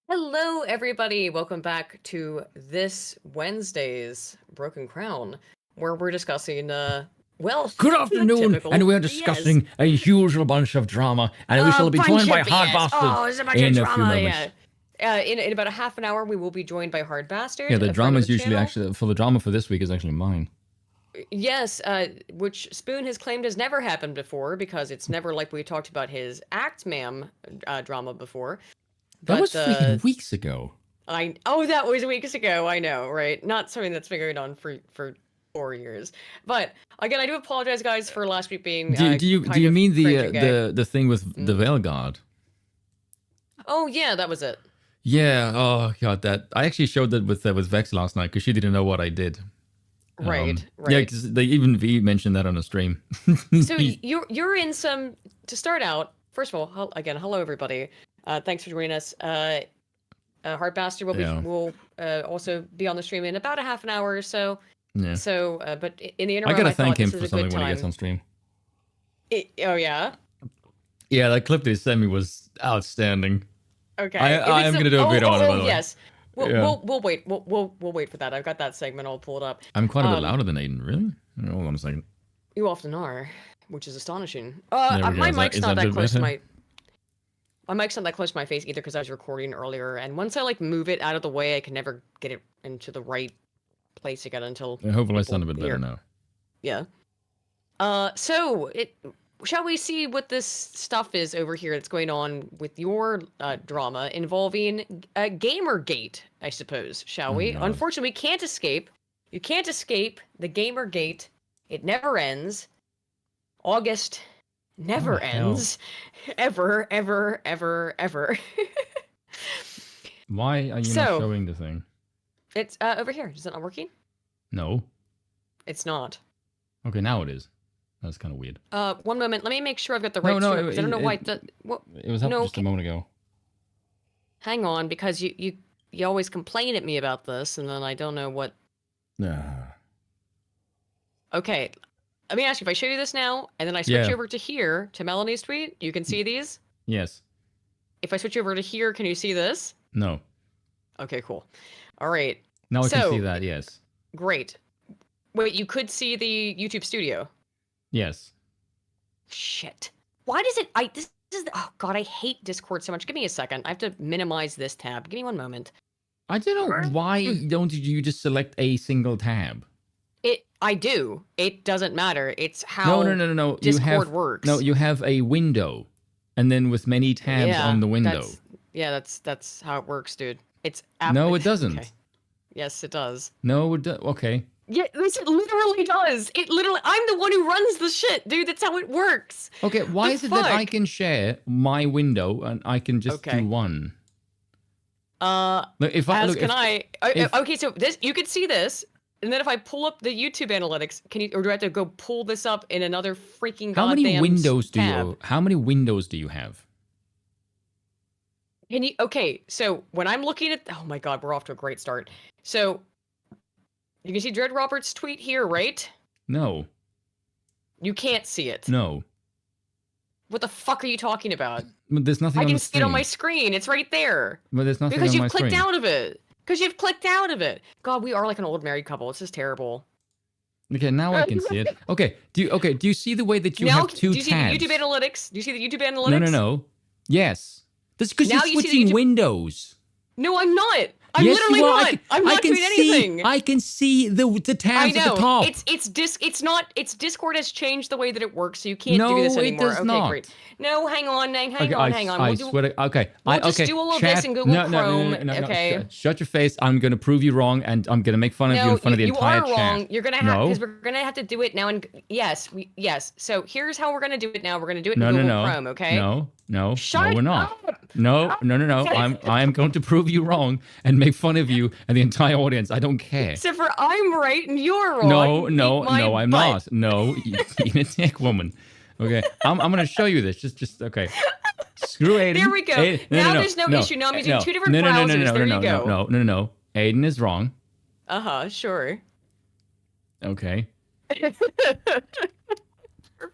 Hello, everybody. Welcome back to this Wednesday's Broken Crown, where we're discussing, well, Good afternoon, typical. and we are Yes. discussing a usual bunch of drama, and we shall be joined by HardBastard Oh, it's a bunch of in a few drama. moments. Yeah. In about a half an hour, we will be joined by HardBastard. Yeah, the a friend drama of is the usually channel. actually for the drama for this week is actually mine. Yes, which Spoon has claimed has never happened before because it's never like we talked about his Act Ma'am drama before. That was freaking weeks ago. That was weeks ago. I know, right? Not something that's been going on for 4 years. But again, I do apologize, guys, for last week being. Do you mean the thing with the Mm. Veil Guard? Oh yeah, that was it. Yeah. Oh god, that I actually showed that with Vex last night because she didn't know what I did. Right. Yeah, because they even V mentioned that on a stream. So you're in some. To start out, first of all, again, hello everybody. Thanks for joining us. HardBastard will also be on the stream in about a half an hour or so. Yeah. So, but in the interim, I gotta thought thank him this for was a something good when he time. gets on stream. Oh yeah. Yeah, that clip that he sent me was outstanding. Okay. I am gonna do a video on it. By the way. Yes. We'll wait. We'll wait for that. I've got that segment all pulled up. I'm quite a bit louder than Aiden. Really? Hold on a second. You often are, which is astonishing. There we go. My mic's not that close to better? my mic's not that close to my face either because I was recording earlier, and once I like move it out of the way, I can never get it into the right place again until. Hopefully, I people sound a bit better hear. now. Yeah. Shall we see what this stuff is over here that's going on with your drama involving Gamergate, I suppose, shall we? God. Unfortunately, we can't escape. You can't escape the Gamergate. It never ends. August never ends. Ever, ever, ever, ever. Why are you not showing the thing? It's over here. Is it not working? No. It's not. Okay, now it is. That's kind of weird. 1 moment. Let me make sure I've got the right stream, 'cause I don't know why it was up just a moment ago. Hang on, because you always complain at me about this, and then I don't know what. Okay, let me ask you, if I show you this now, and then I switch over to here, to Melanie's tweet, you can see these? Yes. If I switch over to here, can you see this? No. Okay, cool. All right. Now I can see that, yes. Great. Wait, you could see the YouTube studio? Yes. Shit. Why does it... oh, God, I hate Discord so much. Give me a second. I have to minimize this tab. Give me 1 moment. I don't know. Why don't you just select a single tab? I do. It doesn't matter. It's how No. Discord works. No, you have a window, and then with many tabs on the window. That's how it works, dude. It's no, it doesn't. Okay. Yes, it does. No, okay. Yeah, this literally does. It literally. I'm the one who runs the shit, dude. That's how it works. Okay, why is it that I can share my window and I can just do one? Okay, so this you could see this. And then if I pull up the YouTube analytics, or do I have to go pull this up in another freaking How many windows tab? How many windows do you have? Okay, so when I'm looking at, oh my God, we're off to a great start. So you can see Dread Roberts' tweet here, right? No. You can't see it. No. What the fuck are you talking about? But there's nothing. I can see it on my screen. It's right there. But there's nothing because on my you've clicked screen. out of it. Because you've clicked out of it. God, we are like an old married couple. This is terrible. Okay, now I can see it. Okay, do you see the way that you have two tabs? Do you see the YouTube analytics? Do you see the YouTube analytics? No. Yes. That's because you're switching windows. No, I'm not. I'm literally not. I'm not doing anything. I can see the tabs at the top. It's Discord has changed the way that it works, so you can't do this anymore. No, it does not. Great. No, hang on. I swear to, okay. We'll just do all of this in Google Chrome. Okay. Shut your face. I'm going to prove you wrong, and I'm going to make fun of you in front of the entire chat. You are wrong. You're going to have, because we're going to have to do it now. And yes. So here's how we're going to do it now. We're going to do it in Google Chrome, okay? No, Shut we're not. up. No. I am going to prove you wrong and make fun of you and the entire audience. I don't care. Except for I'm right and you're wrong. No, I'm not. No, you're a dick woman. Okay, I'm gonna show you this. Just okay. Screw Aiden. There we go. Now there's no issue. Now I'm using two different browsers. There you go. No. Aiden is wrong. Sure. Okay.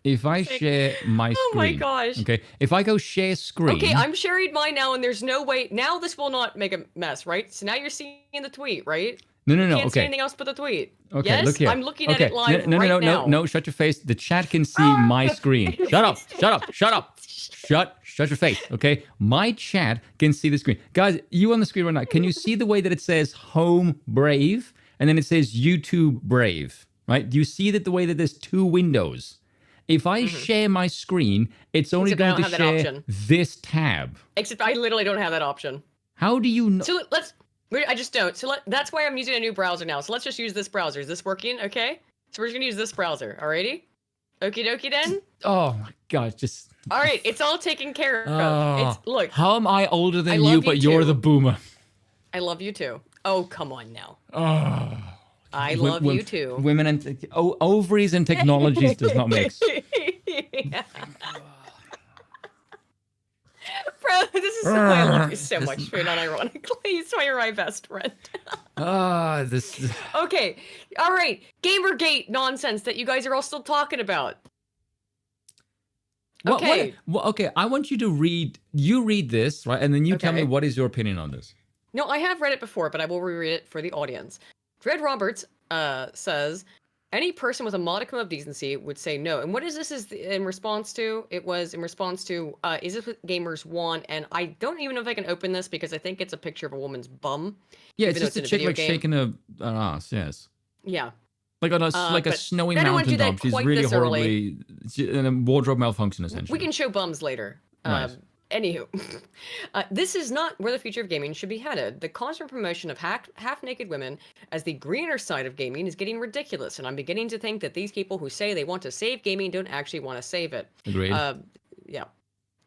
if I share my screen. Oh my gosh. Okay, if I go share screen. Okay, I'm sharing mine now, and there's no way. Now this will not make a mess, right? So now you're seeing the tweet, right? No. You can't see Okay. anything else but the tweet. Okay. Yes? Look here. I'm looking at it live No. right now. No. Shut your face. The chat can see my screen. Shut up. Shut your face. Okay. My chat can see the screen. Guys, you on the screen right now. Can you see the way that it says Home Brave and then it says YouTube Brave? Right? Do you see that the way that there's two windows? If I share my screen, it's only going to share this tab. Except I literally don't have that option. How do you know? So I just don't. So that's why I'm using a new browser now. So let's just use this browser. Is this working? Okay. So we're just gonna use this browser. Alrighty. Okie dokie then. Oh my god, just. All right, it's all taken care of. Look. How am I older than you, but you're the boomer? I love you too. Oh, come on now. Oh. I love you too. Women and ovaries and technologies does not mix. Yeah. Bro, this is I love you so much, unironically. So you're my best friend. This. Okay, all right. Gamergate nonsense that you guys are all still talking about. Okay. Okay, I want you to read. You read this, right, and then you tell me what is your opinion on this. No, I have read it before, but I will reread it for the audience. Dread Roberts says, any person with a modicum of decency would say no. And what is this in response to? It was in response to, is this what gamers want? And I don't even know if I can open this because I think it's a picture of a woman's bum. Yeah, it's just a chick like shaking an ass, yes. Yeah. Like on a snowy mountaintop. She's really horribly in a wardrobe malfunction, essentially. We can show bums later. Nice. Anywho, this is not where the future of gaming should be headed. The constant promotion of half-naked women as the greener side of gaming is getting ridiculous, and I'm beginning to think that these people who say they want to save gaming don't actually want to save it. Agreed. Yeah.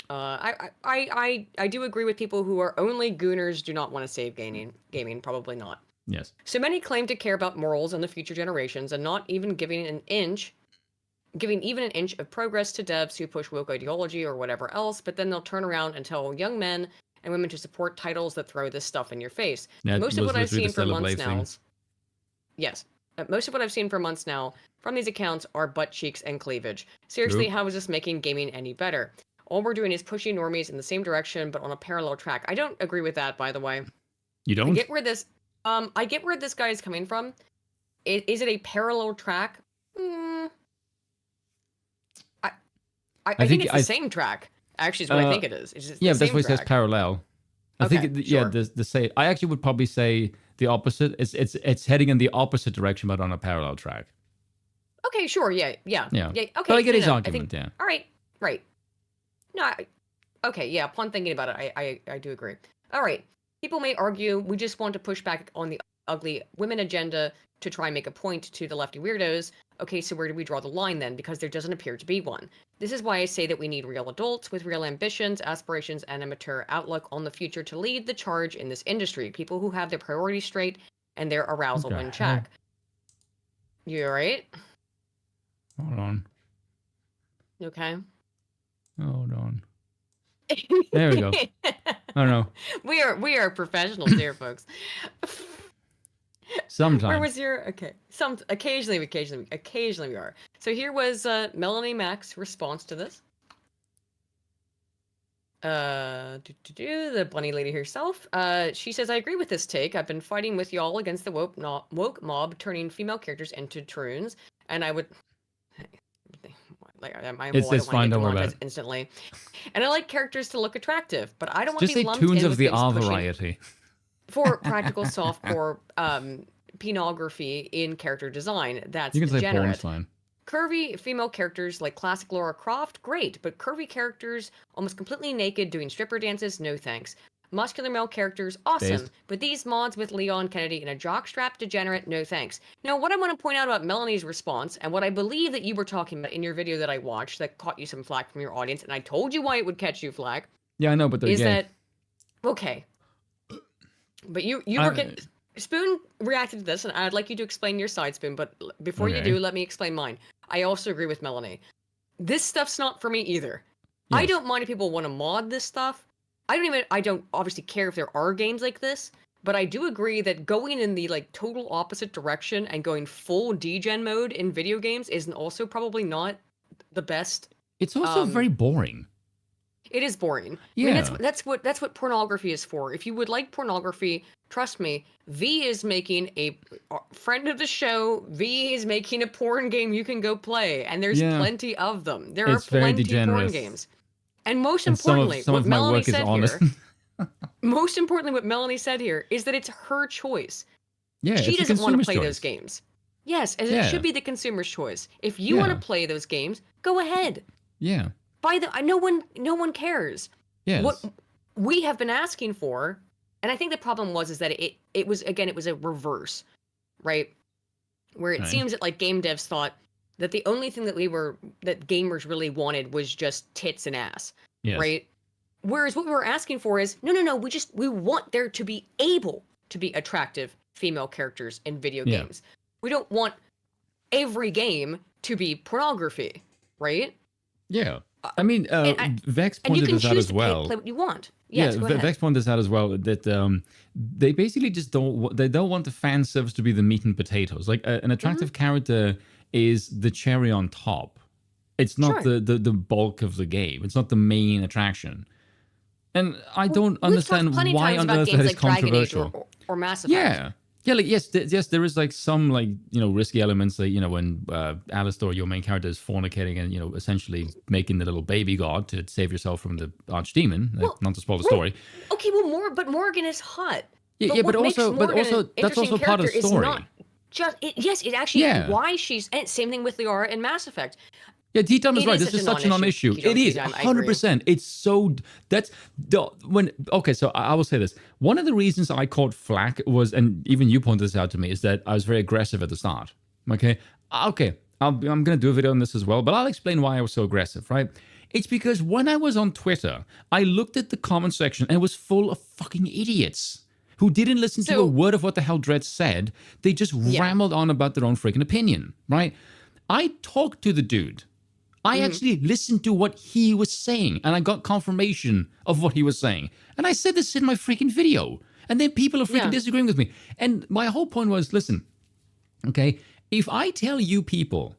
I do agree with people who are only gooners do not want to save gaming. Probably not. Yes. So many claim to care about morals and the future generations, and not even giving even an inch of progress to devs who push woke ideology or whatever else, but then they'll turn around and tell young men and women to support titles that throw this stuff in your face. Most of what I've seen for months now. Yes. Most of what I've seen for months now from these accounts are butt cheeks and cleavage. Seriously, how is this making gaming any better? All we're doing is pushing normies in the same direction, but on a parallel track. I don't agree with that, by the way. You don't? I get where this guy is coming from. Is it a parallel track? I think it's the same track. Actually, is what I think it is. It's just that's why it says parallel. I think the same. I actually would probably say the opposite. It's heading in the opposite direction, but on a parallel track. Okay, sure. Yeah. Okay. But I get his argument. All right. Right. No. Okay. Yeah. Upon thinking about it, I do agree. All right. People may argue we just want to push back on the ugly women agenda to try and make a point to the lefty weirdos. Okay, so where do we draw the line then? Because there doesn't appear to be one. This is why I say that we need real adults with real ambitions, aspirations, and a mature outlook on the future to lead the charge in this industry. People who have their priorities straight and their arousal in check. You all right? Hold on. Okay. Hold on. There we go. I don't know. We are professionals here, folks. Sometimes. Where was your occasionally we are. So here was Melanie Mack's response to this. The bunny lady herself. She says, I agree with this take. I've been fighting with y'all against the woke mob turning female characters into troons, and I would it's fine, don't worry about it. Instantly. And I like characters to look attractive, but I don't want just to be say lumped tunes in of with the things R pushing variety. for practical softcore pornography in character design. That's you can degenerate. Say porn's fine. Curvy female characters like classic Lara Croft, great, but curvy characters almost completely naked doing stripper dances, no thanks. Muscular male characters, awesome, but these mods with Leon Kennedy in a jockstrap degenerate, no thanks. Now, what I want to point out about Melanie's response, and what I believe that you were talking about in your video that I watched that caught you some flack from your audience, and I told you why it would catch you flack. Yeah, I know, but is that okay? But you were getting... Spoon reacted to this, and I'd like you to explain your side, Spoon, but before you do, let me explain mine. I also agree with Melanie. This stuff's not for me either. Yes. I don't mind if people want to mod this stuff. I don't obviously care if there are games like this, but I do agree that going in the total opposite direction and going full degen mode in video games is also probably not the best. It's also very boring. It is boring. Yeah. I mean, that's what pornography is for. If you would like pornography, trust me, V is making a friend of the show. V is making a porn game you can go play, and there's plenty of them. There are plenty of porn games. And most importantly, some of my work is honest. Most importantly, what Melanie said here is that it's her choice. Yeah, she doesn't want to play choice. those games. Yes, as it should be the consumer's choice. If you want to play those games, go ahead. Yeah. No one cares. Yes. What we have been asking for, and I think the problem is that it was a reverse, right? Where it seems that like game devs thought that the only thing that gamers really wanted was just tits and ass, right? Whereas what we were asking for is no, we want there to be able to be attractive female characters in video games. We don't want every game to be pornography, right? Yeah. I mean, Vex pointed this out as well. Play what you want. Yes, Vex pointed this out as well, that they basically just don't want the fan service to be the meat and potatoes. Like an attractive character is the cherry on top. It's not the bulk of the game. It's not the main attraction. And I don't understand why on earth that is controversial. Or Mass Effect. Yeah, like yes, there is like some like risky elements, like when Alistair, your main character, is fornicating and essentially making the little baby god to save yourself from the archdemon. Not to spoil the story. Okay, well, but Morgan is hot. But also that's also part of the story. It actually why she's same thing with Liara in Mass Effect. Yeah, D-Tom is right. This is such a non-issue. It is 100%. It's so so I will say this. One of the reasons I caught flack was, and even you pointed this out to me, is that I was very aggressive at the start. Okay, I'm going to do a video on this as well, but I'll explain why I was so aggressive. Right? It's because when I was on Twitter, I looked at the comment section and it was full of fucking idiots who didn't listen to a word of what the hell Dredd said. They just rambled on about their own freaking opinion. Right? I talked to the dude. I actually listened to what he was saying, and I got confirmation of what he was saying. And I said this in my freaking video. And then people are freaking disagreeing with me. And my whole point was, listen, okay, if I tell you people,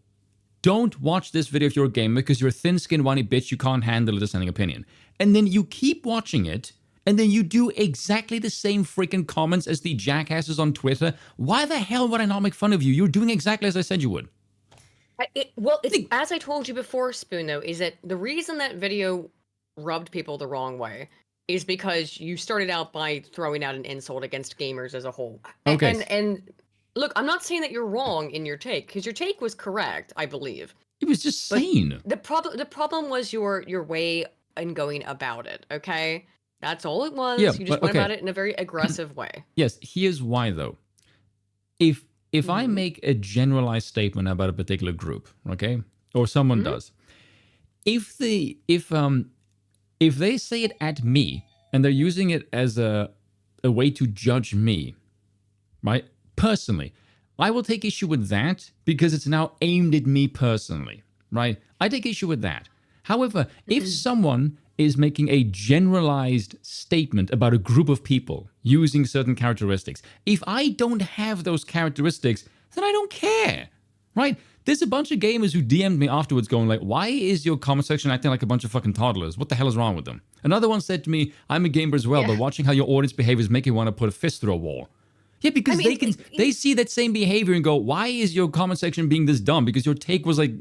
don't watch this video if you're a gamer because you're a thin-skinned, whiny bitch, you can't handle a dissenting opinion. And then you keep watching it, and then you do exactly the same freaking comments as the jackasses on Twitter, why the hell would I not make fun of you? You're doing exactly as I said you would. As I told you before, Spoon, though, is that the reason that video rubbed people the wrong way is because you started out by throwing out an insult against gamers as a whole. Okay. And look, I'm not saying that you're wrong in your take, because your take was correct, I believe. It was just sane. The problem was your way in going about it, okay? That's all it was. Yeah, you just went about it in a very aggressive way. Yes, here's why, though. If I make a generalized statement about a particular group, okay, or someone does, if they say it at me and they're using it as a way to judge me, right? Personally, I will take issue with that because it's now aimed at me personally, right? I take issue with that. However, if someone is making a generalized statement about a group of people using certain characteristics, if I don't have those characteristics, then I don't care, right? There's a bunch of gamers who DM'd me afterwards going like, why is your comment section acting like a bunch of fucking toddlers? What the hell is wrong with them? Another one said to me, I'm a gamer as well, but watching how your audience behavior is making me want to put a fist through a wall. Yeah, because they see that same behavior and go, why is your comment section being this dumb? Because your take was like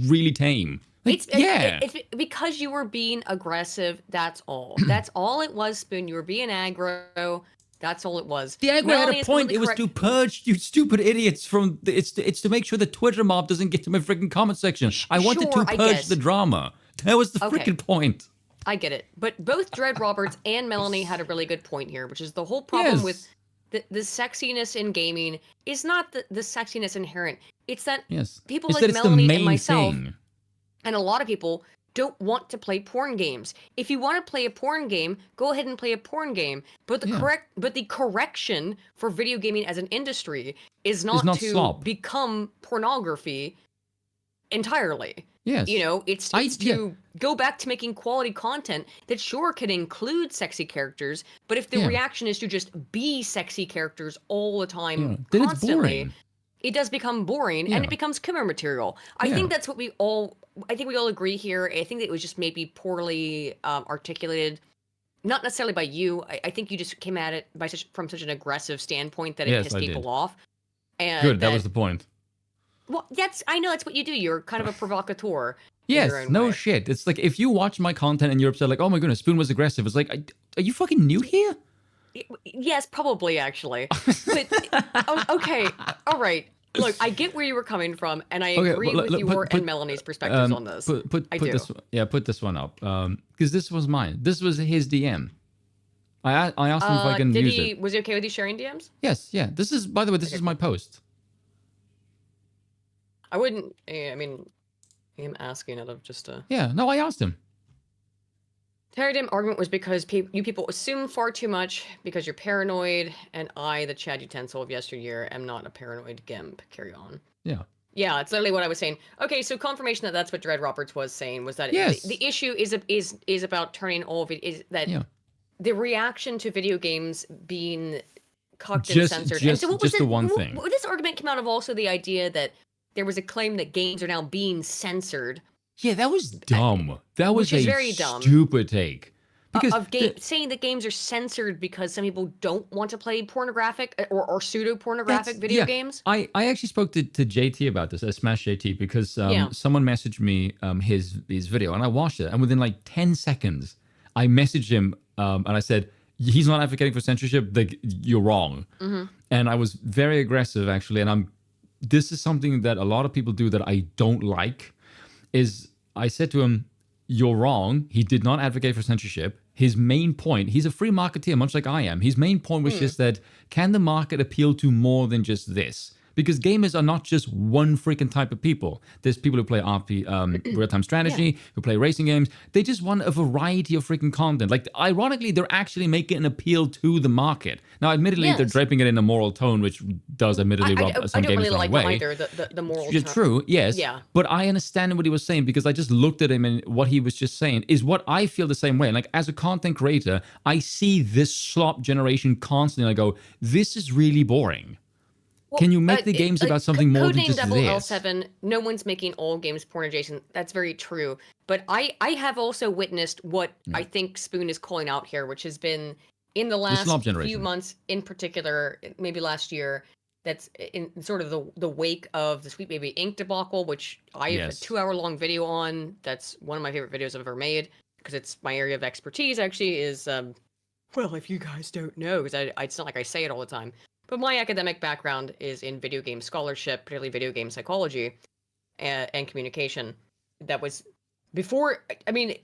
really tame. Like, it's because you were being aggressive. That's all. That's all it was, Spoon. You were being aggro. That's all it was. The aggro had a point. It was to purge you stupid idiots from. It's to make sure the Twitter mob doesn't get to my freaking comment section. I wanted to purge the drama. That was the freaking point. I get it. But both Dread Roberts and Melanie had a really good point here, which is the whole problem with the sexiness in gaming is not the sexiness inherent. It's that people like Melanie and myself. And a lot of people don't want to play porn games. If you want to play a porn game, go ahead and play a porn game. But the correction for video gaming as an industry is not to become pornography entirely. Yes. It's to go back to making quality content that sure can include sexy characters, but if the reaction is to just be sexy characters all the time, constantly, it does become boring and it becomes killer material. I think that's what we all agree here. I think that it was just maybe poorly articulated, not necessarily by you. I think you just came at it from such an aggressive standpoint that it pissed people off. And good, that was the point. Well, I know that's what you do. You're kind of a provocateur. Yes, no shit. It's like if you watch my content and you're upset, like, oh my goodness, Spoon was aggressive. It's like, are you fucking new here? Yes, probably actually. But okay, all right. Look, I get where you were coming from, and I agree with your and Melanie's perspectives on this. Put this one up, because this was mine. This was his DM. I asked him if I can use it. Was he okay with you sharing DMs? Yes, yeah. This is, by the way, this is my post. I wouldn't. I mean, him asking out of just a. Yeah, no, I asked him. Paradigm argument was because you people assume far too much because you're paranoid, and I, the Chad utensil of yesteryear, am not a paranoid gimp. Carry on. Yeah. Yeah, it's literally what I was saying. Okay, so confirmation that that's what Dread Roberts was saying was that the issue is about turning all of it is that the reaction to video games being cucked and censored. And so what was the one thing. This argument came out of also the idea that there was a claim that games are now being censored. Yeah, that was dumb. That was a very dumb. Stupid take. Because saying that games are censored because some people don't want to play pornographic or pseudo-pornographic video games. I actually spoke to JT about this, Smash JT, because someone messaged me his video, and I watched it, and within like 10 seconds, I messaged him, and I said, he's not advocating for censorship, you're wrong. Mm-hmm. And I was very aggressive, actually, and this is something that a lot of people do that I don't like, is I said to him, you're wrong. He did not advocate for censorship. His main point, he's a free marketeer, much like I am. His main point was just that, can the market appeal to more than just this? Because gamers are not just one freaking type of people. There's people who play real-time strategy, who play racing games. They just want a variety of freaking content. Like, ironically, they're actually making an appeal to the market. Now, admittedly, they're draping it in a moral tone, which does admittedly rub some gamers the wrong way. I don't really like the moral tone. True, yes. Yeah. But I understand what he was saying, because I just looked at him, and what he was just saying is what I feel the same way. And like, as a content creator, I see this slop generation constantly, and I go, this is really boring. Well, can you make the games about something more than just this? L7, no one's making all games porn adjacent. That's very true. But I have also witnessed what I think Spoon is calling out here, which has been in the last few months, in particular, maybe last year, that's in sort of the wake of the Sweet Baby Inc. debacle, which I have a 2-hour-long video on. That's one of my favorite videos I've ever made, because it's my area of expertise, actually, is, well, if you guys don't know, because it's not like I say it all the time. But my academic background is in video game scholarship, particularly video game psychology and communication. That was before, I mean,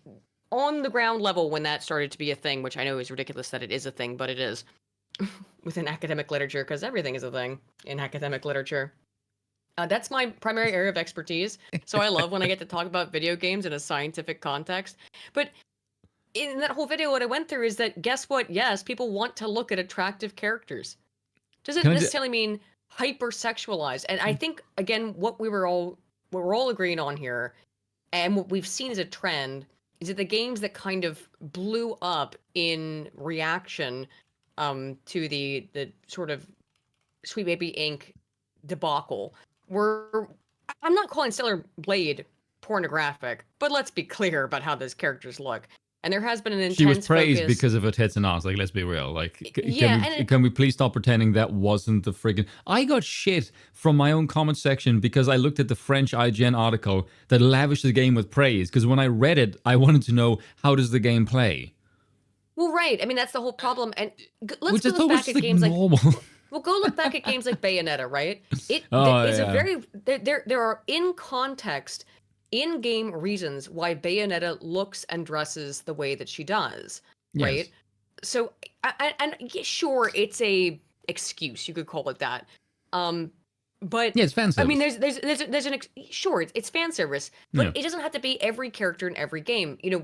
on the ground level when that started to be a thing, which I know is ridiculous that it is a thing, but it is within academic literature, because everything is a thing in academic literature. That's my primary area of expertise. So I love when I get to talk about video games in a scientific context. But in that whole video, what I went through is that, guess what? Yes, people want to look at attractive characters. Doesn't necessarily mean hypersexualized. And I think, again, what we're all agreeing on here, and what we've seen as a trend, is that the games that kind of blew up in reaction to the sort of Sweet Baby Inc. debacle were, I'm not calling Stellar Blade pornographic, but let's be clear about how those characters look. And there has been an intense She was praised focus. because of her tits and ass. Like, let's be real. Like, can we please stop pretending that wasn't the friggin'... I got shit from my own comment section because I looked at the French IGN article that lavished the game with praise. Because when I read it, I wanted to know, how does the game play? Well, right. I mean, that's the whole problem. And let's go look back at games normal. like... Well, go look back at games like Bayonetta, right? There are, in context... in-game reasons why Bayonetta looks and dresses the way that she does, right? Yes. So, and sure, it's a excuse, you could call it that. But yeah, it's fan service. I mean, it's fan service, but it doesn't have to be every character in every game. You know,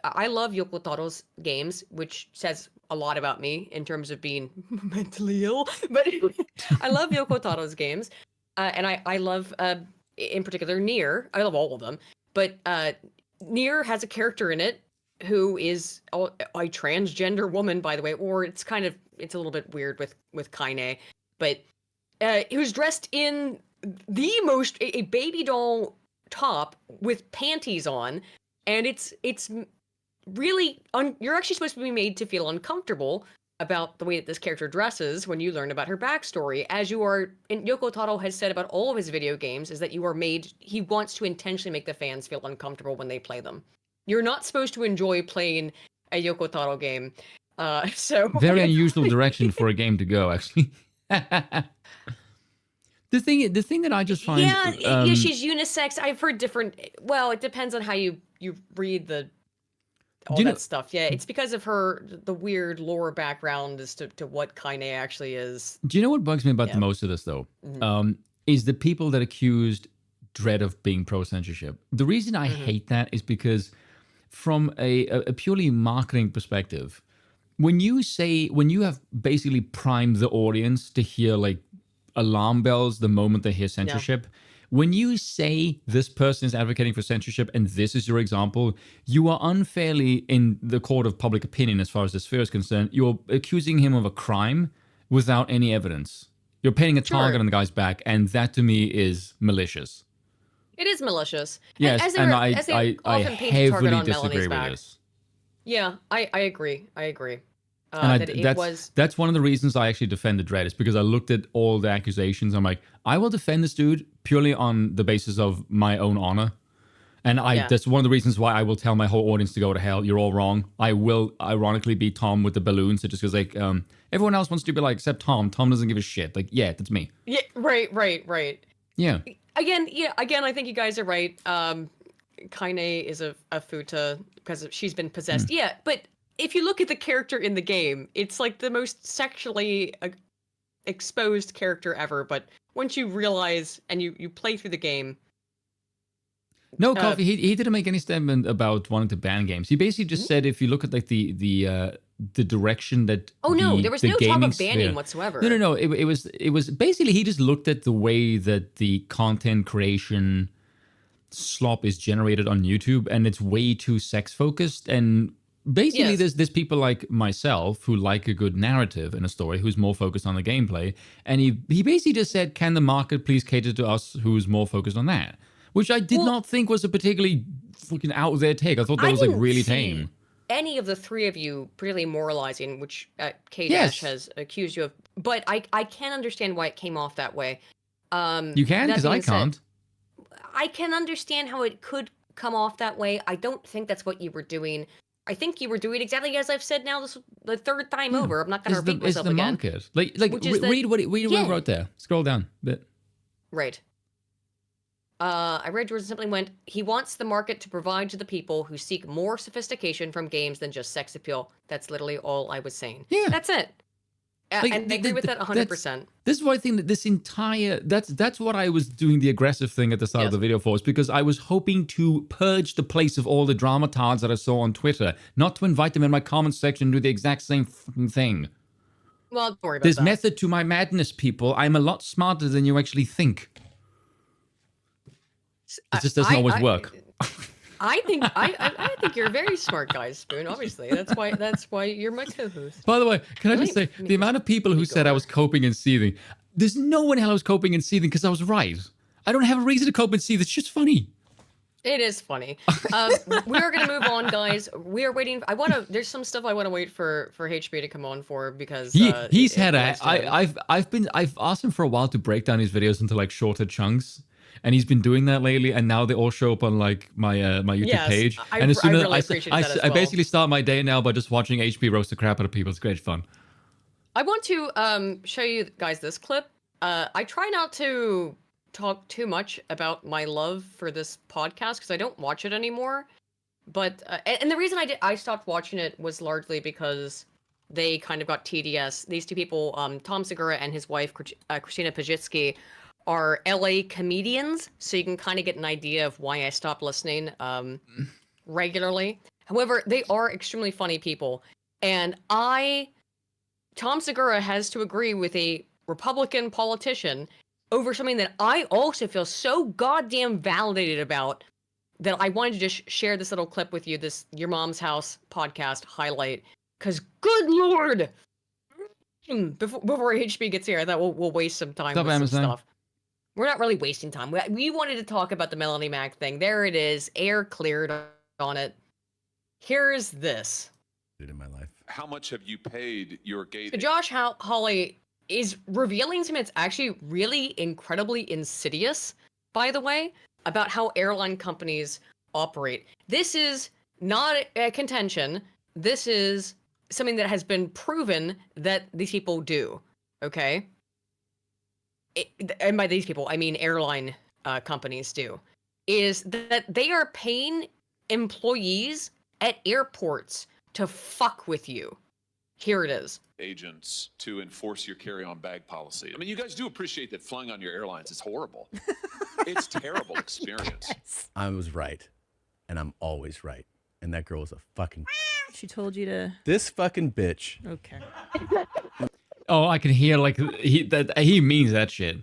I love Yoko Taro's games, which says a lot about me in terms of being mentally ill, but I love Yoko Taro's games, and I love, in particular, Nier. I love all of them, but Nier has a character in it who is a transgender woman, by the way, or it's a little bit weird with Kaine, but who's dressed in the most a baby doll top with panties on, and it's really you're actually supposed to be made to feel uncomfortable about the way that this character dresses when you learn about her backstory, as you are, and Yoko Taro has said about all of his video games, is that you are made, he wants to intentionally make the fans feel uncomfortable when they play them. You're not supposed to enjoy playing a Yoko Taro game. So very unusual direction for a game to go, actually. The thing that I just find, yeah, she's unisex. I've heard different. Well, it depends on how you read all that stuff. Yeah, it's because of the weird lore background as to what Kaine actually is. Do you know what bugs me about the most of this, though? Mm-hmm. Is the people that accused Dread of being pro-censorship. The reason I hate that is because from a purely marketing perspective, when you have basically primed the audience to hear like alarm bells the moment they hear censorship, when you say this person is advocating for censorship and this is your example, you are unfairly, in the court of public opinion as far as the sphere is concerned, you're accusing him of a crime without any evidence. You're painting a target on the guy's back, and that to me is malicious. It is malicious. Yes, I heavily disagree with this. Yeah, I agree. I agree. That's one of the reasons I actually defend the Dread, is because I looked at all the accusations. I'm like, I will defend this dude purely on the basis of my own honor. And that's one of the reasons why I will tell my whole audience to go to hell. You're all wrong. I will ironically be Tom with the balloons. So just because like everyone else wants to be like, except Tom. Tom doesn't give a shit. Like, yeah, that's me. Yeah, right. Yeah. Again, I think you guys are right. Kaine is a futa because she's been possessed. Yeah, but if you look at the character in the game, it's like the most sexually exposed character ever. But once you realize and you play through the game. No, Coffee, he didn't make any statement about wanting to ban games. He basically just said if you look at like the direction that there was no talk of banning whatsoever. No. It was basically he just looked at the way that the content creation slop is generated on YouTube, and it's way too sex focused. And basically there's people like myself who like a good narrative in a story, who's more focused on the gameplay. And he basically just said, can the market please cater to us who's more focused on that? Which I did not think was a particularly fucking out there take. I thought that was like really tame. Any of the three of you really moralizing, which K-Dash has accused you of, but I can understand why it came off that way. You can, because I can't. I can understand how it could come off that way. I don't think that's what you were doing. I think you were doing exactly as I've said now this the third time over. I'm not going to repeat myself again. It's the market. Read what he wrote there. Scroll down a bit. Right. I read George simply went, he wants the market to provide to the people who seek more sophistication from games than just sex appeal. That's literally all I was saying. Yeah. That's it. And I agree with that 100%. This is why I think that this entire... That's what I was doing the aggressive thing at the start of the video for, is because I was hoping to purge the place of all the drama tards that I saw on Twitter, not to invite them in my comment section and do the exact same fucking thing. Well, don't worry about There's that. method to my madness, people. I'm a lot smarter than you actually think. It just doesn't always work. I think you're very smart, guys, Spoon. Obviously, that's why you're my co-host. By the way, can I just say the amount of people who said I was coping and seething? There's no one hell I was coping and seething because I was right. I don't have a reason to cope and seethe. It's just funny. It is funny. We are going to move on, guys. We are waiting. There's some stuff I want to wait for HB to come on for because he's had I've asked him for a while to break down his videos into like shorter chunks. And he's been doing that lately, and now they all show up on like my YouTube page. And as soon as I basically start my day now by just watching HP roast the crap out of people. It's great fun. I want to show you guys this clip. I try not to talk too much about my love for this podcast because I don't watch it anymore. But and the reason I stopped watching it was largely because they kind of got TDS. These two people, Tom Segura and his wife Christina Pajitsky, are LA comedians, so you can kind of get an idea of why I stopped listening regularly. However, they are extremely funny people, and Tom Segura has to agree with a Republican politician over something that I also feel so goddamn validated about that I wanted to just share this little clip with you, this Your Mom's House podcast highlight, because good Lord, Before HB gets here, I thought we'll waste some time with some stuff. We're not really wasting time. We wanted to talk about the Melanie Mac thing. There it is. Air cleared on it. Here's this. In my life. How much have you paid your gate? So Josh Hawley is revealing something that's actually really incredibly insidious, by the way, about how airline companies operate. This is not a contention. This is something that has been proven that these people do. Okay? And by these people, I mean airline companies do. Is that they are paying employees at airports to fuck with you. Here it is. Agents to enforce your carry-on bag policy. I mean, you guys do appreciate that flying on your airlines is horrible. It's a terrible experience. Yes. I was right, and I'm always right. And that girl was a fucking... She told you to... This fucking bitch. Okay. Oh, I can hear like he means that shit.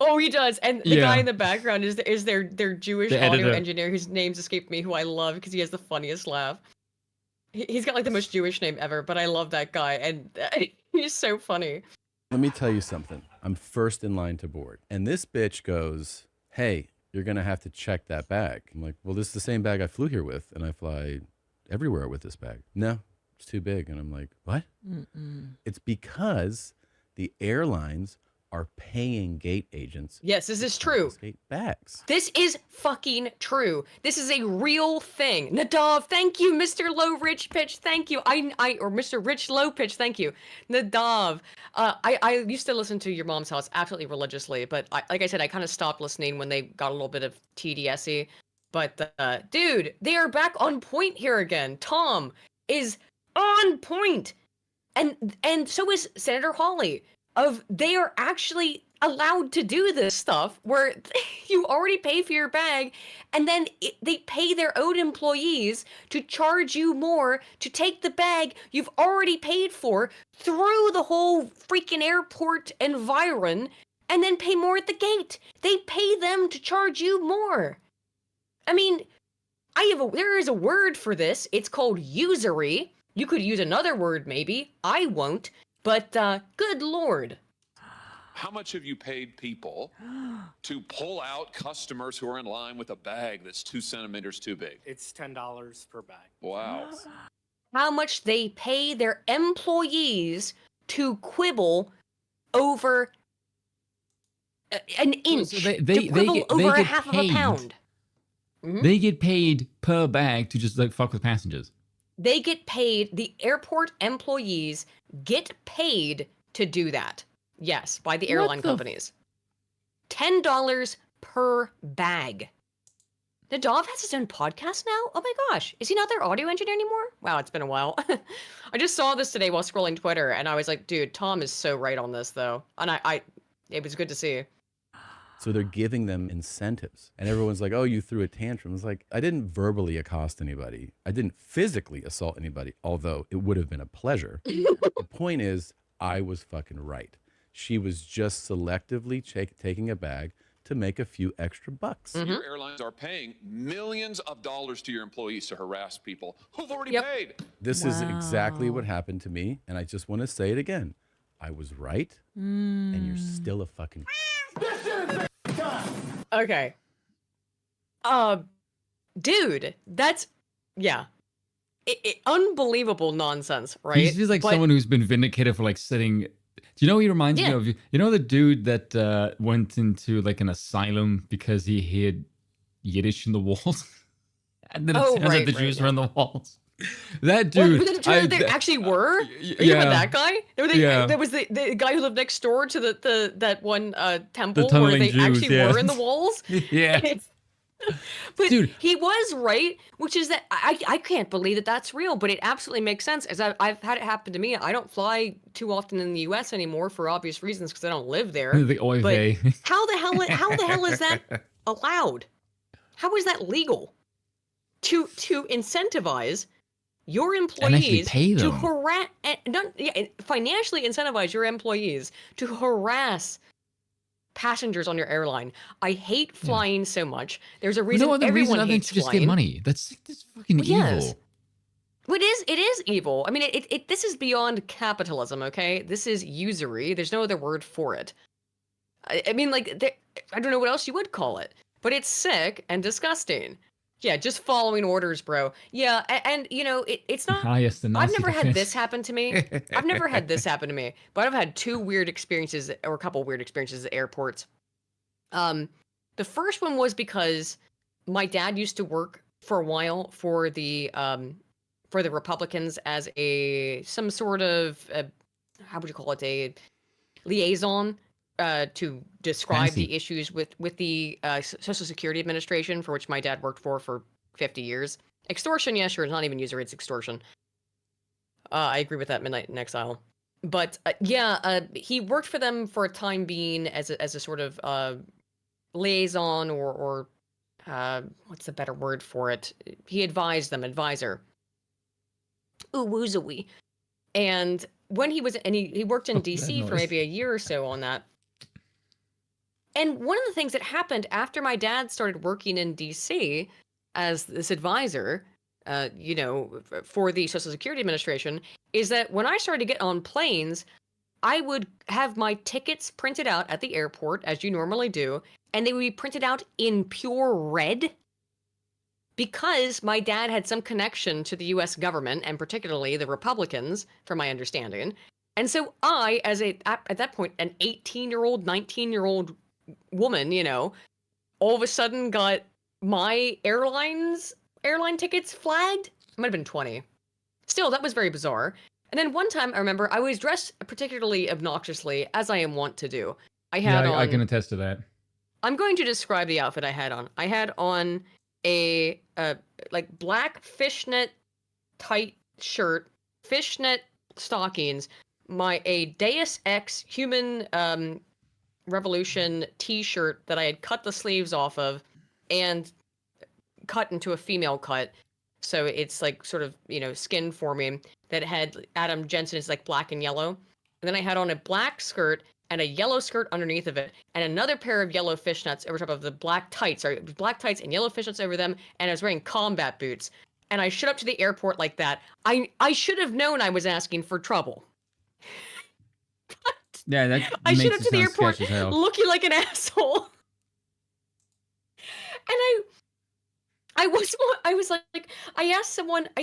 Oh, he does. And the guy in the background is their Jewish audio engineer whose name's escaped me, who I love because he has the funniest laugh. He's got like the most Jewish name ever, but I love that guy, and he's so funny. Let me tell you something. I'm first in line to board, and this bitch goes, "Hey, you're gonna have to check that bag." I'm like, "Well, this is the same bag I flew here with, and I fly everywhere with this bag." "No, it's too big." And I'm like, "What?" It's because the airlines are paying gate agents. Yes, this is true. Gate bags. This is fucking true. This is a real thing. Nadav, thank you, Mr. Low Rich Pitch, thank you. Or Mr. Rich Low Pitch, thank you. Nadav, I used to listen to Your Mom's House absolutely religiously, but like I said, I kind of stopped listening when they got a little bit of TDSy. But dude, they are back on point here again. Tom is on point, and so is Senator Hawley. They are actually allowed to do this stuff where you already pay for your bag, and then they pay their own employees to charge you more to take the bag you've already paid for through the whole freaking airport environ, and then pay more at the gate. They pay them to charge you more. I mean, there is a word for this. It's called usury. You could use another word maybe. I won't. But good Lord. How much have you paid people to pull out customers who are in line with a bag that's 2 centimeters too big? It's $10 per bag. Wow. How much they pay their employees to quibble over an inch, So they to quibble over a get half paid. of a pound. They get paid per bag to just like fuck with passengers. They get paid, the airport employees get paid to do that. Yes, by the airline companies. $10 per bag. Nadav has his own podcast now? Oh my gosh. Is he not their audio engineer anymore? Wow, it's been a while. I just saw this today while scrolling Twitter, and I was like, dude, Tom is so right on this, though. And it was good to see. So they're giving them incentives. And everyone's like, "Oh, you threw a tantrum." It's like, I didn't verbally accost anybody. I didn't physically assault anybody, although it would have been a pleasure. The point is, I was fucking right. She was just selectively taking a bag to make a few extra bucks. Your airlines are paying millions of dollars to your employees to harass people who've already paid. This is exactly what happened to me. And I just want to say it again. I was right, and you're still a fucking... Okay. Dude, that's, unbelievable nonsense, right? He feels like someone who's been vindicated for like sitting. Do you know who he reminds me of? You know the dude that went into like an asylum because he hid Yiddish in the walls? And then it turns out the Jews were in the walls. That dude. Was it true there actually were? Are you talking about that guy? There was the guy who lived next door to that one temple where they Jews, actually were in the walls. Yeah. But dude, he was right, which is that I can't believe that that's real, but it absolutely makes sense. As I've had it happen to me. I don't fly too often in the U.S. anymore for obvious reasons because I don't live there. The oy vey. How the hell is that allowed? How is that legal? To incentivize your employees to harass, financially incentivize your employees to harass passengers on your airline. I hate flying so much. There's a reason no other everyone reason other than hates to just flying. get money. That's fucking evil. It is evil. I mean, this is beyond capitalism, okay? This is usury. There's no other word for it. I mean, like, I don't know what else you would call it, but it's sick and disgusting. Yeah, just following orders, bro. Yeah, and you know, it's not. Yes, the Nazi I've never had defense. this happen to me. I've never had this happen to me, but I've had two weird experiences, or a couple weird experiences at airports. The first one was because my dad used to work for a while for the Republicans as some sort of how would you call it, a liaison to describe Fancy. the issues with the Social Security Administration, for which my dad worked for 50 years. Extortion, yeah, sure, it's not even usury, it's extortion. I agree with that, Midnight in Exile. But he worked for them for a time being as a sort of liaison or what's the better word for it? He advised them, advisor. Ooh, woozily. And when he worked in DC for maybe a year or so on that. And one of the things that happened after my dad started working in DC as this advisor, for the Social Security Administration, is that when I started to get on planes, I would have my tickets printed out at the airport, as you normally do, and they would be printed out in pure red, because my dad had some connection to the US government, and particularly the Republicans, from my understanding. And so I, at that point, an 18-year-old, 19-year-old woman, all of a sudden got my airline tickets flagged. I might have been 20. Still, that was very bizarre. And then one time, I remember, I was dressed particularly obnoxiously, as I am wont to do. I can attest to that. I'm going to describe the outfit I had on. I had on a black fishnet tight shirt, fishnet stockings, a Deus Ex Human Revolution t-shirt that I had cut the sleeves off of and cut into a female cut. So it's like sort of, skin forming, that had Adam Jensen's like black and yellow. And then I had on a black skirt and a yellow skirt underneath of it, and another pair of yellow fishnets over top of the black tights and yellow fishnets over them, and I was wearing combat boots. And I showed up to the airport like that. I should have known I was asking for trouble. Yeah, that I makes showed up it to the sound airport sketchy as hell. looking like an asshole. And I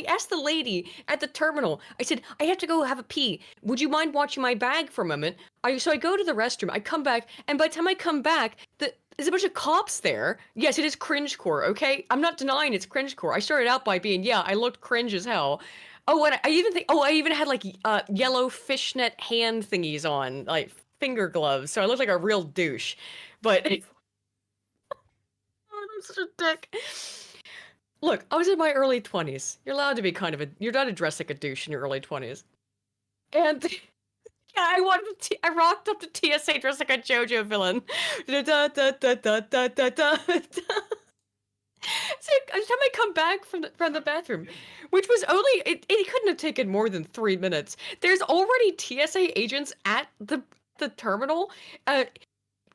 asked the lady at the terminal, I said, I have to go have a pee. Would you mind watching my bag for a moment? So I go to the restroom, I come back, and by the time I come back, there's a bunch of cops there. Yes, it is cringecore, okay? I'm not denying it's cringecore. I started out by being, I looked cringe as hell. Oh, and I even had like yellow fishnet hand thingies on, like finger gloves, so I looked like a real douche. But oh, I'm such a dick. Look, I was in my early 20s. You're allowed to be you're allowed to dress like a douche in your early 20s. And yeah, I rocked up to TSA dressed like a JoJo villain. Da, da, da, da, da, da, da, da. So by the time I come back from the bathroom, which was it couldn't have taken more than 3 minutes. There's already TSA agents at the terminal,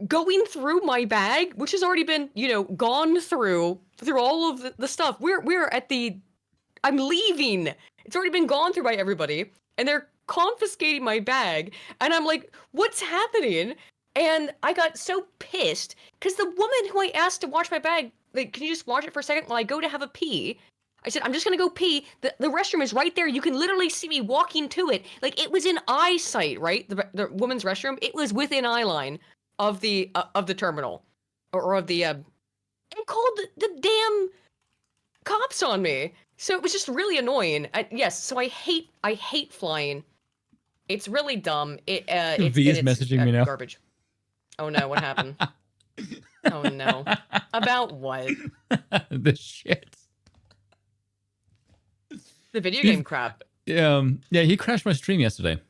going through my bag, which has already been, gone through all of the stuff. We're at I'm leaving. It's already been gone through by everybody, and they're confiscating my bag, and I'm like, what's happening? And I got so pissed because the woman who I asked to watch my bag, like, can you just watch it for a second while I go to have a pee? I said, I'm just gonna go pee. The restroom is right there. You can literally see me walking to it. Like, it was in eyesight, right? The woman's restroom. It was within eye line of the terminal, or of the and called the damn cops on me. So it was just really annoying. Yes, so I hate flying. It's really dumb. It's messaging me now. Garbage. Oh no, what happened? Oh no. About what? The shit. The video game crap. Yeah, he crashed my stream yesterday.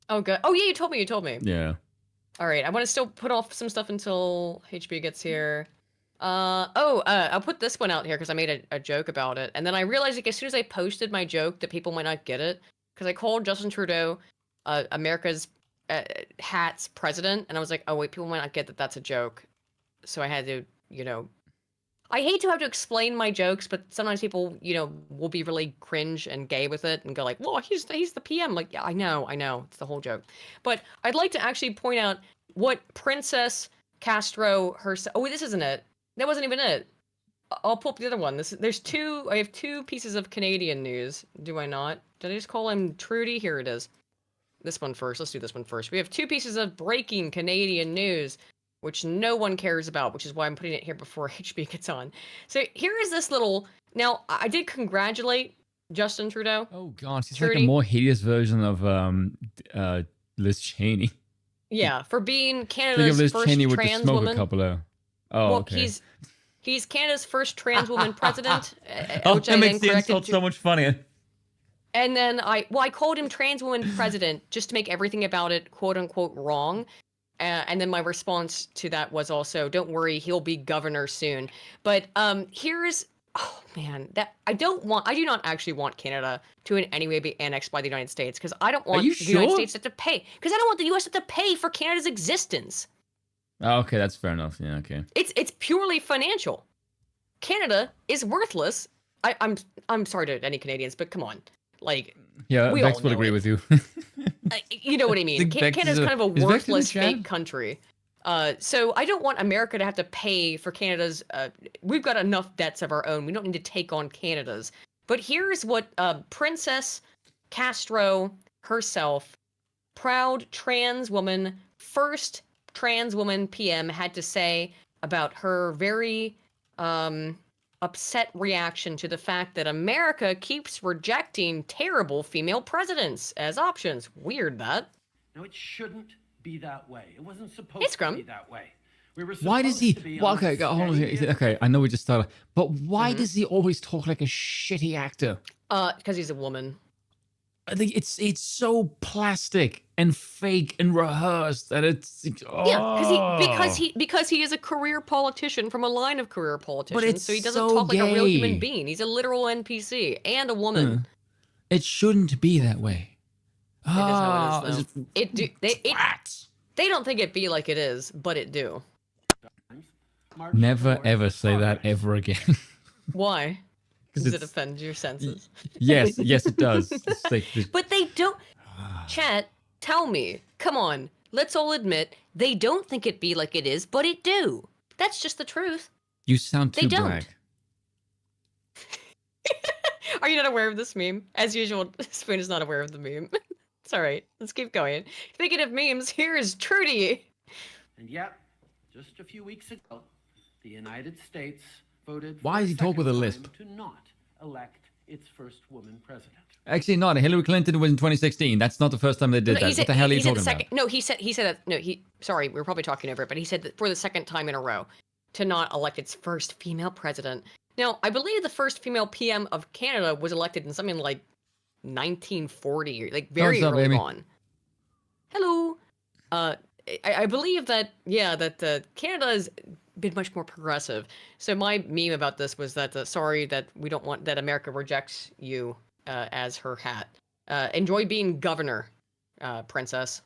Oh good. Oh yeah, you told me. Yeah. All right, I want to still put off some stuff until HB gets here. I'll put this one out here because I made a joke about it, and then I realized, like, as soon as I posted my joke, that people might not get it, because I called Justin Trudeau, America's hat's president, and I was like, oh wait, people might not get that that's a joke, so I had to, I hate to have to explain my jokes, but sometimes people, will be really cringe and gay with it and go like, "Well, he's the PM." Like, yeah, I know, it's the whole joke. But I'd like to actually point out what Princess Castro herself. Oh, this isn't it. That wasn't even it. I'll pull up the other one. I have two pieces of Canadian news. Do I not? Did I just call him Trudy? Here it is. This one first. Let's do this one first. We have two pieces of breaking Canadian news, which no one cares about, which is why I'm putting it here before HB gets on. So here is this little... Now, I did congratulate Justin Trudeau. Oh, God. He's like a more hideous version of Liz Cheney. Yeah, for being Canada's Liz first Cheney trans woman. A couple of... Oh, well, okay. He's Canada's first trans woman president. That makes the insult so much funnier. And then I called him trans woman president just to make everything about it quote unquote wrong. And then my response to that was also, don't worry, he'll be governor soon. But oh man, that I do not actually want Canada to in any way be annexed by the United States, because I don't want the United States to have to pay. Because I don't want the US to have to pay for Canada's existence. Oh, okay, that's fair enough. Yeah, okay. It's purely financial. Canada is worthless. I'm sorry to any Canadians, but come on. Like, yeah, Vex would agree with you. You know what I mean? Canada's kind of a worthless fake country. So I don't want America to have to pay for Canada's... we've got enough debts of our own. We don't need to take on Canada's. But here's what Princess Castro herself, proud trans woman, first trans woman PM, had to say about her very... upset reaction to the fact that America keeps rejecting terrible female presidents as options. Weird, that. No, it shouldn't be that way. It wasn't supposed to be that way. Why does he... Well, okay, hold on. Okay, I know we just started. But why does he always talk like a shitty actor? Because he's a woman. I think it's so plastic and fake and rehearsed that because he is a career politician from a line of career politicians, so he doesn't talk gay. like a real human being. He's a literal NPC and a woman. It shouldn't be that way. It is how it is, though. They don't think it be like it is, but it do. Never ever say that ever again. Why? Does it offend your senses? Yes, it does. But they don't... Chat, tell me. Come on. Let's all admit, they don't think it be like it is, but it do. That's just the truth. You sound too black. Are you not aware of this meme? As usual, Spoon is not aware of the meme. It's all right. Let's keep going. Thinking of memes, here's Trudy. And yet, just a few weeks ago, the United States voted... Why does he talk with a lisp? ...to not elect its first woman president. Actually, not. Hillary Clinton was in 2016. That's not the first time they did that. What the hell are you talking about? No, he said that. No, sorry, we were probably talking over it, but he said that for the second time in a row to not elect its first female president. Now, I believe the first female PM of Canada was elected in something like 1940, like very early on. Hello. I believe that, Canada has been much more progressive. So my meme about this was that, sorry that we don't want, that America rejects you as her hat. Enjoy being governor, princess.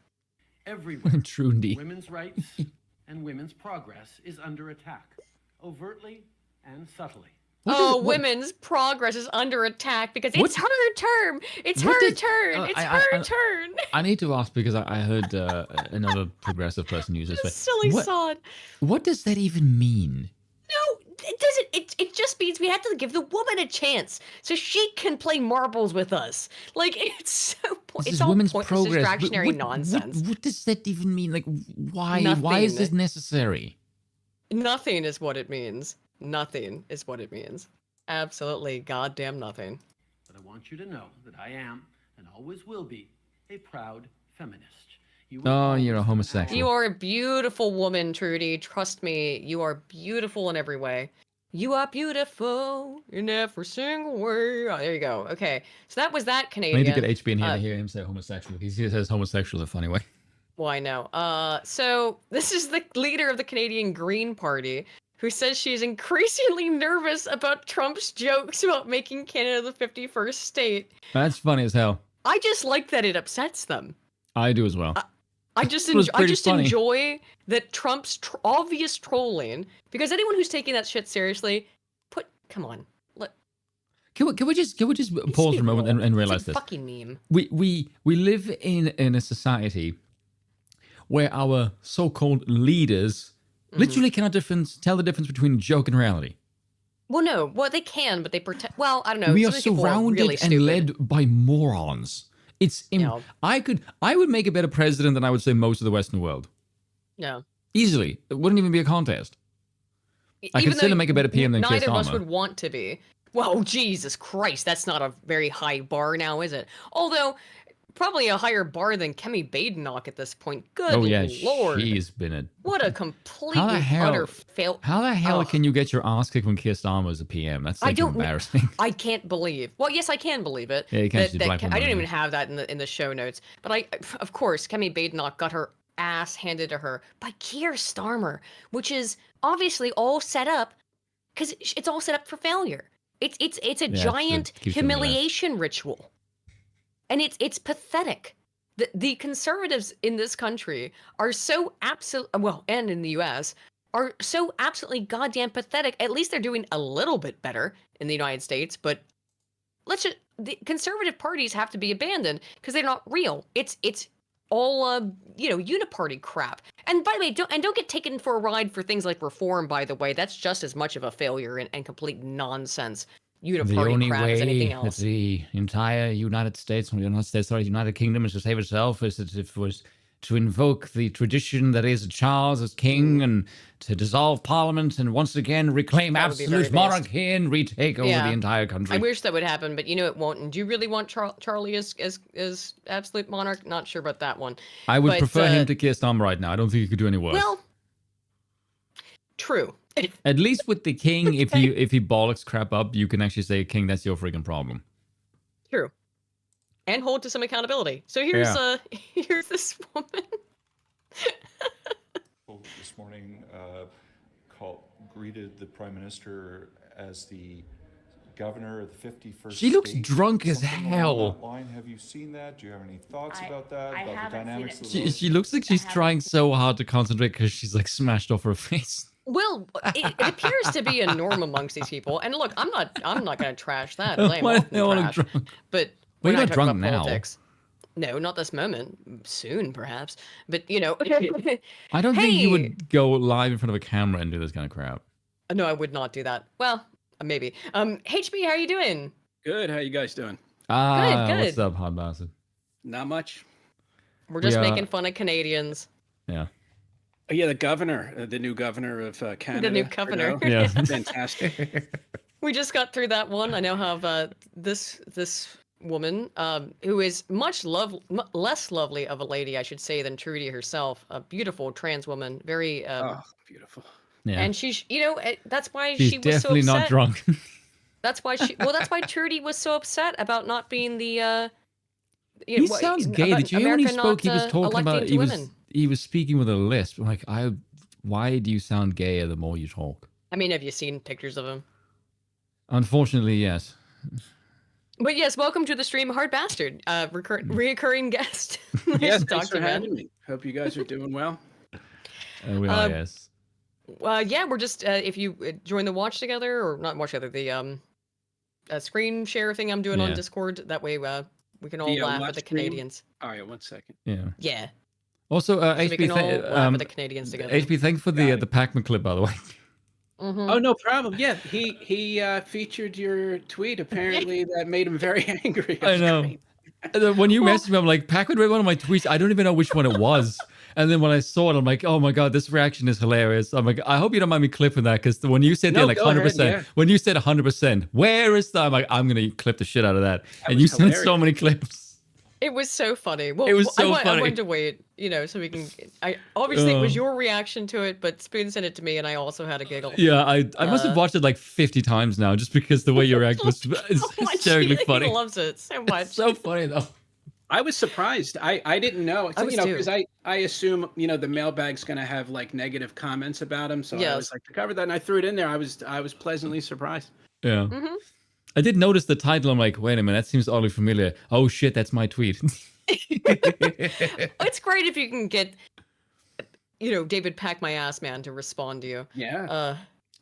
Everywhere, Trudy. Women's rights and women's progress is under attack, overtly and subtly. Women's progress is under attack because it's her term. It's her turn. It's her turn. I need to ask because I heard another progressive person use this. Silly sod. What does that even mean? No, it doesn't. It just means we have to give the woman a chance so she can play marbles with us. Like, it's so it's all women's pointless progress. distractionary nonsense. What does that even mean? Like, why? Nothing. Why is this necessary? Nothing is what it means. Nothing is what it means. Absolutely goddamn nothing. But I want you to know that I am, and always will be, a proud feminist. You're a homosexual. You are a beautiful woman, Trudy. Trust me, you are beautiful in every way. You are beautiful in every single way. Oh, there you go. Okay, so that was that Canadian. I need to get HB in here to hear him say homosexual. He says homosexual in a funny way. Well, I know. So this is the leader of the Canadian Green Party, who says she's increasingly nervous about Trump's jokes about making Canada the 51st state. That's funny as hell. I just like that it upsets them. I do as well. I just It was pretty funny. enjoy that Trump's obvious trolling, because anyone who's taking that shit seriously, come on. Can we just pause for a moment and realize it's a this? Fucking meme. We live in a society where our so-called leaders literally cannot tell the difference between joke and reality. Well, no. Well, they can, but they pretend. Well, I don't know. We are Some of these people surrounded really and stupid. led by morons. No. I would make a better president than I would say most of the Western world. No. Easily. It wouldn't even be a contest. I Even consider though make a better PM than Keir neither of us Starmer. would want to be. Well, Jesus Christ, that's not a very high bar now, is it? Although, probably a higher bar than Kemi Badenoch at this point. Good Lord. she's been a... What a complete utter fail. How the hell can you get your ass kicked when Keir Starmer is a PM? That's like embarrassing. I can't believe. Well, yes, I can believe it. Yeah, you can't just black I woman didn't even in. have that in the show notes. But of course, Kemi Badenoch got her ass handed to her by Keir Starmer, which is obviously all set up because it's all set up for failure. It's a giant humiliation ritual, and it's pathetic. The conservatives in this country are so and in the U.S. are so absolutely goddamn pathetic. At least they're doing a little bit better in the United States, but the conservative parties have to be abandoned because they're not real. It's all uniparty crap. And by the way, don't get taken for a ride for things like reform. By the way, that's just as much of a failure and complete nonsense. Uniparty crap as anything else. That the entire United Kingdom is to save itself is that it was to invoke the tradition that is Charles as king and to dissolve Parliament and once again reclaim absolute monarchy and retake over the entire country. I wish that would happen, but it won't. And do you really want Charlie as absolute monarch? Not sure about that one. I would prefer him to Keir Starmer right now. I don't think he could do any worse. Well, true. At least with the king, if he bollocks crap up, you can actually say, "King, that's your freaking problem." True. And hold to some accountability. So here's here's this woman. This morning greeted the Prime Minister as the governor of the 51st She looks state. drunk as Something hell. along that line. Have you seen that? Do you have any thoughts about that? About the dynamics of the She looks like she's trying so hard to concentrate because she's like smashed off her face. Well, it appears to be a norm amongst these people. And look, I'm not going to trash that. I'm Why often they all look trash. drunk? But Well, we're you're not not talking drunk about now. politics. No, not this moment. Soon, perhaps. But I don't think you would go live in front of a camera and do this kind of crap. No, I would not do that. Well, maybe. HB, how are you doing? Good. How you guys doing? Good. What's up, HardBastard? Not much. We're just making fun of Canadians. Yeah. Oh, yeah, the governor, the new governor of Canada. The new governor. Yeah. Fantastic. We just got through that one. I now have this woman who is much less lovely of a lady, I should say, than Trudy herself. A beautiful trans woman, very Beautiful. Yeah. and she's that's why She's she was so definitely upset. not drunk. That's why Trudy was so upset about not being the He sounds gay. Did you hear when he spoke? He was talking about he was speaking with a lisp. I'm like, why do you sound gayer the more you talk? I mean, have you seen pictures of him? Unfortunately, yes. But yes, welcome to the stream, HardBastard, reoccurring guest. Nice Yes, to talk thanks to for you, man. having me. Hope you guys are doing well. We are, yes. Yeah, we're just if you join the watch together or not watch together, the screen share thing I'm doing on Discord. That way we can all laugh at the Canadians. All right, 1 second. Yeah. Yeah. Also, So we can all laugh at the Canadians together. HP, thanks for the Pakman clip, by the way. Mm-hmm. Oh, no problem. Yeah, he featured your tweet. Apparently, that made him very angry. I know. When you messaged me, I'm like, Pakman read one of my tweets. I don't even know which one it was. And then when I saw it, I'm like, oh my God, this reaction is hilarious. I'm like, I hope you don't mind me clipping that because when you said 100%, when you said 100%, where is that? I'm like, I'm going to clip the shit out of that. And you sent so many clips. It was so funny. Well, it was so funny. I wanted to wait, so we can. Obviously it was your reaction to it, but Spoon sent it to me, and I also had a giggle. Yeah, I must have watched it like 50 times now, just because the way you react was hysterically funny. He loves it so much. It's so funny though. I was surprised. I didn't know. I was because I assume the mailbag's gonna have like negative comments about him. So I was like to cover that, and I threw it in there. I was pleasantly surprised. Yeah. Mm-hmm. I did notice the title. I'm like, wait a minute, that seems oddly familiar. Oh shit, that's my tweet. It's great if you can get, David Pack My Ass Man to respond to you. Yeah.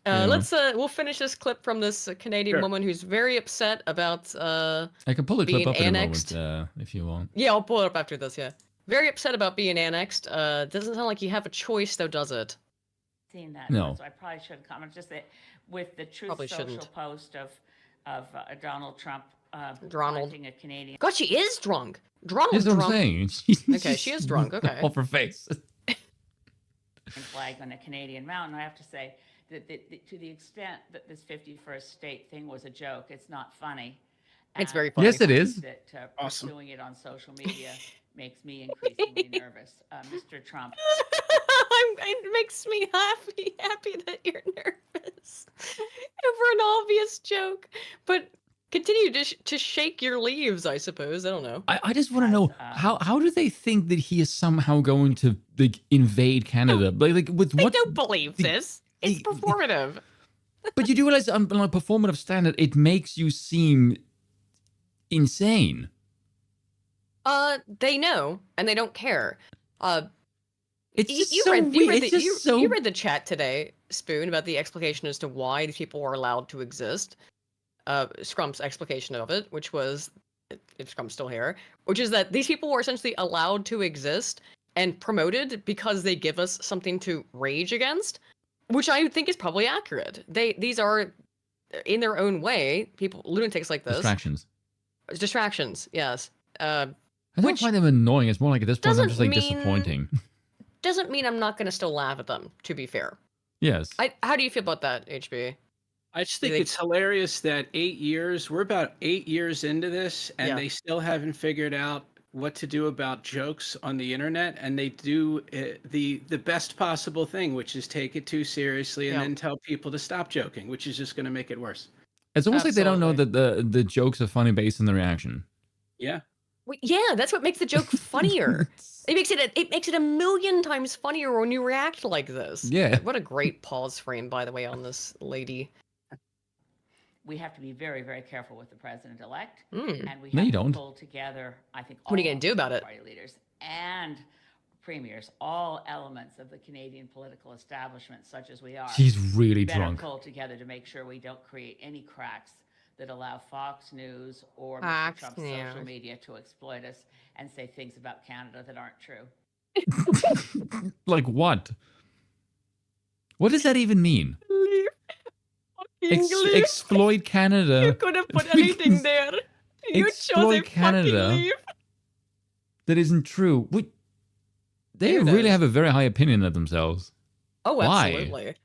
We'll finish this clip from this Canadian woman who's very upset about I can pull the clip being up annexed. in a moment if you want. Yeah, I'll pull it up after this. Yeah, very upset about being annexed. Doesn't sound like you have a choice, though, does it? Seen that? No. So I probably shouldn't comment. Just that with the Truth Probably Social shouldn't. post of Donald Trump Donald. planting a Canadian God, she is drunk. Donald That's what I'm drunk. saying. Okay, she is drunk. Okay. Off her face. flag on a Canadian mountain. I have to say that to the extent that this 51st state thing was a joke, it's not funny. It's very And funny. Yes, it is. That Awesome. pursuing it on social media makes me increasingly nervous. Mr. Trump. It makes me happy that you're nervous over an obvious joke, but continue to shake your leaves, I suppose. I don't know. I just want to know how do they think that he is somehow going to invade Canada? Like with They what? don't believe this. It's performative. But you do realize on a performative standard, it makes you seem insane. They know and they don't care. It's just you so read, you weird. read It's the, just you read the chat today, Spoon, about the explication as to why these people are allowed to exist. Scrump's explication of it, which was, if Scrump's still here, which is that these people were essentially allowed to exist and promoted because they give us something to rage against, which I think is probably accurate. These are, in their own way, lunatics like this. Distractions, yes. I don't find them annoying. It's more like at this point I'm just like disappointing. Doesn't mean I'm not going to still laugh at them, to be fair. Yes. How do you feel about that, HB? I just think it's hilarious that we're about 8 years into this, and Yeah. they still haven't figured out what to do about jokes on the internet, and they do the best possible thing, which is take it too seriously and then tell people to stop joking, which is just going to make it worse. It's almost like they don't know that the jokes are funny based on the reaction. Yeah. Well, yeah, that's what makes the joke funnier. It makes it a million times funnier when you react like this. Yeah. What a great pause frame, by the way, on this lady. We have to be very, very careful with the president-elect, Mm. and we No, have you to don't. pull together, I think, What are you all gonna do about it? party leaders and premiers, all elements of the Canadian political establishment, such as we are. She's really better drunk. pull together to make sure we don't create any cracks that allow Fox News or Fox Mr. Trump's News. social media to exploit us and say things about Canada that aren't true. Like what? What does that even mean? Exploit Canada. You could have put anything there. You chose Exploit a Canada. fucking leave. That isn't true. They Here it really is. have a very high opinion of themselves. Oh, Why? absolutely.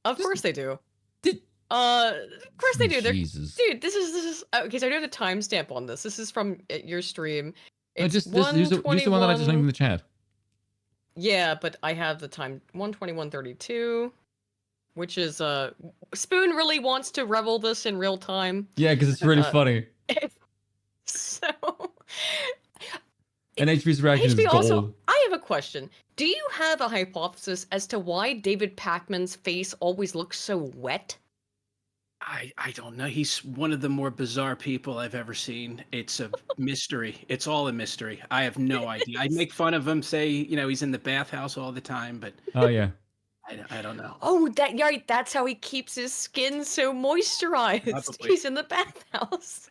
Of course they do. Did- Of course they do. Jesus. Dude, this is okay. So I know the timestamp on this. This is from your stream. No, It's just use the one that I just named in the chat. Yeah, but I have the time 1:21:32, which is Spoon really wants to revel this in real time. Yeah, because it's really funny. So And HB's reaction is HB gold. also, I have a question. Do you have a hypothesis as to why David Pakman's face always looks so wet? I don't know. He's one of the more bizarre people I've ever seen. It's a mystery. It's all a mystery. I have no idea. I make fun of him, say, he's in the bathhouse all the time, but Oh yeah. I don't know. Oh, that's how he keeps his skin so moisturized. Probably. He's in the bathhouse.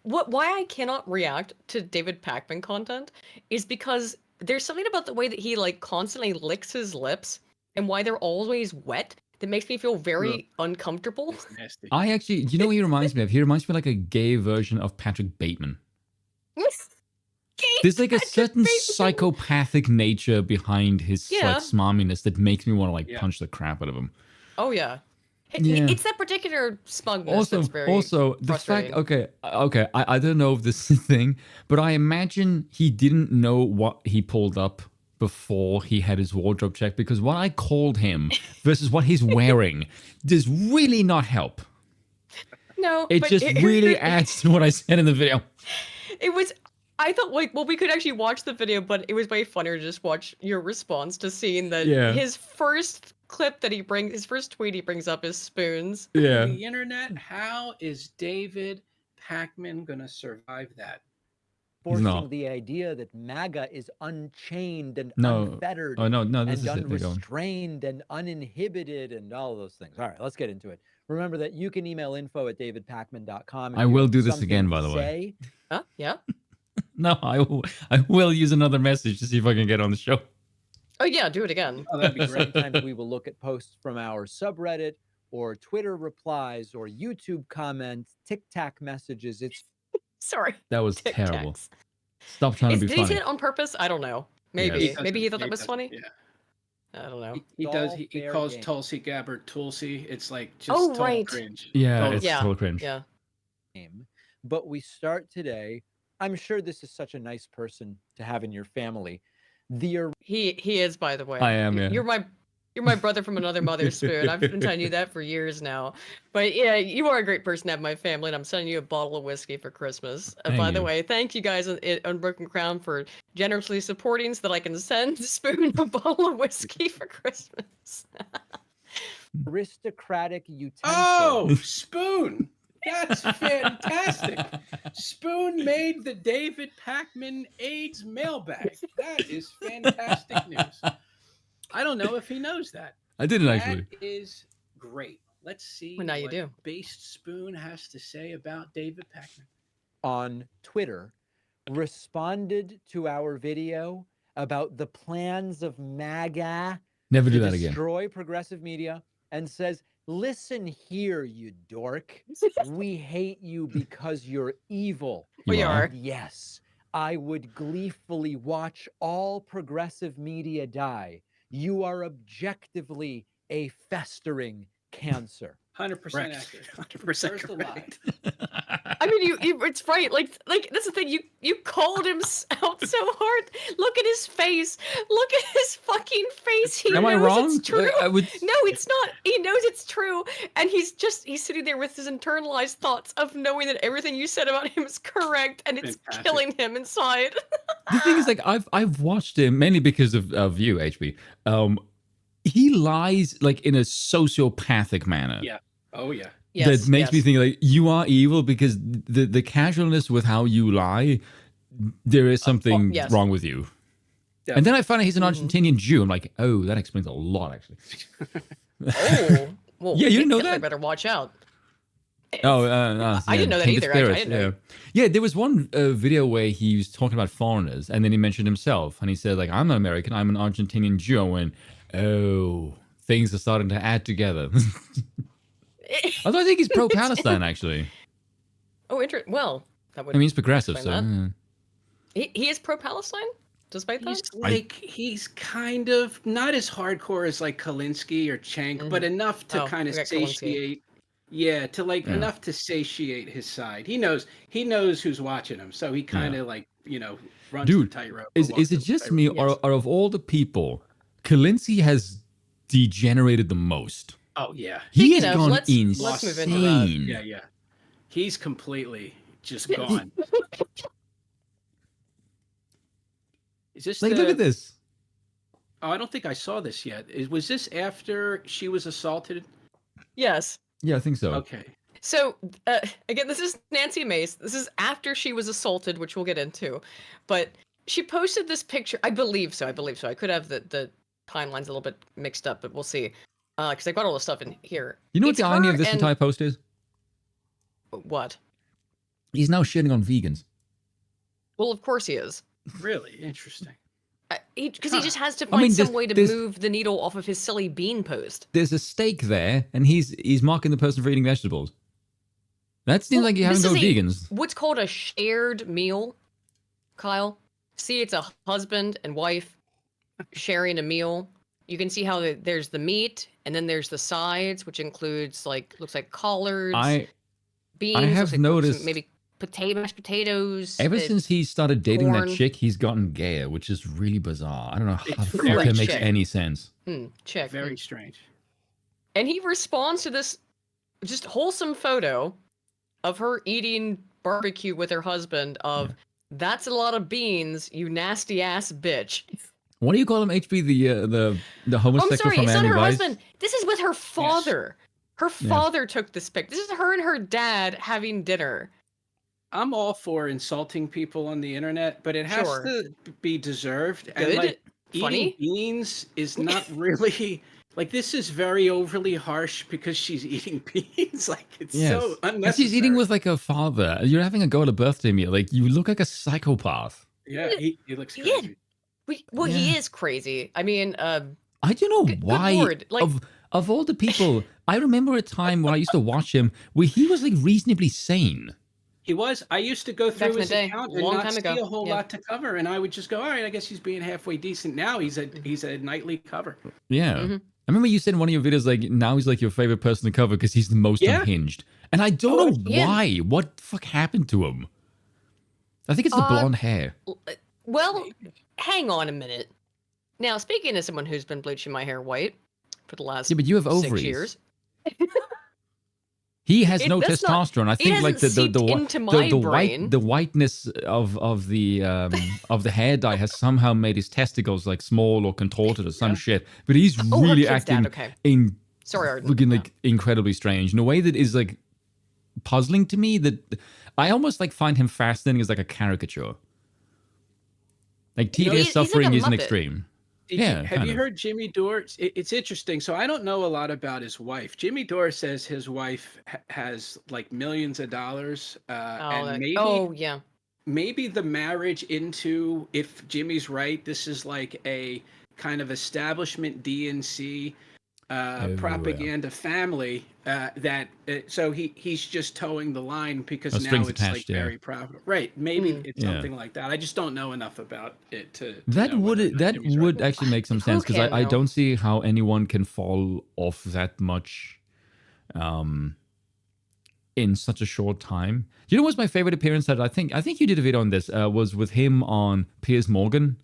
Why I cannot react to David Pakman content is because there's something about the way that he constantly licks his lips and why they're always wet that makes me feel very uncomfortable. It's nasty. I actually, do you know what he reminds me of? He reminds me like a gay version of Patrick Bateman. There's like a certain psychopathic nature behind his Yeah. smarminess that makes me want to Yeah. punch the crap out of him. Oh yeah. Yeah. It's that particular smugness that's very Also, the fact, frustrating. okay, I don't know if this is a thing, but I imagine he didn't know what he pulled up before he had his wardrobe checked, because what I called him versus what he's wearing does really not help. No, It but just really adds to what I said in the video. It was. I thought we could actually watch the video, but it was way funnier to just watch your response to seeing that his first clip that his first tweet he brings up is spoons. Yeah. The internet, how is David Pakman going to survive that? not. the idea that MAGA is unchained and No. unfettered Oh, no, and this is it. They're going. unrestrained and uninhibited and all of those things. All right, let's get into it. Remember that you can email info@davidpakman.com. I will do this again, by the way. Huh? Yeah. No, I will use another message to see if I can get on the show. Oh yeah, do it again. Oh, that'd be great. Sometimes we will look at posts from our subreddit or Twitter replies or YouTube comments, TikTok messages. It's Sorry. That was Tic terrible. Tacs. Stop trying to be Did he funny. say it on purpose? I don't know. Maybe. Yes. Maybe he thought that He was does, funny. Yeah. I don't know. He It's does. all He fair calls game. Tulsi Gabbard Tulsi. It's like just Oh, total right. cringe. Yeah, Total it's Yeah. total cringe. Yeah. game. But we start today. I'm sure this is such a nice person to have in your family. He is, by the way. I am, yeah. You're my brother from another mother's spoon. I've been telling you that for years now. But yeah, you are a great person to have in my family, and I'm sending you a bottle of whiskey for Christmas. Thank By the you. way, thank you guys on Unbroken Crown for generously supporting so that I can send Spoon a bottle of whiskey for Christmas. aristocratic utensil. Oh, Spoon. That's fantastic. Spoon made the David Pakman AIDS mailbag. That is fantastic news. I don't know if he knows that. I didn't actually. That is great. Let's see Well, now you what do. Based Spoon has to say about David Pakman. On Twitter responded to our video about the plans of MAGA Never do to that again. destroy progressive media and says, "Listen here, you dork. We hate you because you're evil." We You are. are. Yes, I would gleefully watch all progressive media die. You are objectively a festering cancer. 100% Correct. accurate. 100% Where's the lie? I mean, you it's right. Like that's the thing. You called him out so hard. Look at his face. Look at his fucking face. He Am I knows wrong? it's true. I would... No, it's not. He knows it's true, and he's sitting there with his internalized thoughts of knowing that everything you said about him is correct, and it's Fantastic. killing him inside. The thing is, like, I've watched him mainly because of you, HB. He lies like in a sociopathic manner. Yeah. Oh, yeah. That makes me think like you are evil because the casualness with how you lie, there is something yes. wrong with you. Yeah. And then I find out he's an Argentinian Jew. I'm like, oh, that explains a lot, actually. Oh, well, Yeah, you didn't know Hitler that? better watch out. Oh, I didn't know that tainted either, actually. I spirits, didn't know. Yeah, there was one video where he was talking about foreigners, and then he mentioned himself, and he said, like, I'm not American, I'm an Argentinian Jew. I went, oh, things are starting to add together. Although I think he's pro-Palestine, actually. Oh, well, that would. I mean, he's progressive, so... explain He is pro-Palestine, despite He's that. like, he's kind of not as hardcore as like Kalinsky or Cenk, but enough to kind of we got Kalinsky. satiate. Yeah, to like enough to satiate his side. He knows who's watching him, so he kind of like runs the tightrope. Is it just me, or of all the people, Kalinsky has degenerated the most? Oh yeah, He Speaking has of, gone let's move into that. insane. Yeah. He's completely just gone. Is this Like, look at this. Oh, I don't think I saw this yet. Was this after she was assaulted? Yes. Yeah, I think so. Okay. So again, this is Nancy Mace. This is after she was assaulted, which we'll get into. But she posted this picture. I believe so. I could have the timelines a little bit mixed up, but we'll see. Because I got all the stuff in here. You know what It's the irony her of this and- entire post is? What? He's now shitting on vegans. Well, of course he is. Really interesting. Because he just has to find there's- some way to there's- move the needle off of his silly bean post. There's a steak there, and he's mocking the person for eating vegetables. That seems like you haven't This got is a- vegans. What's called a shared meal, Kyle. See, it's a husband and wife sharing a meal. You can see how there's the meat, and then there's the sides, which includes looks like collards, beans. I have looks like noticed maybe mashed potatoes. ever since he started dating corn. that chick, he's gotten gayer, which is really bizarre. I don't know how It's the very fuck that makes chick. any sense. Check. Very strange. And he responds to this just wholesome photo of her eating barbecue with her husband. That's a lot of beans, you nasty ass bitch. What do you call him, HB? The I'm homosexual sorry, from it's not Miami her Vice? husband. This is with her father. Her father took this pic. This is her and her dad having dinner. I'm all for insulting people on the internet, but it has Sure. to be deserved. Good, And like funny. eating beans is not really like this is very overly harsh because she's eating beans. Like it's so And unnecessary. she's eating with like her father. You're having a go at a birthday meal. Like you look like a psychopath. Yeah, he looks crazy. Well, he is crazy. I mean, I don't know why. Lord, like- of all the people, I remember a time when I used to watch him where he was like reasonably sane. He was. I used to go Back through in the his day, account a and long not time see ago. a whole Yeah. lot to cover, and I would just go, all right, I guess he's being halfway decent. Now he's a nightly cover. Yeah. I remember you said in one of your videos, like, now he's like your favorite person to cover because he's the most unhinged. And I don't know why. What the fuck happened to him? I think it's the blonde hair. well, hang on a minute. Now, speaking as someone who's been bleaching my hair white for the last But you have 6 ovaries. years. He has no that's not- testosterone. I it think like hasn't seeped into my brain. the whiteness of the hair dye has somehow made his testicles like small or contorted or some shit. But he's her really kid's dad, acting okay. in Sorry, Arden. looking like incredibly strange in a way that is like puzzling to me. That I almost like find him fascinating as like a caricature. Like You know, tedious he's like a suffering is an Muppet. extreme. Have kind you of. heard Jimmy Dore? It's interesting. So I don't know a lot about his wife. Jimmy Dore says his wife has like millions of dollars, and maybe the marriage into, if Jimmy's right, this is like a kind of establishment DNC propaganda family so he's just towing the line because now strings it's attached, like very profitable. Right? Maybe it's something like that. I just don't know enough about it to That know whether or would not that Jimmy's would right. actually make some sense because I don't see how anyone can fall off that much in such a short time. You know what's my favorite appearance that I think you did a video on this was with him on Piers Morgan.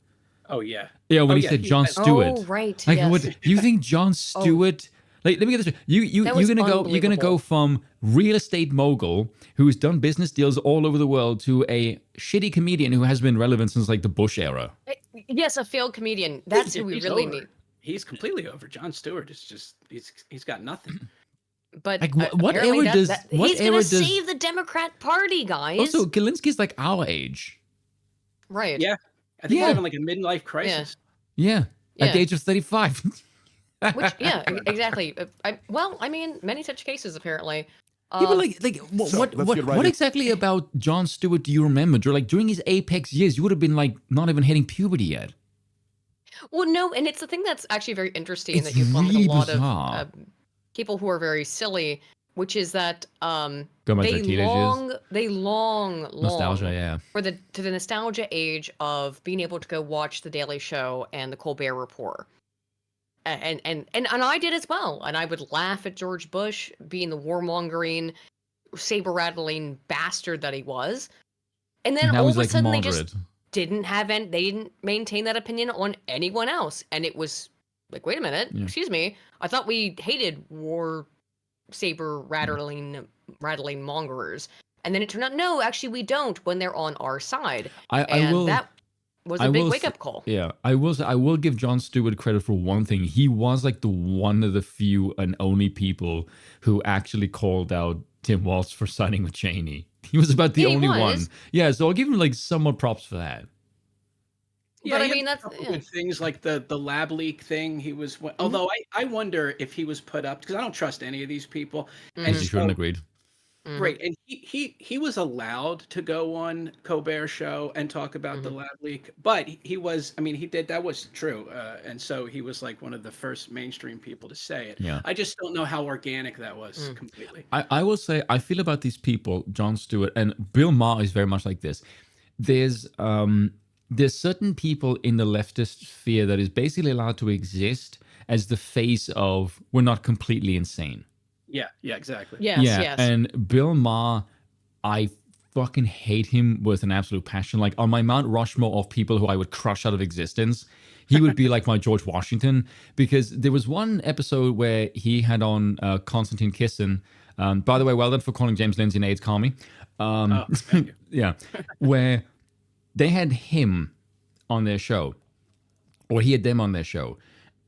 Oh yeah. Yeah, when he said Jon Stewart. Oh, right, Like yes. what you think Jon Stewart like let me get this straight. You're gonna go from real estate mogul who's done business deals all over the world to a shitty comedian who has been relevant since like the Bush era. Yes, a failed comedian. That's who we He's really over. need. He's completely over. Jon Stewart is just he's got nothing. But Like, what apparently era does- what he's era gonna does- save the Democrat Party, guys. Also, Kalinski's like our age. Right. Yeah. I think he's having like a midlife crisis. Yeah. At Yeah. the age of 35. Which, yeah, exactly. I mean, many such cases apparently. Yeah, but what exactly about Jon Stewart do you remember? Like during his apex years, you would have been like not even hitting puberty yet. Well, no, and it's the thing that's actually very interesting It's that you find with really a lot bizarre. of people who are very silly, which is that Going back to they the teenage years. long Nostalgia, yeah. for the nostalgia age of being able to go watch The Daily Show and The Colbert Report. And I did as well. And I would laugh at George Bush being the warmongering, saber rattling bastard that he was. And then now all he's of a like sudden moderate. they just didn't maintain that opinion on anyone else. And it was like, wait a minute, excuse me. I thought we hated war saber rattling mongerers. And then it turned out, no, actually we don't when they're on our side. That was a big wake-up call. Yeah, I will give Jon Stewart credit for one thing. He was like the one of the few and only people who actually called out Tim Walz for signing with Cheney. He was about the only one. Yeah, so I'll give him like somewhat props for that. Yeah, but I mean that's good things like the lab leak thing. He was although I wonder if he was put up because I don't trust any of these people. And you shouldn't agreed. Right, and he was allowed to go on Colbert show and talk about the lab leak, but he was, I mean, he did, that was true, and so he was like one of the first mainstream people to say it. Yeah. I just don't know how organic that was completely. I will say I feel about these people, Jon Stewart and Bill Maher is very much like this. There's certain people in the leftist sphere that is basically allowed to exist as the face of we're not completely insane. Yeah, exactly. Yes. And Bill Maher, I fucking hate him with an absolute passion. Like on my Mount Rushmore of people who I would crush out of existence, he would be like my George Washington. Because there was one episode where he had on Konstantin Kisin. By the way, well done for calling James Lindsay an AIDS commie. Thank you. Yeah, where they had him on their show, or he had them on their show.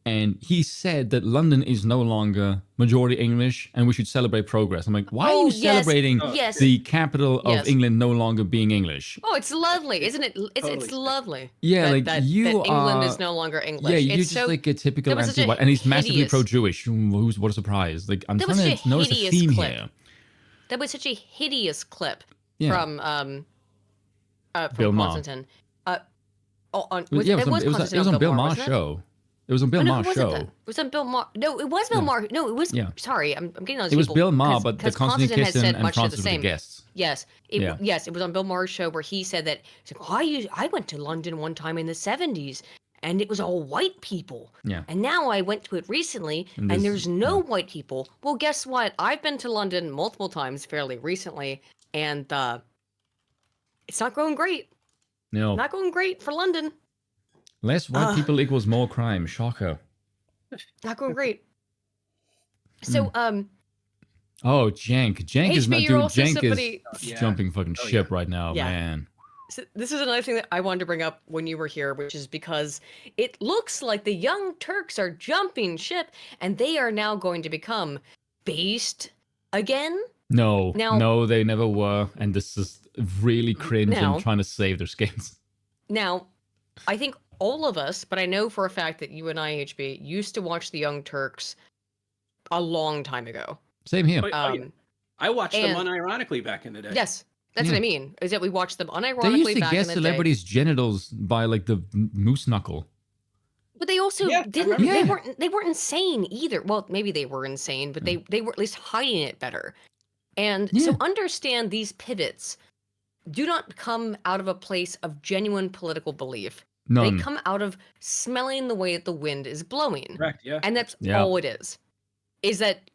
and he said that London is no longer majority English and we should celebrate progress. I'm like, why are you celebrating the capital of England no longer being English? Oh, it's lovely, isn't it? It's Totally. lovely. Yeah, that England is no longer English. Yeah, you're it's just like a typical anti-white, and he's massively pro-Jewish. What a surprise! Like I'm trying to notice a theme here. That was such a hideous clip from Bill Maher. Constantine. It was on Bill Maher's show. It was on Bill Maher's show. It was on Bill Maher. No, it was Bill Maher. No, it was. Yeah. Sorry, I'm getting all these. It was people, Bill Maher, but the Constantine Kissin and much Francis the same. were the guests. Yes. Yes, it was on Bill Maher's show where he said that I went to London one time in the 70s and it was all white people. Yeah. And now I went to it recently and there's no white people. Well, guess what? I've been to London multiple times fairly recently and it's not going great. No. Not going great for London. Less white people equals more crime. Shocker. Not going great. So, oh, Cenk. Cenk is not doing. Cenk is jumping fucking ship right now, man. So this is another thing that I wanted to bring up when you were here, which is because it looks like the Young Turks are jumping ship, and they are now going to become based again. No, they never were, and this is really cringe and trying to save their skins. Now, I think all of us, but I know for a fact that you and I, HB, used to watch the Young Turks a long time ago. Same here. I watched them unironically back in the day. Yes, that's what I mean. Is that we watched them unironically. They used to guess celebrities' genitals by like the moose knuckle. But they also didn't. They weren't insane either. Well, maybe they were insane, but they were at least hiding it better. And so understand these pivots do not come out of a place of genuine political belief. None. They come out of smelling the way that the wind is blowing. Correct, yeah. And that's all it is. Is that,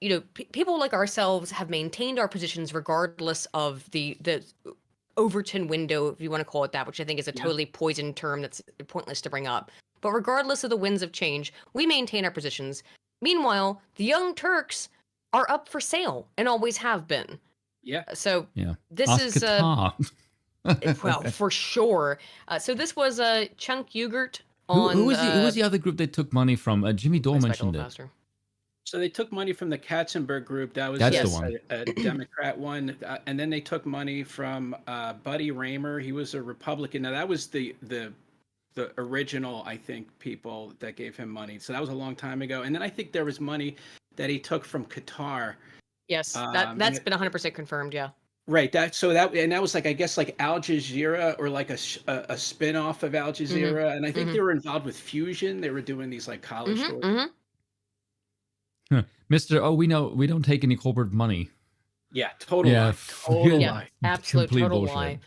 people like ourselves have maintained our positions regardless of the Overton window, if you want to call it that, which I think is a totally poisoned term that's pointless to bring up. But regardless of the winds of change, we maintain our positions. Meanwhile, the Young Turks are up for sale and always have been. Yeah. So this Ask is Qatar. well, for sure. So this was Cenk Uygur on. Who was the other group they took money from? Jimmy Dore mentioned it. So they took money from the Katzenberg group. That's the one. A Democrat one, and then they took money from Buddy Raymer. He was a Republican. Now that was the original, I think, people that gave him money. So that was a long time ago. And then I think there was money that he took from Qatar. Yes, that's been 100% confirmed. Yeah. Right. That was like, I guess, like Al Jazeera or like a spin-off of Al Jazeera. And I think they were involved with Fusion. They were doing these like college stories. Mr. Oh, we know we don't take any corporate money. Yeah, total lie. Total lie. Absolute total lie.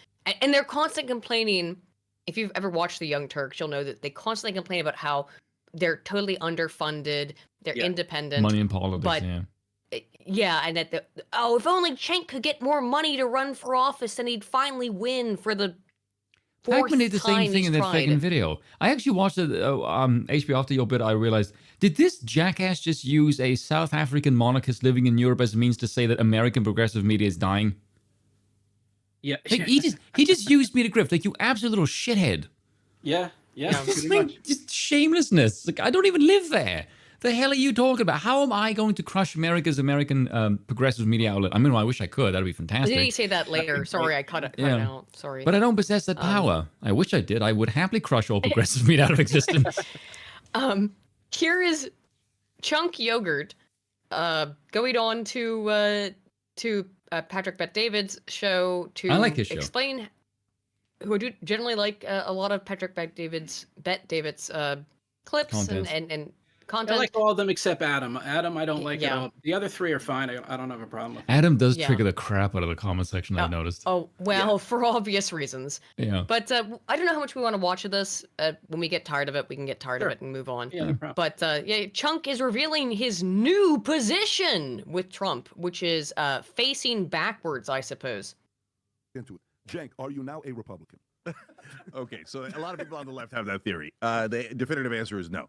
And they're constantly complaining. If you've ever watched the Young Turks, you'll know that they constantly complain about how they're totally underfunded. They're independent. Money in politics, but, and that if only Cenk could get more money to run for office, then he'd finally win for the fourth Pakman did the same thing in that fucking video. I actually watched it HBO after your bit. I realized, did this jackass just use a South African monarchist living in Europe as a means to say that American progressive media is dying? Yeah, like, he just used me to grift. Like, you absolute little shithead. Yeah. Just shamelessness. Like, I don't even live there. The hell are you talking about? How am I going to crush American progressive media outlet? I mean, I wish I could. That'd be fantastic. Didn't you say that later? Sorry, I cut it out. Sorry. But I don't possess that power. I wish I did. I would happily crush all progressive media out of existence. Here is Cenk Uygur going on to Patrick Bet-David's show to explain. Who I do generally like a lot of Patrick Bet-David's clips and content. I like all of them except Adam. Adam, I don't like at all. The other three are fine. I don't have a problem with them. Adam does trigger the crap out of the comment section, I've noticed. Oh, well, for obvious reasons. Yeah. But I don't know how much we want to watch of this. When we get tired of it, we can get tired of it and move on. Yeah, no problem. But Cenk is revealing his new position with Trump, which is facing backwards, I suppose. Into it. Cenk, are you now a Republican? Okay, so a lot of people on the left have that theory. The definitive answer is no.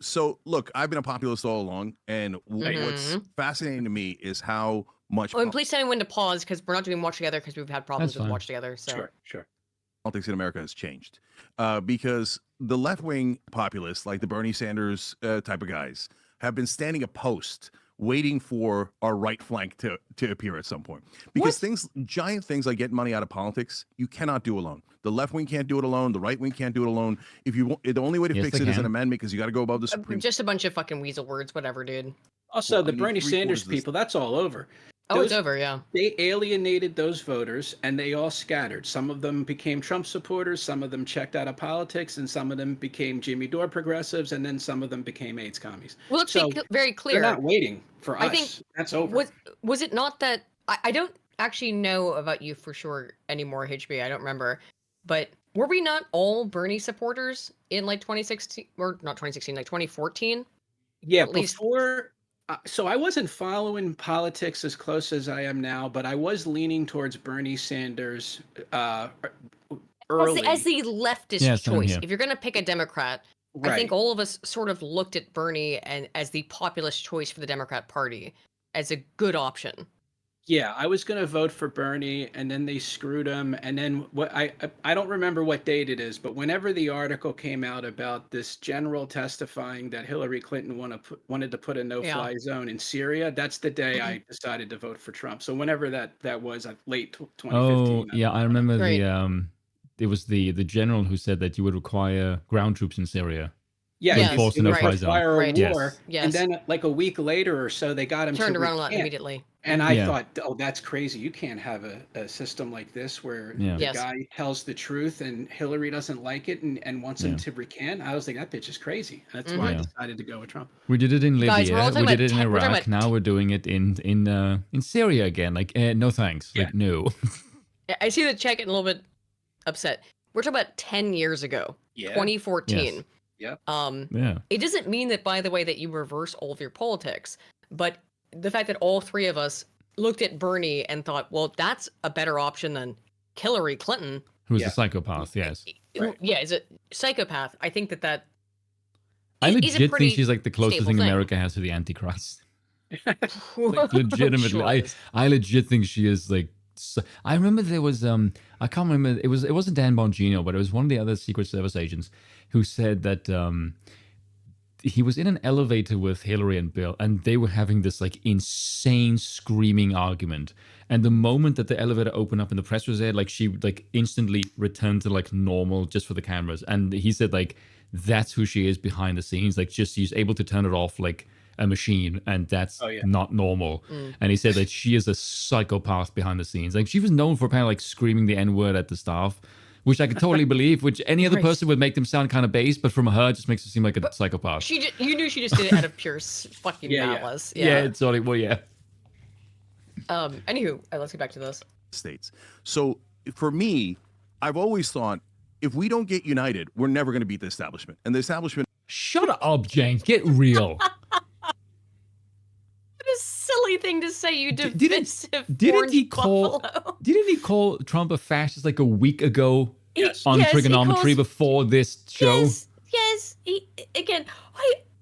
So, look, I've been a populist all along, and what's fascinating to me is how much... Oh, and please tell me when to pause, because we're not doing Watch Together, because we've had problems with Watch Together. So. Sure. politics in America has changed because the left-wing populists, like the Bernie Sanders type of guys, have been standing a post waiting for our right flank to appear at some point. Because giant things like getting money out of politics, you cannot do alone. The left wing can't do it alone. The right wing can't do it alone. If you, the only way to fix it is an amendment because you got to go above the Supreme. Just a bunch of fucking weasel words, whatever, dude. Also, the Bernie Sanders people, that's all over. It's over, yeah. They alienated those voters, and they all scattered. Some of them became Trump supporters, some of them checked out of politics, and some of them became Jimmy Dore progressives, and then some of them became AIDS commies. Well, let's be very clear. They're not waiting for us. I think that's over. Was it not that... I don't actually know about you for sure anymore, HB. I don't remember. But were we not all Bernie supporters in, like, 2016? Or not 2016, like 2014? Yeah, before... So I wasn't following politics as close as I am now, but I was leaning towards Bernie Sanders early. As the leftist choice. If you're going to pick a Democrat, right. I think all of us sort of looked at Bernie and as the populist choice for the Democrat Party as a good option. Yeah, I was going to vote for Bernie, and then they screwed him. And then I don't remember what date it is, but whenever the article came out about this general testifying that Hillary Clinton wanted to put a no-fly zone in Syria, that's the day I decided to vote for Trump. So whenever that was, late 2015. Oh, yeah, I remember it was the general who said that you would require ground troops in Syria. Yeah, it would require a war. Yes. And then like a week later or so, they got him turned around immediately. And I thought, oh, that's crazy. You can't have a system like this where the guy tells the truth and Hillary doesn't like it and wants him to recant. I was like, that bitch is crazy. That's why I decided to go with Trump. We did it in Libya. We did it in Iraq. Now we're doing it in Syria again. Like, no thanks. Yeah. Like, no. I see the chat getting a little bit upset. We're talking about 10 years ago, 2014. Yes. Yep. It doesn't mean that, by the way, that you reverse all of your politics, but the fact that all three of us looked at Bernie and thought, well, that's a better option than Hillary Clinton. Who's a psychopath, yes. Right. Yeah, is a psychopath. I think that I legit think she's like the closest thing America has to the Antichrist. Like, legitimately. I legit think she is like... I remember there was I can't remember, it wasn't Dan Bongino, but it was one of the other Secret Service agents who said that he was in an elevator with Hillary and Bill, and they were having this like insane screaming argument. And the moment that the elevator opened up and the press was there, like she like instantly returned to like normal just for the cameras. And he said like that's who she is behind the scenes. Like just she's able to turn it off like a machine, and that's not normal. And he said that she is a psychopath behind the scenes. Like she was known for apparently like screaming the N-word at the staff, which I could totally believe, which any other person would make them sound kind of base, but from her, it just makes her seem like a psychopath. You knew she just did it out of pure fucking malice. Yeah, it's only, well, yeah. Anywho, let's get back to this. States. So for me, I've always thought, if we don't get united, we're never going to beat the establishment. And the establishment... Shut up, James. Get real. What a silly thing to say, you divisive didn't he call Trump a fascist like a week ago on trigonometry before this show? Yes.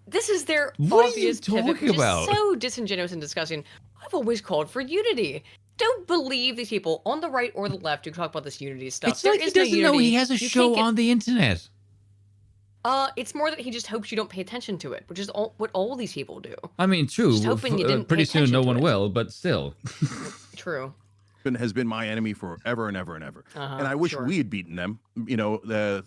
This is their what obvious are you talking about? Is so disingenuous and disgusting. I've always called for unity. Don't believe these people on the right or the left who talk about this unity stuff. It's like he doesn't know he has a show on the internet. It's more that he just hopes you don't pay attention to it, which is what all these people do. I mean, true. Just hoping you didn't pretty pay soon, no one to will, but still. True. Has been my enemy forever and ever and ever. And I wish we had beaten them,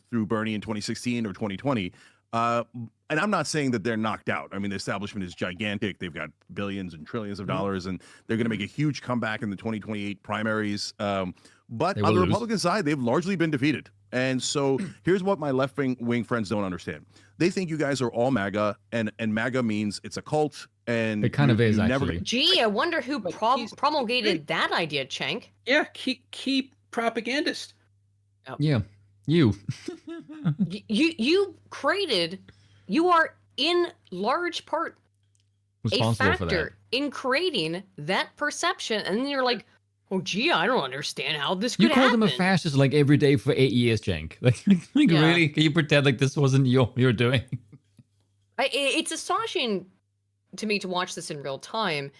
through Bernie in 2016 or 2020. And I'm not saying that they're knocked out. I mean, the establishment is gigantic. They've got billions and trillions of dollars, and they're going to make a huge comeback in the 2028 primaries. But on the Republican side, they've largely been defeated. And so here's what my left-wing friends don't understand. They think you guys are all MAGA, and MAGA means it's a cult. And it kind of is, actually. Gee, I wonder who promulgated that idea, Cenk. Yeah, key propagandist. Oh. Yeah, you. You are in large part a factor for that. in creating that perception. And then you're like, oh, gee, I don't understand how this could happen. You called him a fascist like every day for 8 years, Cenk. Like really? Can you pretend like this wasn't your doing? It's astonishing to me to watch this in real time.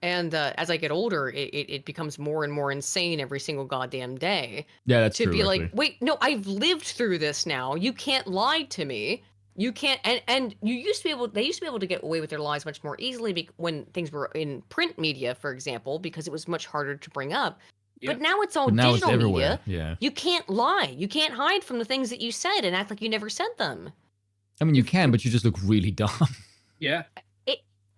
And as I get older, it becomes more and more insane every single goddamn day. Yeah, that's to true. be like, actually. wait, no, I've lived through this now. You can't lie to me. You can't. And you used to be able. They used to be able to get away with their lies much more easily when things were in print media, for example, because it was much harder to bring up. But now it's all But now digital it's everywhere. media. Yeah. You can't lie. You can't hide from the things that you said and act like you never said them. I mean, you can, but you just look really dumb. Yeah.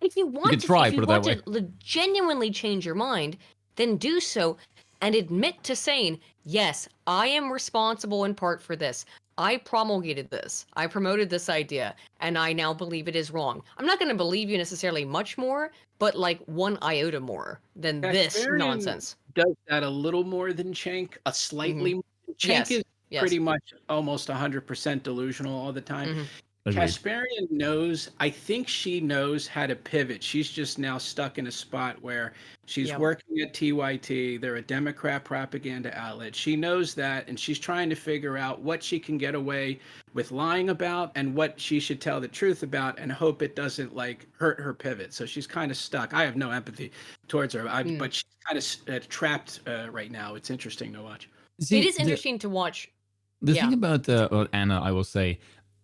If you want can try, if you put it that want to genuinely change your mind, then do so and admit to saying, yes, I am responsible in part for this. I promulgated this. I promoted this idea, and I now believe it is wrong. I'm not going to believe you necessarily much more, but like one iota more than this Kasparian nonsense. Does that a little more than Cenk, a slightly. Cenk is pretty much almost 100% delusional all the time. Kasparian knows, I think she knows how to pivot. She's just now stuck in a spot where she's working at TYT. They're a Democrat propaganda outlet. She knows that, and she's trying to figure out what she can get away with lying about and what she should tell the truth about and hope it doesn't like hurt her pivot. So she's kind of stuck. I have no empathy towards her, but she's kind of trapped right now. It's interesting to watch. See, it is interesting to watch. The thing about Anna, I will say,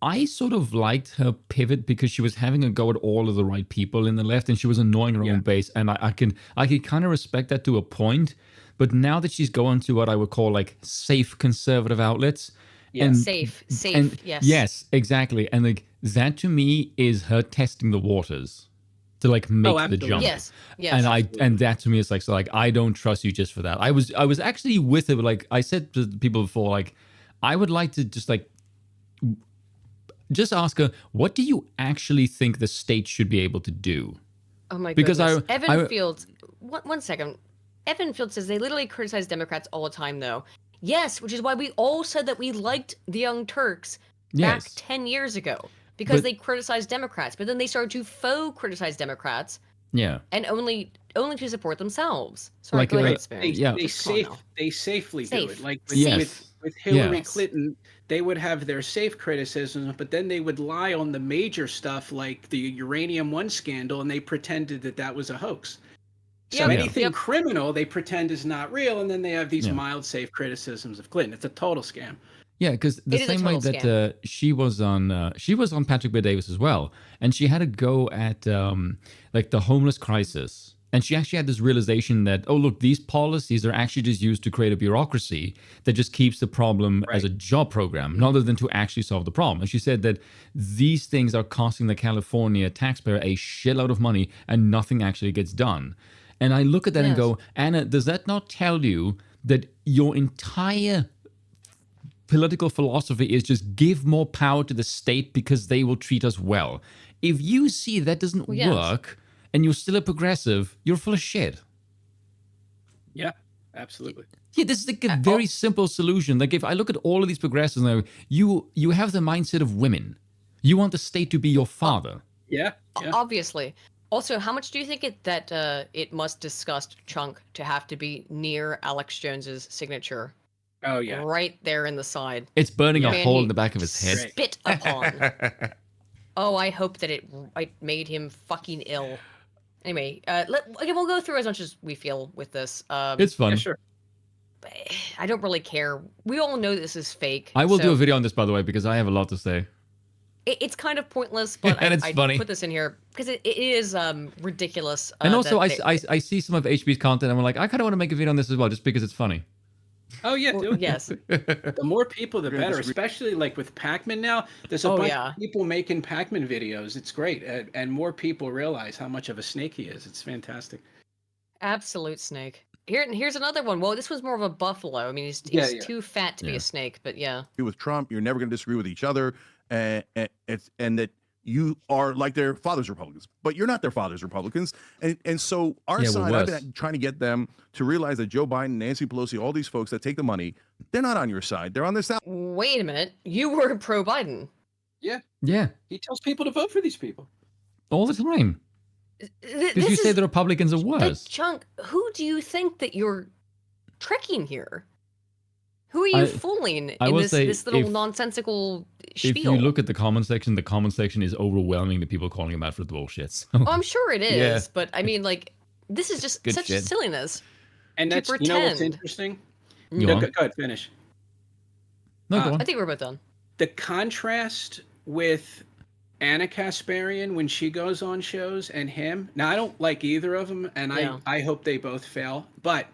I sort of liked her pivot because she was having a go at all of the right people in the left, and she was annoying her own base, and I can kind of respect that to a point. But now that she's going to what I would call like safe conservative outlets, safe, yes, exactly, and like that to me is her testing the waters to like make the jump. Yes. And that to me is like, so like I don't trust you just for that. I was actually with her, but like I said to people before, like I would like to just ask her, what do you actually think the state should be able to do? Oh my because goodness. Evan Fields, one second. Evan Fields says they literally criticize Democrats all the time, though. Yes, which is why we all said that we liked the Young Turks back 10 years ago. Because they criticized Democrats, but then they started to faux criticize Democrats. Yeah. And only to support themselves. Sorry, like, go ahead, They safely do it. Like with Hillary Hillary Clinton, they would have their safe criticisms, but then they would lie on the major stuff like the Uranium One scandal, and they pretended that was a hoax. So anything criminal, they pretend is not real, and then they have these mild, safe criticisms of Clinton. It's a total scam. Yeah, because the same way that she was on Patrick Bet-Davis as well, and she had a go at like the homeless crisis. And she actually had this realization that, oh, look, these policies are actually just used to create a bureaucracy that just keeps the problem as a job program, rather than to actually solve the problem. And she said that these things are costing the California taxpayer a shitload of money and nothing actually gets done. And I look at that and go, Anna, does that not tell you that your entire political philosophy is just give more power to the state because they will treat us well? If you see that doesn't work, and you're still a progressive, you're full of shit. Yeah, absolutely. Yeah, this is like a very simple solution. Like if I look at all of these progressives now, you have the mindset of women. You want the state to be your father. Yeah. Obviously. Also, how much do you think it must disgust Chunk to have to be near Alex Jones's signature? Oh yeah. Right there in the side. It's burning a hole in the back of his head. Spit upon. Oh, I hope that it made him fucking ill. Anyway, we'll go through as much as we feel with this. It's fun. Yeah, sure. I don't really care. We all know this is fake. I will do a video on this, by the way, because I have a lot to say. It's kind of pointless, but and it's funny. I put this in here because it is ridiculous. And also, I see some of HB's content, and I'm like, I kind of want to make a video on this as well, just because it's funny. Oh yeah, do it. Yes. The more people, the better. Especially like with Pakman now. There's a bunch of people making Pakman videos. It's great, and more people realize how much of a snake he is. It's fantastic. Absolute snake. Here's another one. Well, this was more of a buffalo. I mean, he's too fat to be a snake, but yeah. With Trump, you're never going to disagree with each other, and that you are like their father's Republicans, but you're not their father's Republicans. And so our side, I've been trying to get them to realize that Joe Biden, Nancy Pelosi, all these folks that take the money, they're not on your side. They're on their side. Wait a minute. You were pro-Biden. Yeah. Yeah. He tells people to vote for these people. All the time. Because you say the Republicans are worse. Chunk, who do you think that you're tricking here? Who are you fooling in this little nonsensical spiel? If you look at the comment section is overwhelming the people calling him out for the bullshit. So. Oh, I'm sure it is, but I mean, like, this is just Good such shit. silliness. And to that's, you know what's pretend. interesting? Go Go on. ahead, finish. No, go on. I think we're both done. The contrast with Anna Kasparian when she goes on shows and him. Now, I don't like either of them, and Yeah. I hope they both fail. But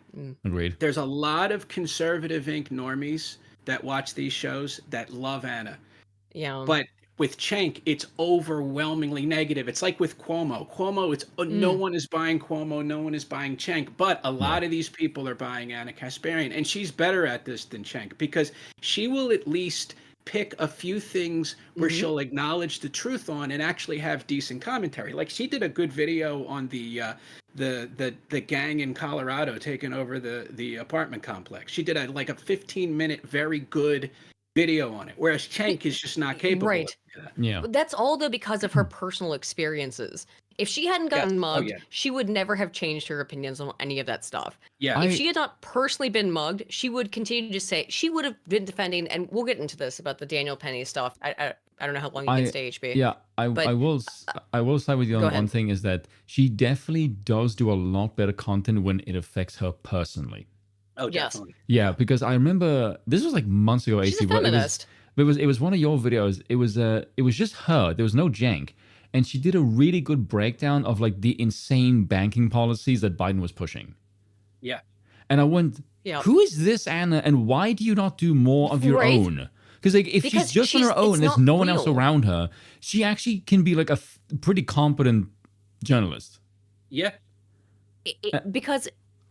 Agreed. there's a lot of conservative Inc. normies that watch these shows that love Anna. Yeah. But with Cenk, it's overwhelmingly negative. It's like with Cuomo. Cuomo, it's no one is buying Cuomo, no one is buying Cenk. But a lot of these people are buying Anna Kasparian, and she's better at this than Cenk because she will at least pick a few things where she'll acknowledge the truth on and actually have decent commentary. Like she did a good video on the gang in Colorado taking over the apartment complex. She did a 15-minute very good video on it, whereas Cenk is just not capable of that. Yeah. But that's all though because of her personal experiences. If she hadn't gotten mugged, she would never have changed her opinions on any of that stuff. Yeah. If she had not personally been mugged, she would continue to say she would have been defending, and we'll get into this about the Daniel Penny stuff. I don't know how long you can stay HB. Yeah, I will side with you on Go one ahead. thing is that she definitely does do a lot better content when it affects her personally. Oh, Yes. definitely. Yeah, because I remember this was like months ago. She's a AC, but feminist. it was one of your videos. It was just her. There was no jank, and she did a really good breakdown of like the insane banking policies that Biden was pushing. Yeah. And I went, Yeah. who is this Anna, and why do you not do more of your Right. own? Because like if Because she's just on her it's own, and there's not no one else real. around her, she actually can be like a pretty competent journalist. Yeah. Because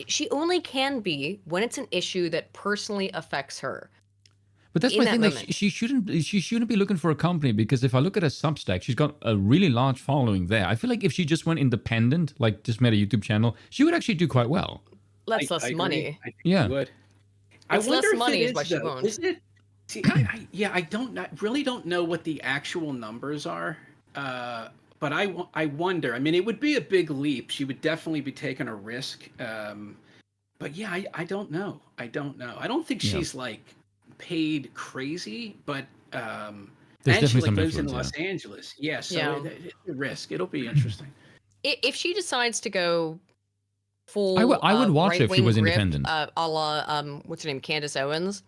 she only can be when it's an issue that personally affects her. But that's In my that thing. Like moment. she shouldn't be looking for a company, because if I look at her Substack, she's got a really large following there. I feel like if she just went independent, like just made a YouTube channel, she would actually do quite well. Less I agree. money. I think Yeah. she would. It's less money is is why she though. won't. Is it? See, I really don't know what the actual numbers are. But I wonder. I mean, it would be a big leap. She would definitely be taking a risk. But yeah, I don't know. I don't think she's like paid crazy, but There's and she definitely like some lives in influence, Los Angeles. Yeah, so Yeah. it's a risk. It'll be interesting. If she decides to go full, I would watch it if she right-wing was grip, independent. a la what's her name, Candace Owens.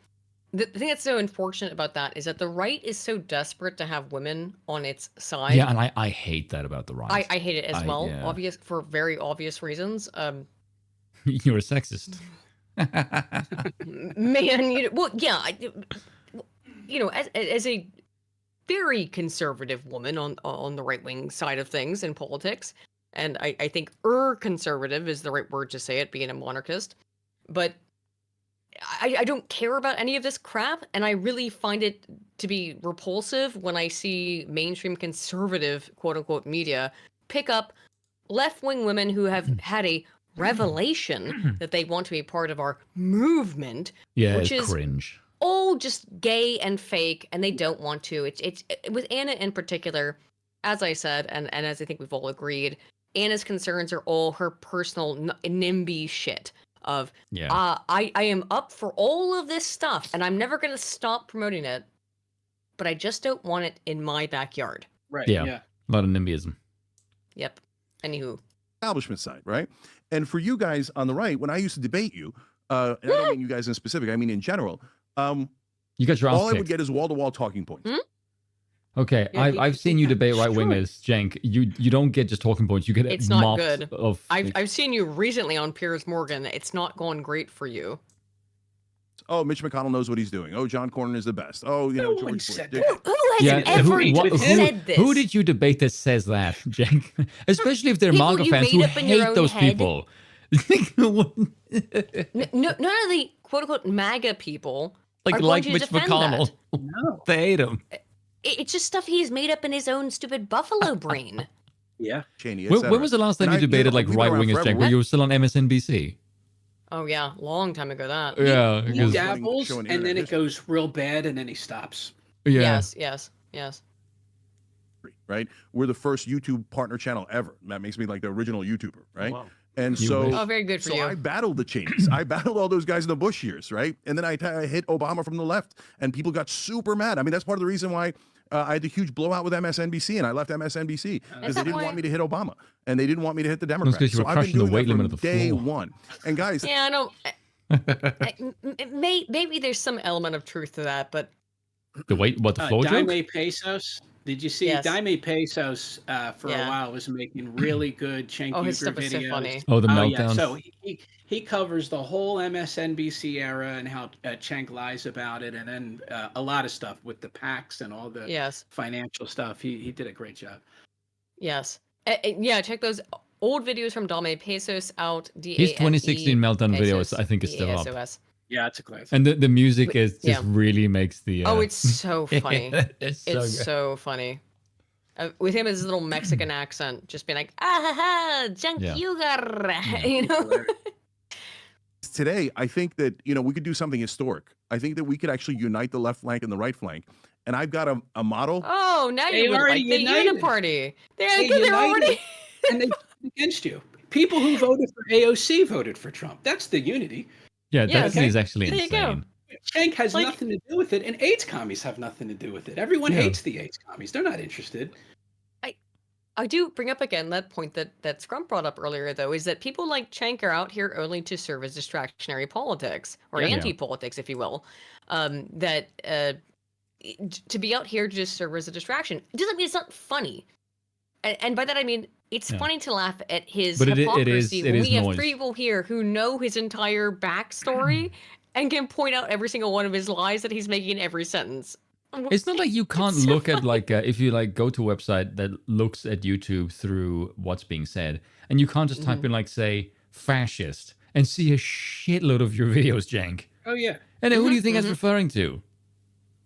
The thing that's so unfortunate about that is that the right is so desperate to have women on its side. Yeah, and I hate that about the right. I hate it as well, yeah. for very obvious reasons. You're a sexist. Man, as a very conservative woman on the right wing side of things in politics, and I think conservative is the right word to say it, being a monarchist, but I don't care about any of this crap, and I really find it to be repulsive when I see mainstream conservative quote unquote media pick up left wing women who have had a revelation that they want to be part of our movement, Yeah, which it's is cringe. all just gay and fake, and they don't want to. It's with Anna in particular, as I said, and as I think we've all agreed, Anna's concerns are all her personal NIMBY shit of I am up for all of this stuff, and I'm never going to stop promoting it, but I just don't want it in my backyard. Right. Yeah. Yeah. A lot of NIMBYism. Yep. Anywho. Establishment side, right? And for you guys on the right, when I used to debate you, and I don't mean you guys in specific, I mean in general, you got your ass all I would kicked. get is wall-to-wall talking points. Okay, Yeah, I've seen you debate right wingers, Cenk. You don't get just talking points. You get It's not mopped good. of. I've seen you recently on Piers Morgan. It's not going great for you. Oh, Mitch McConnell knows what he's doing. Oh, John Cornyn is the best. Oh, No George one Bush. said Dick. that. Who has ever said this? Who did you debate that says that, Cenk? Especially if they're People MAGA you fans who made up in your hate own those head? people. None of the quote unquote MAGA people are like going to Mitch defend McConnell. that. No. They hate him. It's just stuff he's made up in his own stupid buffalo brain. Yeah. Cheney, When was the last time you debated like right wingers, Cenk? Where you were still on MSNBC? Oh yeah, long time ago that. Yeah, He because- dabbles, showing and then internet it goes real bad, and then he stops. yeah. Yes. Right? We're the first YouTube partner channel ever. That makes me like the original YouTuber, right? Wow. And You so, wish. Oh, very good for so you. I battled the Cheneys. I battled all those guys in the Bush years, right? And then I hit Obama from the left, and people got super mad. I mean, that's part of the reason why I had the huge blowout with MSNBC, and I left MSNBC because they didn't want me to hit Obama, and they didn't want me to hit the Democrats. because you were So I've been crushing the doing weight that limit from of the day floor. one. And guys, Yeah, I know. Maybe there's some element of truth to that, but The floor joke? Daime Pesos. Did you see Yes. Daime Pesos for Yeah. a while was making really good Cenk Oh, his Uygur stuff is so videos. funny. Oh, the Yeah. meltdown. So he covers the whole MSNBC era and how Cenk lies about it, and then a lot of stuff with the PACs and all the yes, financial stuff. He did a great job. yes. Yeah, check those old videos from Daime Pesos out. His 2016 meltdown videos, I think, is still up. DASOS. Yeah, it's a classic. And the music is just Yeah. really makes the. Oh, it's so funny. it's It's so funny. With him, his little Mexican accent, just being like, ah ha ha, Cenk Uygur, you know? today, I think that, we could do something historic. I think that we could actually unite the left flank and the right flank. And I've got a model. Oh, now They you would already like the united. Uniparty. They They're united, already... and they voted against you. People who voted for AOC voted for Trump. That's the unity. Yeah, Yeah, that okay. is actually There you go. insane. Cenk has Like- nothing to do with it, and AIDS commies have nothing to do with it. Everyone Yeah. hates the AIDS commies. They're not interested. I do bring up again that point that Scrump brought up earlier, though, is that people like Cenk are out here only to serve as distractionary politics, or Yeah. anti-politics, if you will. To be out here to just serve as a distraction, it doesn't mean it's not funny. And by that I mean, it's Yeah. funny to laugh at his But hypocrisy it when is we have noise. three people here who know his entire backstory and can point out every single one of his lies that he's making in every sentence. It's not like you can't so look at if you go to a website that looks at YouTube through what's being said, and you can't just type in say fascist and see a shitload of your videos, Cenk. Oh yeah. And then who do you think that's referring to?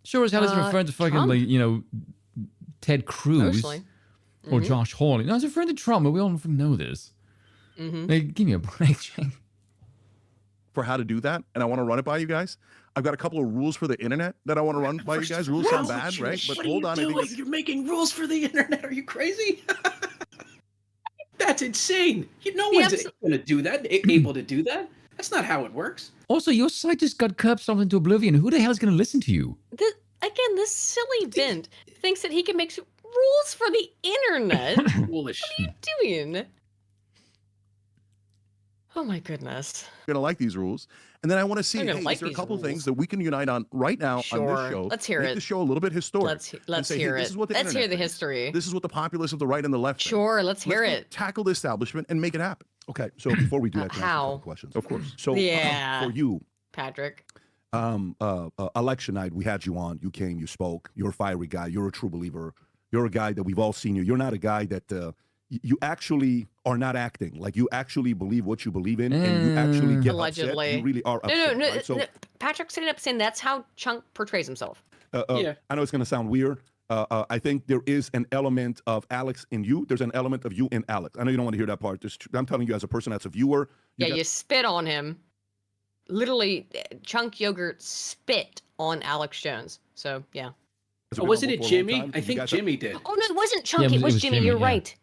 Sure as hell is referring to fucking Trump. Ted Cruz Mostly. or Josh Hawley. No, it's referring to Trump, but we all know this. Give me a break, Cenk. For how to do that, and I want to run it by you guys. I've got a couple of rules for the internet that I want to run by you guys. Rules sound bad, right? But hold on, I think You're making rules for the internet. Are you crazy? That's insane. No one's going to do that. Able to do that. That's not how it works. Also, your site just got curbed something to oblivion. Who the hell is going to listen to you? Again, this silly bint thinks that he can make rules for the internet. Foolish. What are you doing? Oh my goodness. you're going to like these rules. And then I want to see, I'm hey, gonna like is there a these couple rules. things that we can unite on right now on Sure. this show? Let's hear Make it. the show a little bit historic. Let's say, hear hey, it. This is what the Let's hear internet the thinks. history. This is what the populists of the right and the left think. Sure, let's hear go it. Tackle the establishment and make it happen. Okay, so before we do that, can I ask you a couple How? questions? Of course. So Yeah. for you, Patrick. election night, we had you on. You came, you spoke. You're a fiery guy. You're a true believer. You're a guy that we've all seen you. You're not a guy that you actually are not acting. Like you actually believe what you believe in, and you actually get Allegedly. upset. You really are upset. No. right? So, Patrick's sitting up saying that's how Chunk portrays himself. Yeah. I know it's going to sound weird. I think there is an element of Alex in you. There's an element of you in Alex. I know you don't want to hear that part. I'm telling you as a person that's a viewer. You spit on him. Literally, Chunk Yogurt spit on Alex Jones. So, yeah. Wasn't it Jimmy? I think Jimmy did. Oh, no, it wasn't Chunk. Yeah, it was Jimmy. You're yeah. right.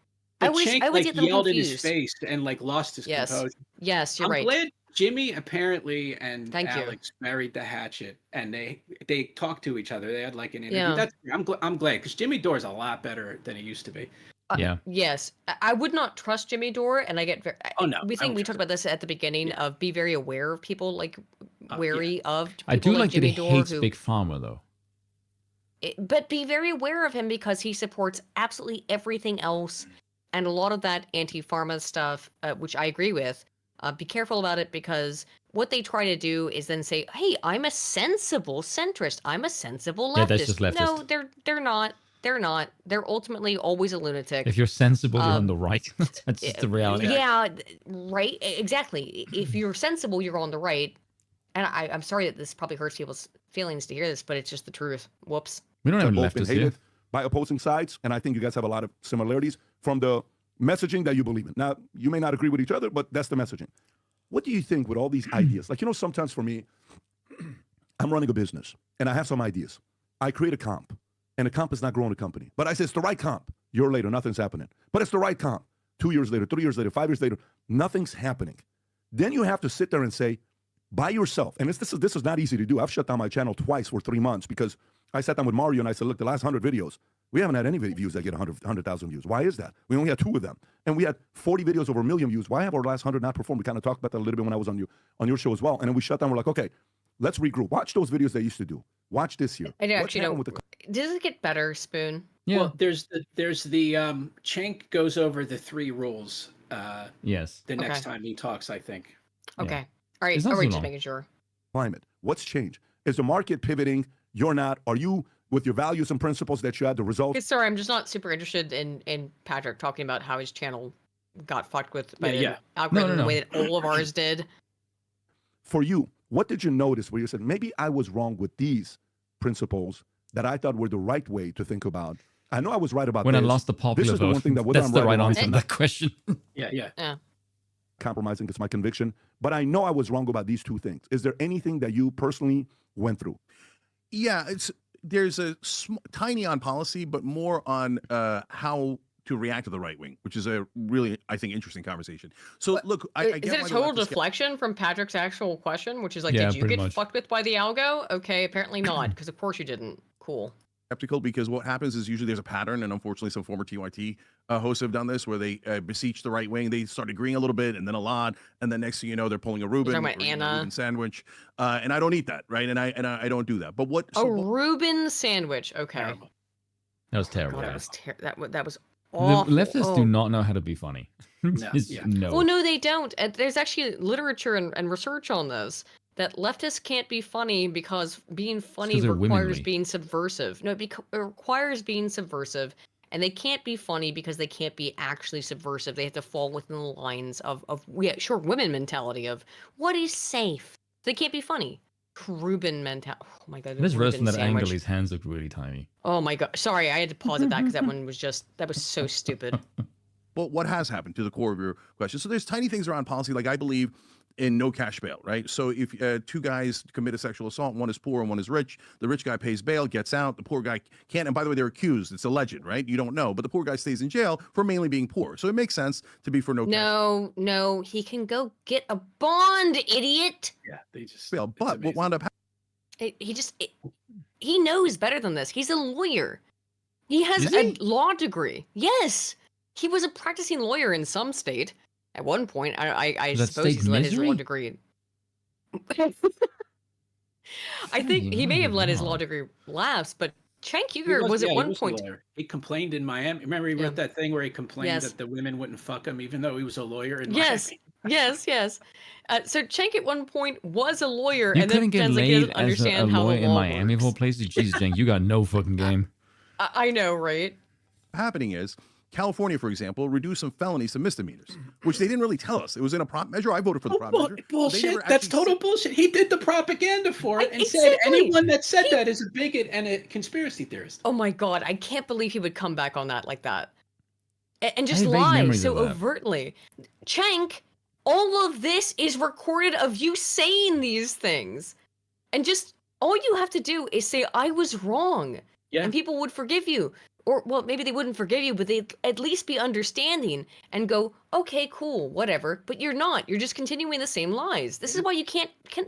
I But always Cenk, get them yelled in his confused. face and lost his composure. Yes, you're I'm right. glad Jimmy apparently and Thank you. Alex married the hatchet, and they talked to each other. They had like an interview. Yeah. I'm glad because Jimmy Dore's a lot better than he used to be. Yeah. Yes, I would not trust Jimmy Dore, and I get very. Oh, no, we I don't talked about this at the beginning of be very aware of people wary of. People I do like that Jimmy he Dore hates who, Big Pharma, though. but be very aware of him because he supports absolutely everything else, and a lot of that anti-pharma stuff, which I agree with. Be careful about it because what they try to do is then say, "Hey, I'm a sensible centrist. I'm a sensible leftist." Yeah, that's just leftist. No, they're not. They're not. They're ultimately always a lunatic. If you're sensible, you're on the right. That's just the reality. Yeah, right. Exactly. If you're sensible, you're on the right. And I'm sorry that this probably hurts people's feelings to hear this, but it's just the truth. Whoops. We don't have both been leftists here. hated by opposing sides, and I think you guys have a lot of similarities from the messaging that you believe in. Now, you may not agree with each other, but that's the messaging. What do you think with all these ideas? Like, sometimes for me, I'm running a business, and I have some ideas. I create a comp, and the comp is not growing the company. But I say, it's the right comp. A year later, nothing's happening. But it's the right comp. 2 years later, 3 years later, 5 years later, nothing's happening. Then you have to sit there and say, by yourself, and this is not easy to do. I've shut down my channel twice for 3 months because I sat down with Mario and I said, look, the last 100 videos, we haven't had any views that get 100,000 views. Why is that? We only had 2 of them. And we had 40 videos over 1 million views. Why have our last 100 not performed? We kind of talked about that a little bit when I was on your show as well. And then we shut down. We're like, okay, let's regroup. Watch those videos they used to do. Watch this year. I actually don't. Does it get better, Spoon? Yeah. Well, there's the Cenk goes over the 3 rules. Yes. The next time he talks, I think. Okay. Yeah. All right. All right. Just making sure. Climate. What's changed? Is the market pivoting? You're not. Are you with your values and principles that you had the results? Okay, sorry, I'm just not super interested in Patrick talking about how his channel got fucked with by the algorithm the way that all of ours did. For you, what did you notice where you said, maybe I was wrong with these principles that I thought were the right way to think about? I know I was right about when this. I lost the popular this is vote. The one thing that that's the right answer to that question. Yeah. Compromising is my conviction. But I know I was wrong about these 2 things. Is there anything that you personally went through? Yeah, there's a tiny on policy, but more on how to react to the right wing, which is a really, I think, interesting conversation. So look, I is it a total deflection from Patrick's actual question, which is like, did you get fucked with by the algo? Okay, apparently not, because of course you didn't. Cool. Skeptical, because what happens is usually there's a pattern, and unfortunately some former TYT hosts have done this, where they beseech the right wing, they start agreeing a little bit and then a lot, and then next thing you know they're pulling a Reuben, talking about Anna. Reuben sandwich, and I don't eat that, right? And I don't do that. But what Reuben sandwich? Okay, that was terrible. God, that was awful. The leftists do not know how to be funny. No. Well, no, they don't. There's actually literature and research on this. That leftists can't be funny because being funny requires being subversive. No, it requires being subversive, and they can't be funny because they can't be actually subversive. They have to fall within the lines of women mentality of what is safe. They can't be funny. Reuben mentality. Oh my god. This roast from that angle, his hands look really tiny. Oh my god. Sorry, I had to pause at that because that one was so stupid. Well, what has happened to the core of your question? So there's tiny things around policy, like I believe in no cash bail, right? So if 2 guys commit a sexual assault, one is poor and one is rich, the rich guy pays bail, gets out, the poor guy can't. And by the way, they're accused. It's alleged, right? You don't know. But the poor guy stays in jail for mainly being poor. So it makes sense to be for no cash. No, he can go get a bond, idiot. Yeah, they just bail. But what wound up happening? He knows better than this. He's a lawyer. He has a law degree. Yes. He was a practicing lawyer in some state. At one point, I suppose he's let his law degree. I think he may have let his law degree lapse, but Cenk Uygur was at one point. He complained in Miami. Remember, he wrote that thing where he complained that the women wouldn't fuck him, even though he was a lawyer in Miami. Yes. So Cenk at one point was a lawyer, You and then couldn't get laid as a lawyer in Miami of all places. Jesus, Cenk, you got no fucking game. I know, right? Happening is California, for example, reduced some felonies to misdemeanors, which they didn't really tell us. It was in a prop measure. I voted for the prop measure. Bullshit. That's total bullshit. He did the propaganda for it and said anyone that said that is a bigot and a conspiracy theorist. Oh my God. I can't believe he would come back on that like that. And just lie so overtly. Cenk, all of this is recorded of you saying these things. And just all you have to do is say, I was wrong. Yeah. And people would forgive you. Or, well, maybe they wouldn't forgive you, but they'd at least be understanding and go, okay, cool, whatever. But you're not. You're just continuing the same lies. This is why you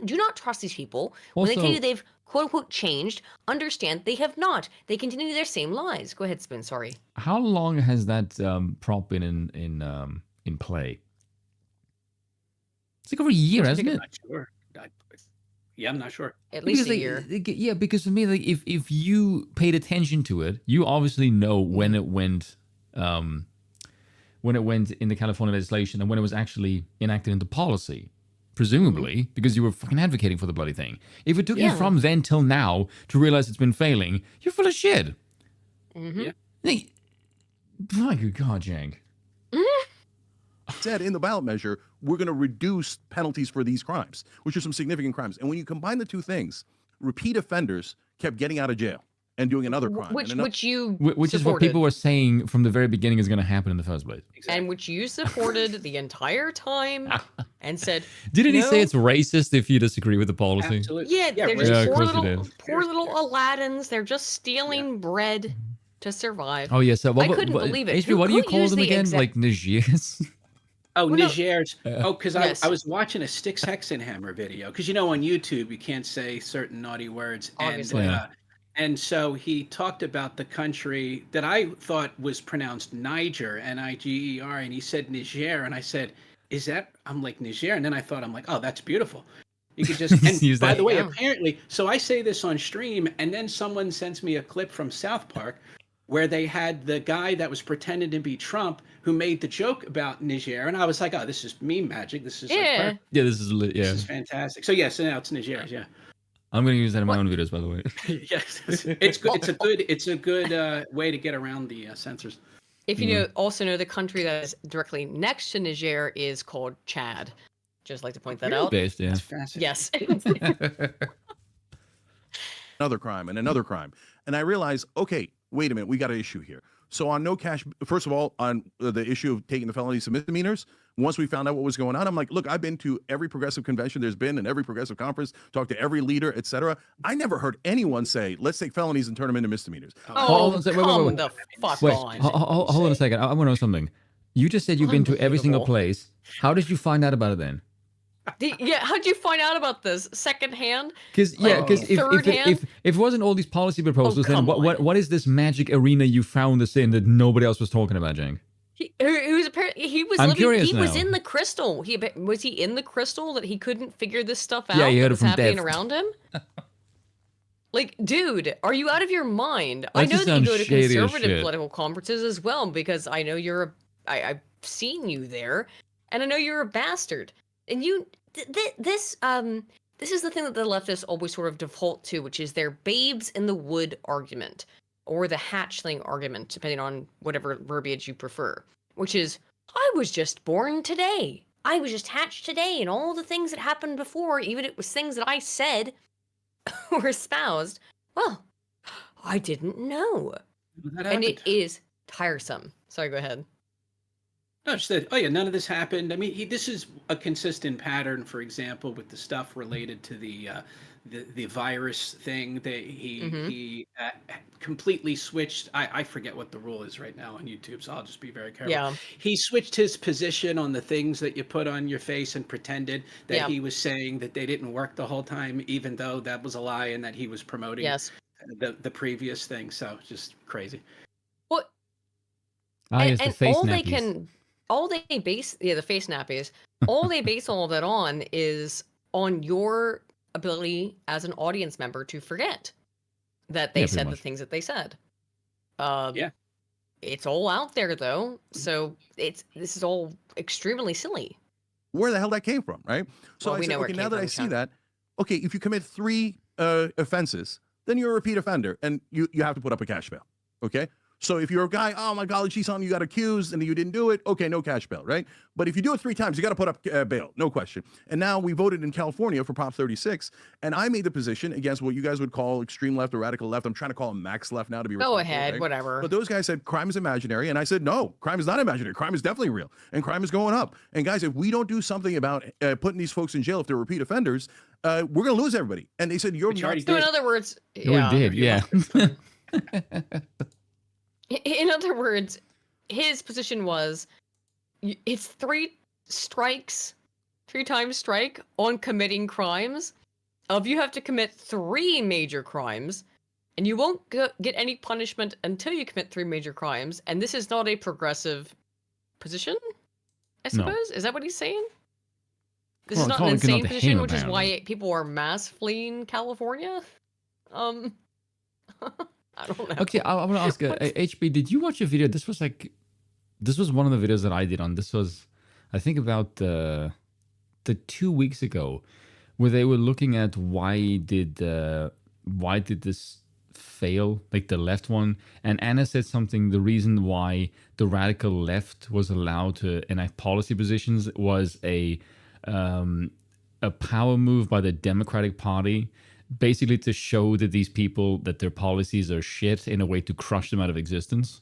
do not trust these people. When they tell you they've, quote unquote, changed, understand they have not. They continue their same lies. Go ahead, Spin, sorry. How long has that prop been in play? It's like over a year, hasn't it? I'm not sure. Yeah, I'm not sure. At least a year. Yeah, because for me, like if you paid attention to it, you obviously know when it went in the California legislation and when it was actually enacted into policy, presumably, because you were fucking advocating for the bloody thing. If it took you from then till now to realize it's been failing, you're full of shit. Mm-hmm. Yeah. My good God, Cenk. Said in the ballot measure, we're going to reduce penalties for these crimes, which are some significant crimes. And when you combine the two things, repeat offenders kept getting out of jail and doing another crime. Which is what people were saying from the very beginning is going to happen in the first place. Exactly. And which you supported the entire time and said, Didn't he say it's racist if you disagree with the policy? Absolutely. Yeah, they're just poor little Aladdins. They're just stealing bread to survive. Oh, yeah. So I couldn't believe it. What do you call them again? Like Nigiers? Oh, Nigers. Because I was watching a Styx Hexenhammer video. Because, on YouTube, you can't say certain naughty words. Obviously. And so he talked about the country that I thought was pronounced Niger, Niger, and he said Niger, and I said, "Is that?" I'm like Niger, and then I thought, I'm like, "Oh, that's beautiful." You could just. And Use by that. the way, Yeah. apparently, so I say this on stream, and then someone sends me a clip from South Park where they had the guy that was pretending to be Trump who made the joke about Niger, and I was like, "Oh, this is meme magic. This is like, Yeah. perfect. Yeah, this is lit. This Yeah, is fantastic." So yes, so now it's Niger. Yeah. I'm gonna use that in my own videos, by the way. Yes, it's good. It's a good way to get around the censors. If you also know the country that is directly next to Niger is called Chad. Just like to point that out. Based, yeah. That's fascinating. Yes. Another crime and another crime. And I realized, okay, wait a minute, we got an issue here. So on no cash, first of all, on the issue of taking the felonies to misdemeanors, once we found out what was going on, I'm like, look, I've been to every progressive convention there's been and every progressive conference, talked to every leader, etc. I never heard anyone say, let's take felonies and turn them into misdemeanors. Hold on a sec- wait, come wait. the fuck Wait, on. hold on a second. I want to know something. You just said you've been to every single place. How did you find out about it then? How'd you find out about this? Secondhand? Because if it wasn't all these policy proposals, then come what is this magic arena you found us in that nobody else was talking about, Cenk? He was apparently I'm living. curious He was now. in the crystal. Was he in the crystal that he couldn't figure this stuff out? Yeah, he that heard it was from happening Dev. around him. Like, dude, are you out of your mind? That I know just that you sounds go to shady as conservative shit. political conferences as well because I know I've seen you there, and I know you're a bastard. And this is the thing that the leftists always sort of default to, which is their babes in the wood argument or the hatchling argument, depending on whatever verbiage you prefer, which is, I was just born today. I was just hatched today, and all the things that happened before, even if it was things that I said or espoused, well, I didn't know. And it is tiresome. Sorry, go ahead. No, just that, oh yeah, none of this happened. I mean, this is a consistent pattern, for example, with the stuff related to the virus thing. He completely switched. I forget what the rule is right now on YouTube, so I'll just be very careful. Yeah. He switched his position on the things that you put on your face and pretended that he was saying that they didn't work the whole time, even though that was a lie and that he was promoting the previous thing. So just crazy. What? Yes, the face all nappies. they base the face nappies, all they base all of that on is on your ability as an audience member to forget that they said the things that they said. It's all out there though, so this is all extremely silly. Where the hell that came from, right? So Well, I we said, know where okay, it now came that from, I see Ken. that, okay, if you commit 3 offenses, then you're a repeat offender and you have to put up a cash bail, okay? So if you're a guy, oh my God, geez, you got accused and you didn't do it, okay, no cash bail, right? But if you do it 3 times, you got to put up bail, no question. And now we voted in California for Prop 36, and I made the position against what you guys would call extreme left or radical left. I'm trying to call them max left now to be Go respectful, ahead, right? whatever. But those guys said crime is imaginary, and I said no, crime is not imaginary. Crime is definitely real, and crime is going up. And guys, if we don't do something about putting these folks in jail if they're repeat offenders, we're going to lose everybody. And they said you're not. So in other words, We did, yeah. In other words, his position was, it's 3 times strike on committing crimes. You have to commit 3 major crimes, and you won't get any punishment until you commit 3 major crimes. And this is not a progressive position, I No. suppose. Is that what he's saying? This Well, is not calling an it not insane to position, him, which is apparently. why people are mass fleeing California. I don't know. Okay, I want to ask, HB, did you watch a video? This was one of the videos that I did on. This was, I think, about the 2 weeks ago, where they were looking at why did this fail, like the left one. And Anna said something. The reason why the radical left was allowed to enact policy positions was a power move by the Democratic Party, basically to show that these people, that their policies are shit, in a way to crush them out of existence.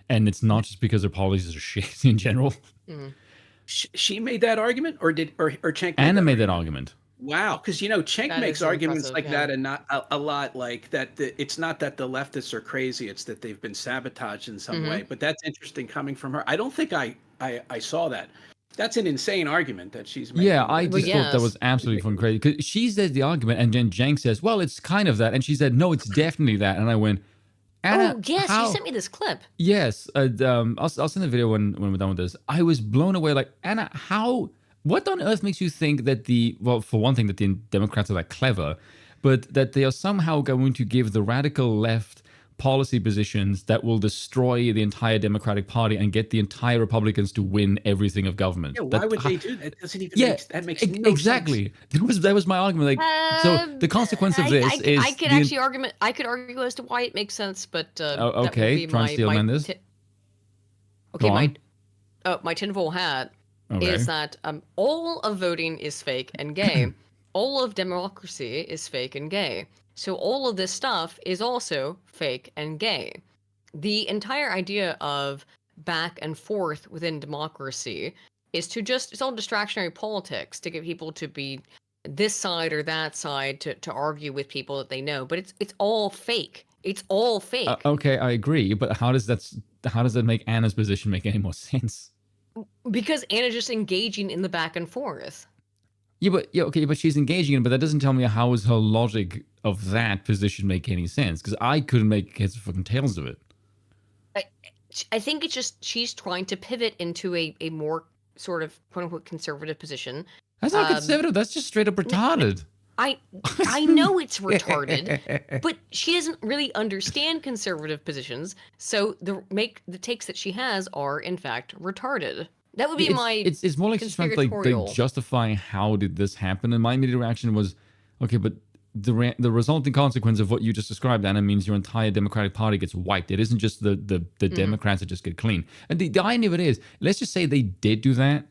And it's not just because their policies are shit in general. She made that argument, or Cenk? Anna made that argument. Wow, because Cenk That makes is arguments impressive, like yeah. that, and not a lot like that. It's not that the leftists are crazy; it's that they've been sabotaged in some way. But that's interesting coming from her. I don't think I saw that. That's an insane argument that she's making. Yeah, I just thought that yes. was absolutely fucking crazy. Because she says the argument, and then Cenk says, well, it's kind of that. And she said, no, it's definitely that. And I went, Anna, Oh yes, how? you sent me this clip. Yes, I'll send the video when we're done with this. I was blown away. Like, Anna, how? What on earth makes you think that well, for one thing, that the Democrats are that clever, but that they are somehow going to give the radical left policy positions that will destroy the entire Democratic Party and get the entire Republicans to win everything of government? Yeah, why would they do that? Doesn't even that makes no exactly. sense. That was my argument. Like, so the consequence of this is I could argue as to why it makes sense, but that would okay, be try and steal man this. Okay, my tinfoil hat Okay. is that all of voting is fake and gay. All of democracy is fake and gay. So all of this stuff is also fake and gay. The entire idea of back and forth within democracy is to it's all distractionary politics to get people to be this side or that side to argue with people that they know. But it's all fake. It's all fake. Okay, I agree. But how does that make Anna's position make any more sense? Because Anna's just engaging in the back and forth. Okay, but she's engaging in it, but that doesn't tell me how is her logic of that position make any sense, because I couldn't make heads or fucking tails of it. I think it's just she's trying to pivot into a more sort of quote-unquote conservative position. That's not conservative, that's just straight up retarded. I know it's retarded, but she doesn't really understand conservative positions, so the takes that she has are in fact retarded. That would be it's more like she's trying to like justify how did this happen, and my immediate reaction was, okay, but the resulting consequence of what you just described, Anna, means your entire Democratic Party gets wiped. It isn't just the Democrats that just get clean. And the irony of it is, let's just say they did do that,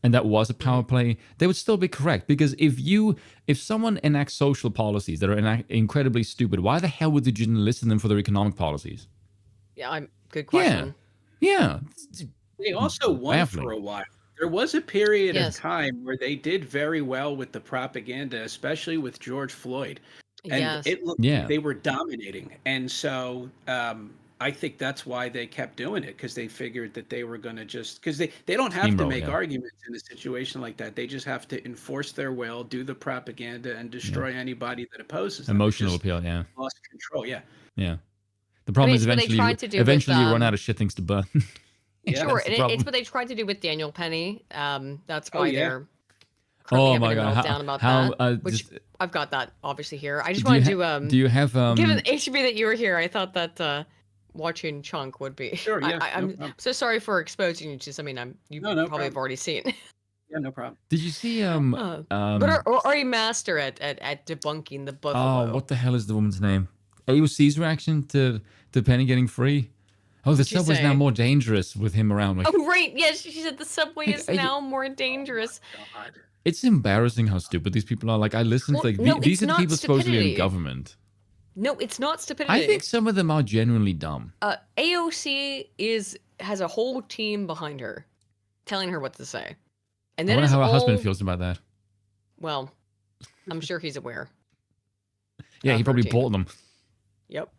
and that was a power play, they would still be correct. Because if someone enacts social policies that are incredibly stupid, why the hell would you listen to them for their economic policies? Yeah, good question. Yeah. They also won for a while. There was a period of time where they did very well with the propaganda, especially with George Floyd. And it looked like they were dominating. And so I think that's why they kept doing it, because they figured that they were going to because they don't have to make arguments in a situation like that. They just have to enforce their will, do the propaganda, and destroy anybody that opposes them. Emotional appeal, lost control, Yeah. The problem is eventually you run out of shit things to burn. Sure, and it's what they tried to do with Daniel Penny. That's why they're oh my god, down about that. Which I've got that obviously here. I just wanted to do you have given HB that you were here, I thought that watching Chunk would be. Sure, yeah. I'm so sorry for exposing you to something you probably have already seen. Yeah, no problem. Did you see but are you master at debunking the buffalo? Oh, what the hell is the woman's name? AOC's reaction to Penny getting free? Oh, the subway's now more dangerous with him around. Like, oh, right. Yes, she said the subway is now more dangerous. Oh, it's embarrassing how stupid these people are. Like, I listen to these are the people supposedly in government. No, it's not stupidity. I think some of them are genuinely dumb. AOC has a whole team behind her, telling her what to say. And then I wonder how her husband feels about that. Well, I'm sure he's aware. Yeah, he probably bought them. Yep.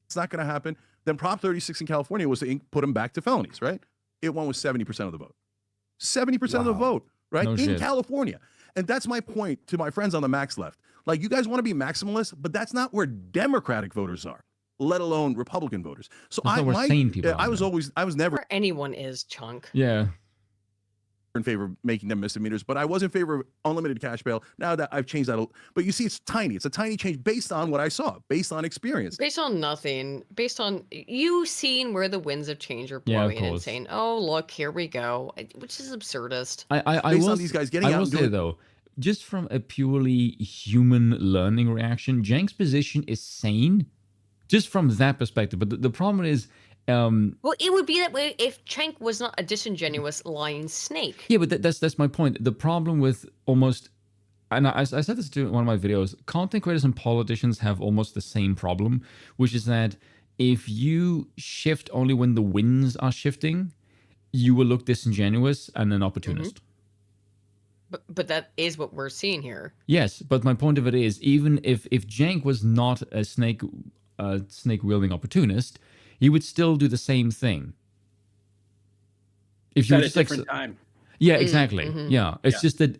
It's not going to happen. Then Prop 36 in California was to put them back to felonies, right? It won with 70% of the vote. 70% of the vote, right? In California. And that's my point to my friends on the Max left. Like, you guys want to be maximalists, but that's not where Democratic voters are, let alone Republican voters. So I was never anyone is, Chunk. Yeah. In favor of making them misdemeanors, but I was in favor of unlimited cash bail. Now that I've changed that, but you see, it's tiny. It's a tiny change based on what I saw, based on experience, based on nothing, based on you seeing where the winds of change are blowing and saying, "Oh, look, here we go," which is absurdist. I will, these guys getting I out will and say though, just from a purely human learning reaction, Cenk's position is sane, just from that perspective. But the problem is. Well, it would be that way if Cenk was not a disingenuous lying snake. Yeah, but that's my point. The problem with almost, and I said this to one of my videos, content creators and politicians have almost the same problem, which is that if you shift only when the winds are shifting, you will look disingenuous and an opportunist. But that is what we're seeing here. Yes, but my point of it is, even if Cenk was not a snake wielding opportunist, he would still do the same thing. If you at a different time. Yeah, exactly. Yeah, it's just that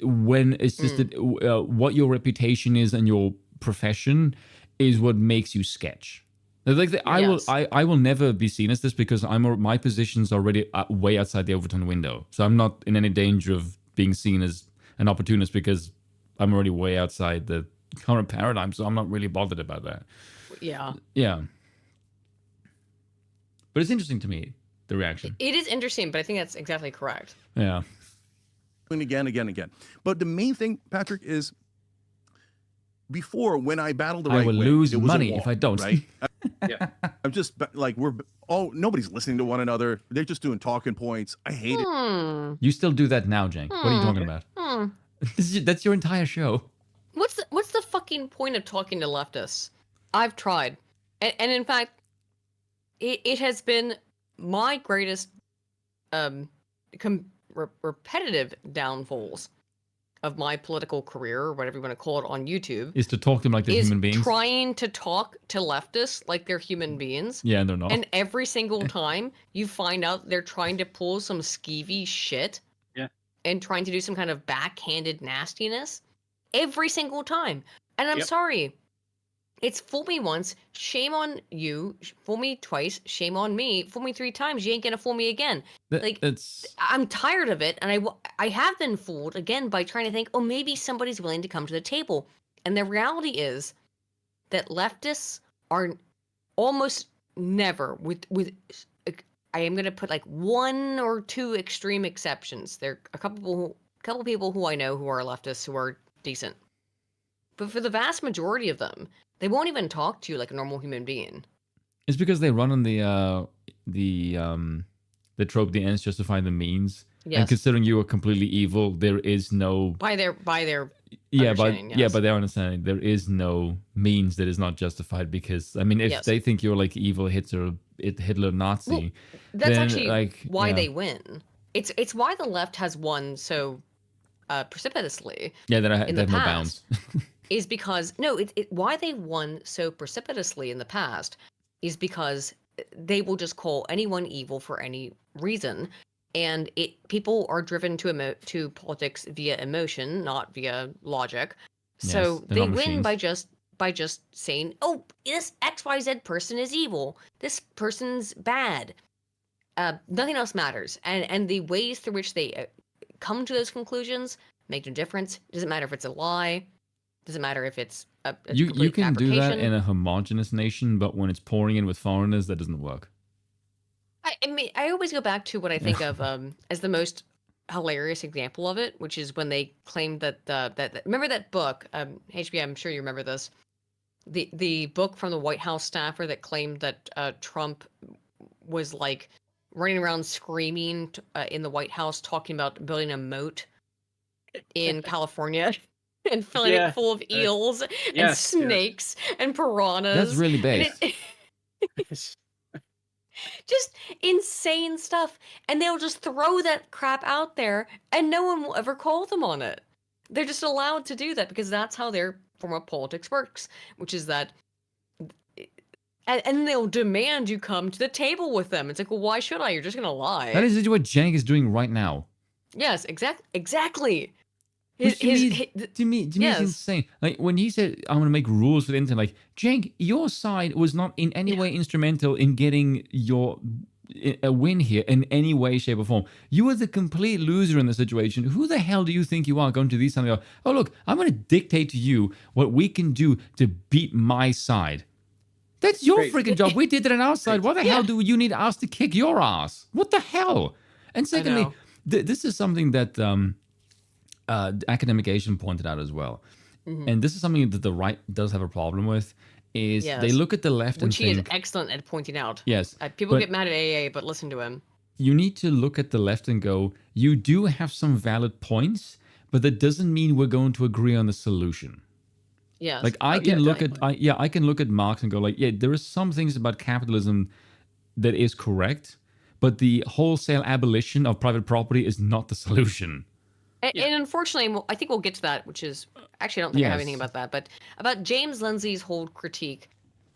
what your reputation is and your profession is what makes you sketch. Like I will never be seen as this because my position's already way outside the Overton window, so I'm not in any danger of being seen as an opportunist because I'm already way outside the current paradigm. So I'm not really bothered about that. Yeah. Yeah. But it's interesting to me, the reaction. It is interesting, but I think that's exactly correct. Yeah. And again. But the main thing, Patrick, is before when I battled the right I will way, lose it was a money wall, if I don't. Right? Yeah. I'm just like nobody's listening to one another. They're just doing talking points. I hate it. You still do that now, Cenk. What are you talking about? That's your entire show. What's the fucking point of talking to leftists? I've tried, and in fact, it has been my greatest repetitive downfalls of my political career, or whatever you want to call it, on YouTube, Is to talk to them like they're human beings. Trying to talk to leftists like they're human beings. Yeah, and they're not. And every single time you find out they're trying to pull some skeevy shit. Yeah. And trying to do some kind of backhanded nastiness. Every single time. And I'm sorry. It's fool me once, shame on you. Fool me twice, shame on me. Fool me 3 times, you ain't gonna fool me again. I'm tired of it, and I have been fooled again by trying to think, oh, maybe somebody's willing to come to the table. And the reality is that leftists are almost never, with I am gonna put like 1 or 2 extreme exceptions. There are a couple people who I know who are leftists who are decent. But for the vast majority of them, they won't even talk to you like a normal human being. It's because they run on the trope, the ends justify the means. Yes. And considering you are completely evil, there is no by their by their understanding, there is no means that is not justified. Because I mean, if they think you're like evil Hitler Nazi, well, that's then, actually like, why they win. It's why the left has won so precipitously. Yeah, they in have the no past. bounds. Is because why they won so precipitously in the past is because they will just call anyone evil for any reason, and people are driven to politics via emotion, not via logic. So they win by just saying, oh, this XYZ person is evil, this person's bad. Nothing else matters, and the ways through which they come to those conclusions make no difference. It doesn't matter if it's a lie. Doesn't matter if it's a you can do that fabrication. in a homogenous nation, but when it's pouring in with foreigners, that doesn't work. I mean, I always go back to what I think of as the most hilarious example of it, which is when they claimed that remember that book, HB, I'm sure you remember this, the book from the White House staffer that claimed that Trump was like running around screaming in the White House talking about building a moat in California. And filling it full of eels and snakes and piranhas. That's really based. Just insane stuff. And they'll just throw that crap out there and no one will ever call them on it. They're just allowed to do that because that's how their form of politics works, which is that. And they'll demand you come to the table with them. It's like, well, why should I? You're just going to lie. That is what Cenk is doing right now. Yes, exactly. To me, it's insane. Like when he said, "I'm going to make rules for the internet," like Cenk, your side was not in any way instrumental in getting a win here in any way, shape, or form. You were the complete loser in the situation. Who the hell do you think you are going to these times and go, "Oh look, I'm going to dictate to you what we can do to beat my side"? That's your freaking job. We did it on our side. Why the hell do you need us to kick your ass? What the hell? And secondly, this is something that. Academic Asian pointed out as well. Mm-hmm. And this is something that the right does have a problem with, is they look at the left and think... Which he is excellent at pointing out. Yes. People get mad at AA, but listen to him. You need to look at the left and go, you do have some valid points, but that doesn't mean we're going to agree on the solution. Yes. Like I can look at Marx and go like, yeah, there are some things about capitalism that is correct, but the wholesale abolition of private property is not the solution. And unfortunately, I think we'll get to that, which is actually I don't think I have anything about that, but about James Lindsay's whole critique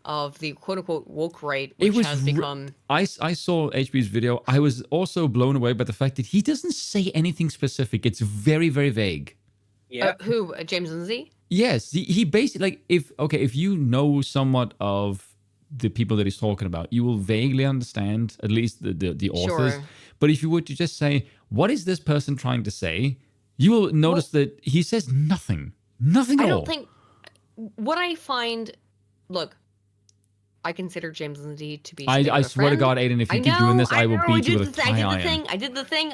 of the quote-unquote woke right, which has become... I saw HB's video. I was also blown away by the fact that he doesn't say anything specific. It's very, very vague. Yeah. Who? James Lindsay? Yes. He basically, like, if you know somewhat of the people that he's talking about, you will vaguely understand, at least the authors. Sure. But if you were to just say, what is this person trying to say? You will notice that he says nothing. Nothing at all. I don't think... What I find... Look, I consider James Lindsay to be... I swear to God, Aiden, if you keep doing this, I will beat you with a tie iron. I did the thing.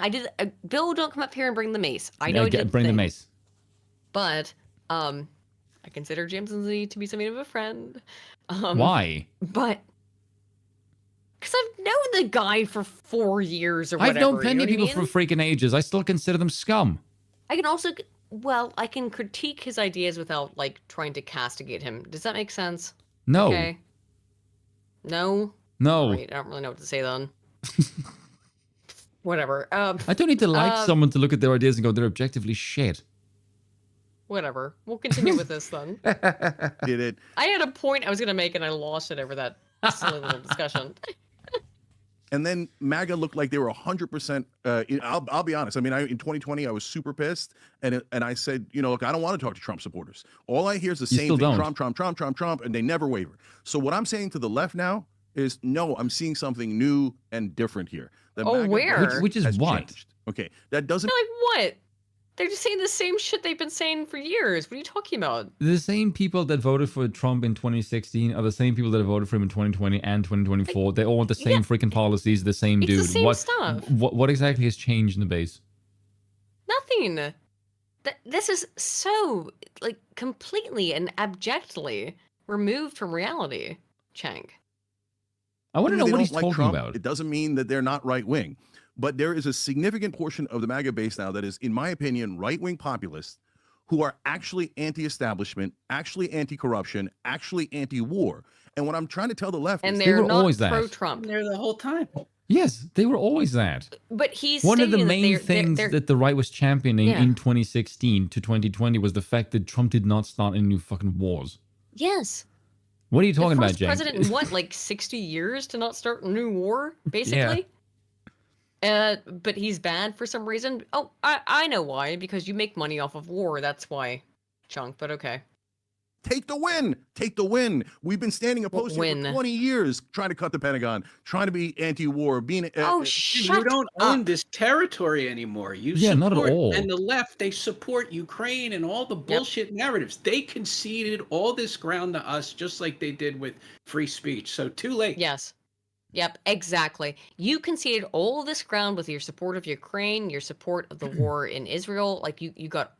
Bill, don't come up here and bring the mace. I know I did bring the mace. But, I consider James Lindsay to be something of a friend. Why? But... Because I've known the guy for 4 years or whatever. I've known plenty of people for freaking ages. I still consider them scum. I can also... Well, I can critique his ideas without, like, trying to castigate him. Does that make sense? No. Okay. No? No. Right, I don't really know what to say then. Whatever. I don't need to like someone to look at their ideas and go, they're objectively shit. Whatever. We'll continue with this then. Did it? I had a point I was going to make and I lost it over that silly little discussion. And then MAGA looked like they were 100%. I'll be honest. I mean, in 2020, I was super pissed, and I said, look, I don't want to talk to Trump supporters. All I hear is the same thing: Trump, and they never waver. So what I'm saying to the left now is, no, I'm seeing something new and different here. The MAGA where? Which is what? Changed. Okay, that doesn't. Like what? They're just saying the same shit they've been saying for years. What are you talking about? The same people that voted for Trump in 2016 are the same people that voted for him in 2020 and 2024. They all want the same freaking policies, the same dude. The same stuff. What exactly has changed in the base? Nothing. This is so, like, completely and abjectly removed from reality, Cenk. I want to know what he's like talking Trump. about. It doesn't mean that they're not right wing. But there is a significant portion of the MAGA base now that is, in my opinion, right-wing populists who are actually anti-establishment, actually anti-corruption, actually anti-war. And what I'm trying to tell the left is they were not always pro-Trump. They're the whole time. Yes, they were always that. But he's one of the stating main that things that the right was championing in 2016 to 2020 was the fact that Trump did not start any new fucking wars. Yes. What are you talking about, first Jake? President in what, like 60 years to not start a new war, basically? But he's bad for some reason. Oh, I know why. Because you make money off of war. That's why, Chunk. But okay. Take the win. Take the win. We've been standing opposed to you for 20 years, trying to cut the Pentagon, trying to be anti-war, being. You don't own this territory anymore. You not at all. And the left, they support Ukraine and all the bullshit narratives. They conceded all this ground to us, just like they did with free speech. So too late. Yes. Yep, exactly. You conceded all this ground with your support of Ukraine, your support of the war in Israel, like you got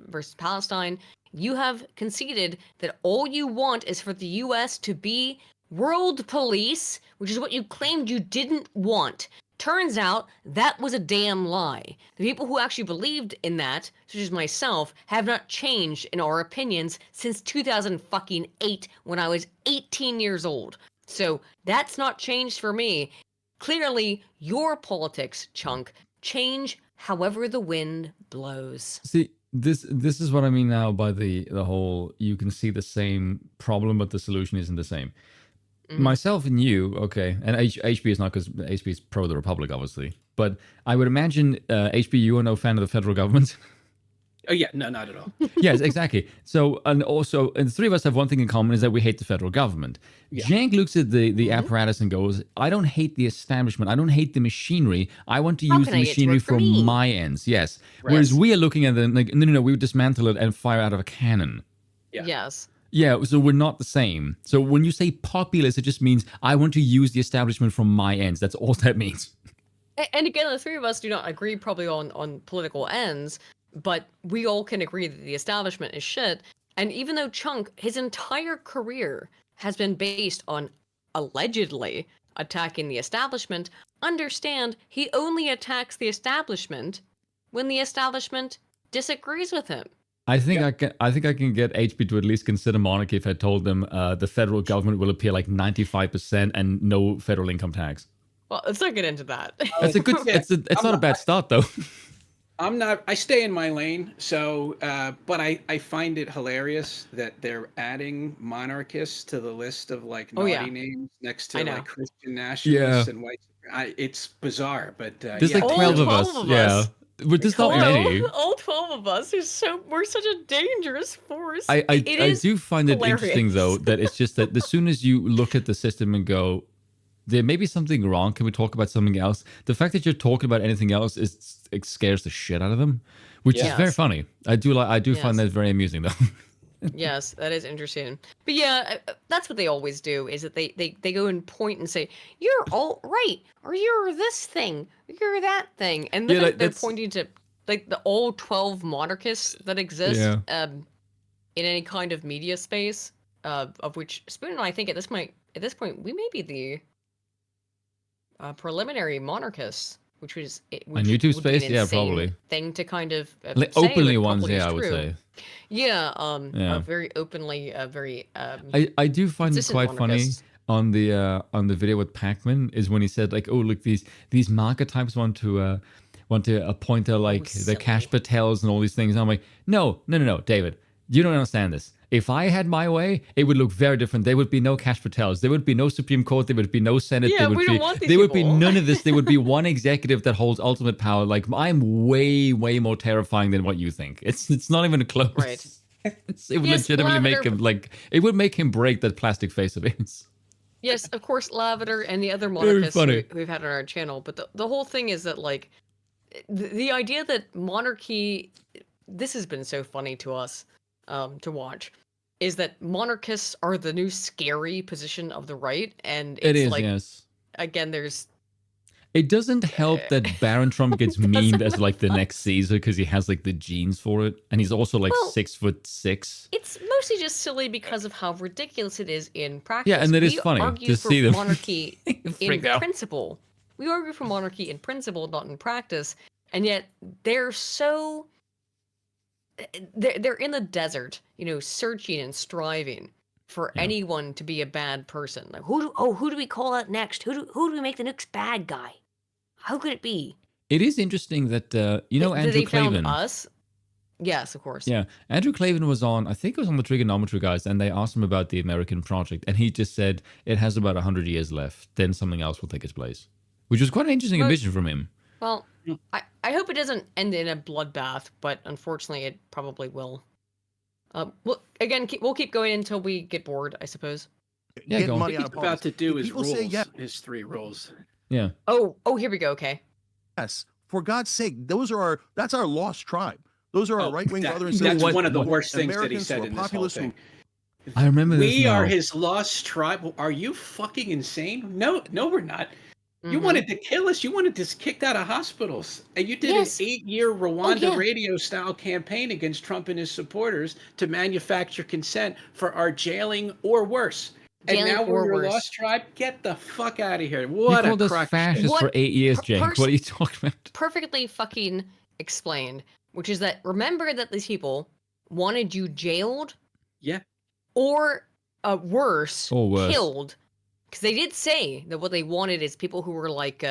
versus Palestine. You have conceded that all you want is for the U.S. to be world police, which is what you claimed you didn't want. Turns out that was a damn lie. The people who actually believed in that, such as myself, have not changed in our opinions since 2008 when I was 18 years old. So that's not changed for me. Clearly, your politics, Chunk, change however the wind blows. See, this is what I mean now by the whole you can see the same problem, but the solution isn't the same. Myself and you, okay, and HB is not because HB is pro the Republic, obviously, but I would imagine HB, you are no fan of the federal government. Oh yeah, no, not at all. Yes, exactly. So, and the three of us have one thing in common is that we hate the federal government. Yeah. Cenk looks at the apparatus and goes, I don't hate the establishment. I don't hate the machinery. I want to use the machinery for my ends. Yes. Right. Whereas we are looking at them like, no, we would dismantle it and fire out of a cannon. Yeah. Yes. Yeah, so we're not the same. So when you say populist, it just means I want to use the establishment from my ends. That's all that means. And again, the three of us do not agree probably on political ends, but we all can agree that the establishment is shit. And even though Chunk, his entire career has been based on allegedly attacking the establishment, understand he only attacks the establishment when the establishment disagrees with him. I think I can get HB to at least consider monarchy if I told them the federal government will appear like 95% and no federal income tax. Well, let's not get into that. That's a good. It's not a bad start though. I stay in my lane. So, but I find it hilarious that they're adding monarchists to the list of like naughty names next to like Christian nationalists and white. It's bizarre, but there's yeah. like 12 of us. Yeah. We're just not many. All 12 of us we're such a dangerous force. I do find it interesting though that it's just that as soon as you look at the system and go, there may be something wrong. Can we talk about something else? The fact that you're talking about anything else it scares the shit out of them, which is very funny. I do find that very amusing though. Yes, that is interesting. But yeah, that's what they always do, is that they go and point and say, you're all right, or you're this thing, you're that thing. And then they're pointing to like the all 12 monarchists that exist in any kind of media space, of which Spoon and I think at this point we may be the preliminary monarchists, which on YouTube space, probably thing to kind of like say, openly ones, I would say. Yeah, very openly, very. I do find it quite funny on the video with Pakman is when he said like, oh look, these market types want to appoint the Cash Patels and all these things. And I'm like, no, David, you don't understand this. If I had my way, it would look very different. There would be no Cash Patels. There would be no Supreme Court. There would be no Senate. Yeah, we don't want these there would be people. none of this. There would be one executive that holds ultimate power. Like I'm way more terrifying than what you think. It's not even close. Right. It would legitimately make him it would make him break that plastic face of his. Yes, of course, Lavender and the other monarchists we've had on our channel. But the whole thing is that like the idea that monarchy, this has been so funny to us to watch, is that monarchists are the new scary position of the right, and it's yes. Again, it doesn't help that Baron Trump gets memed as like the next Caesar because he has like the genes for it, and he's also like 6'6". It's mostly just silly because of how ridiculous it is in practice. Yeah, and it is funny to see them. Monarchy in principle. We argue for monarchy in principle, not in practice, and yet they're so. They're in the desert, searching and striving for anyone to be a bad person. Like who do we call out next? Who do we make the next bad guy? How could it be? It is interesting that Andrew they Klavan. found us. Yes, of course. Yeah, Andrew Klavan was on. I think it was on the Trigonometry guys, and they asked him about the American project, and he just said it has about 100 years left. Then something else will take its place, which was quite an interesting ambition from him. Well, I hope it doesn't end in a bloodbath, but unfortunately, it probably will. Well, again, we'll keep going until we get bored, I suppose. Yeah, Get go on. money out of about to do his People rules. say yes. His 3 rules. Yeah. Oh, here we go. Okay. Yes, for God's sake, that's our lost tribe. Those are our right-wing brothers and That's sisters. one of the worst things that he Americans said who are in this whole populist thing. I remember this. We are his lost tribe. Are you fucking insane? No, we're not. You wanted to kill us. You wanted us kicked out of hospitals. And you did an 8-year Rwanda radio-style campaign against Trump and his supporters to manufacture consent for our jailing or worse. And now we're your lost tribe? Get the fuck out of here. What you a called us fascists for 8 years, Jake. What are you talking about? Perfectly fucking explained, which is that remember that these people wanted you jailed? Yeah. Or worse, worse. killed. Because they did say that what they wanted is people who were like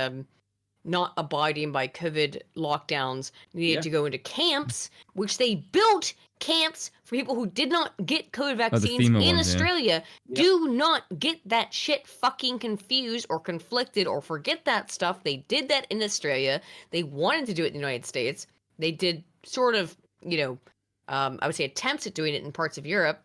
not abiding by COVID lockdowns needed to go into camps, which they built camps for people who did not get COVID vaccines in Australia. Do not get that shit fucking confused or conflicted or forget that stuff. They did that in Australia. They wanted to do it in the United States. They did sort of, I would say attempts at doing it in parts of Europe.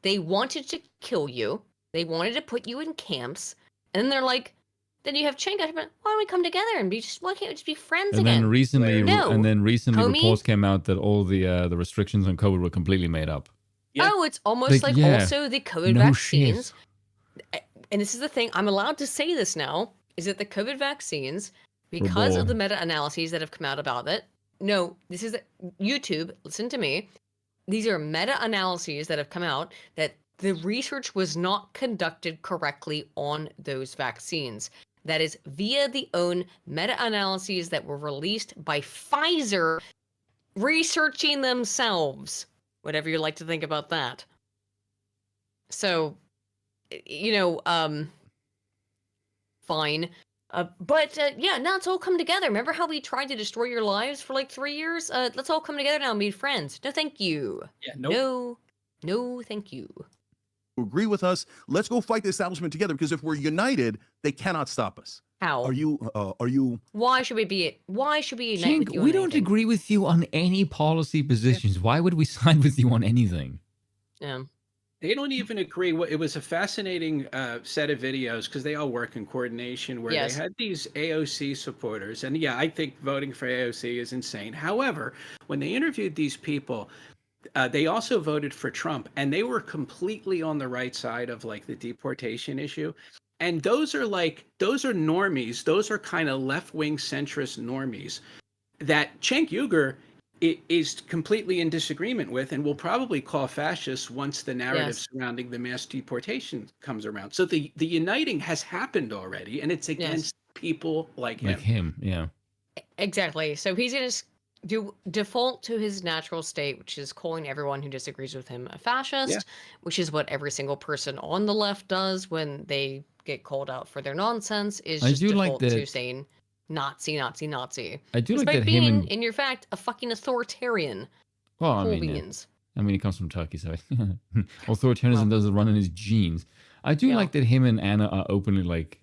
They wanted to kill you. They wanted to put you in camps, and they're like, then you have Cenk. Why don't we come together and why can't we just be friends and again? Then recently, homie. reports came out that all the restrictions on COVID were completely made up. Yeah. Oh, it's almost like also the COVID vaccines. Shit. And this is the thing, I'm allowed to say this now, is that the COVID vaccines, because of the meta-analyses that have come out about it, no, this is YouTube, listen to me, these are meta-analyses that have come out that the research was not conducted correctly on those vaccines. That is via the own meta-analyses that were released by Pfizer researching themselves. Whatever you like to think about that. So, fine. Yeah, now it's all come together. Remember how we tried to destroy your lives for like 3 years? Let's all come together now and be friends. No, thank you. Yeah, nope. No, thank you. Agree with us. Let's go fight the establishment together, because if we're united, they cannot stop us. How? Are you? Why should we unite Cenk, with you on we don't anything? agree with you on any policy positions. Why would we side with you on anything? Yeah. They don't even agree. It was a fascinating set of videos because they all work in coordination where Yes. they had these AOC supporters. And yeah, I think voting for AOC is insane. However, when they interviewed these people, they also voted for Trump, and they were completely on the right side of like the deportation issue. And those are normies. Those are kind of left-wing centrist normies that Cenk Uygur is completely in disagreement with, and will probably call fascists once the narrative surrounding the mass deportation comes around. So the uniting has happened already, and it's against people like him. Like him, yeah. Exactly. So he's going to default to his natural state, which is calling everyone who disagrees with him a fascist, which is what every single person on the left does when they get called out for their nonsense, is just default to saying Nazi, Nazi, Nazi. I do like Despite that being, him and... in your fact, a fucking authoritarian. Well, I Cool mean, beans. I mean, he comes from Turkey, so authoritarianism doesn't run in his genes. I do like that him and Anna are openly like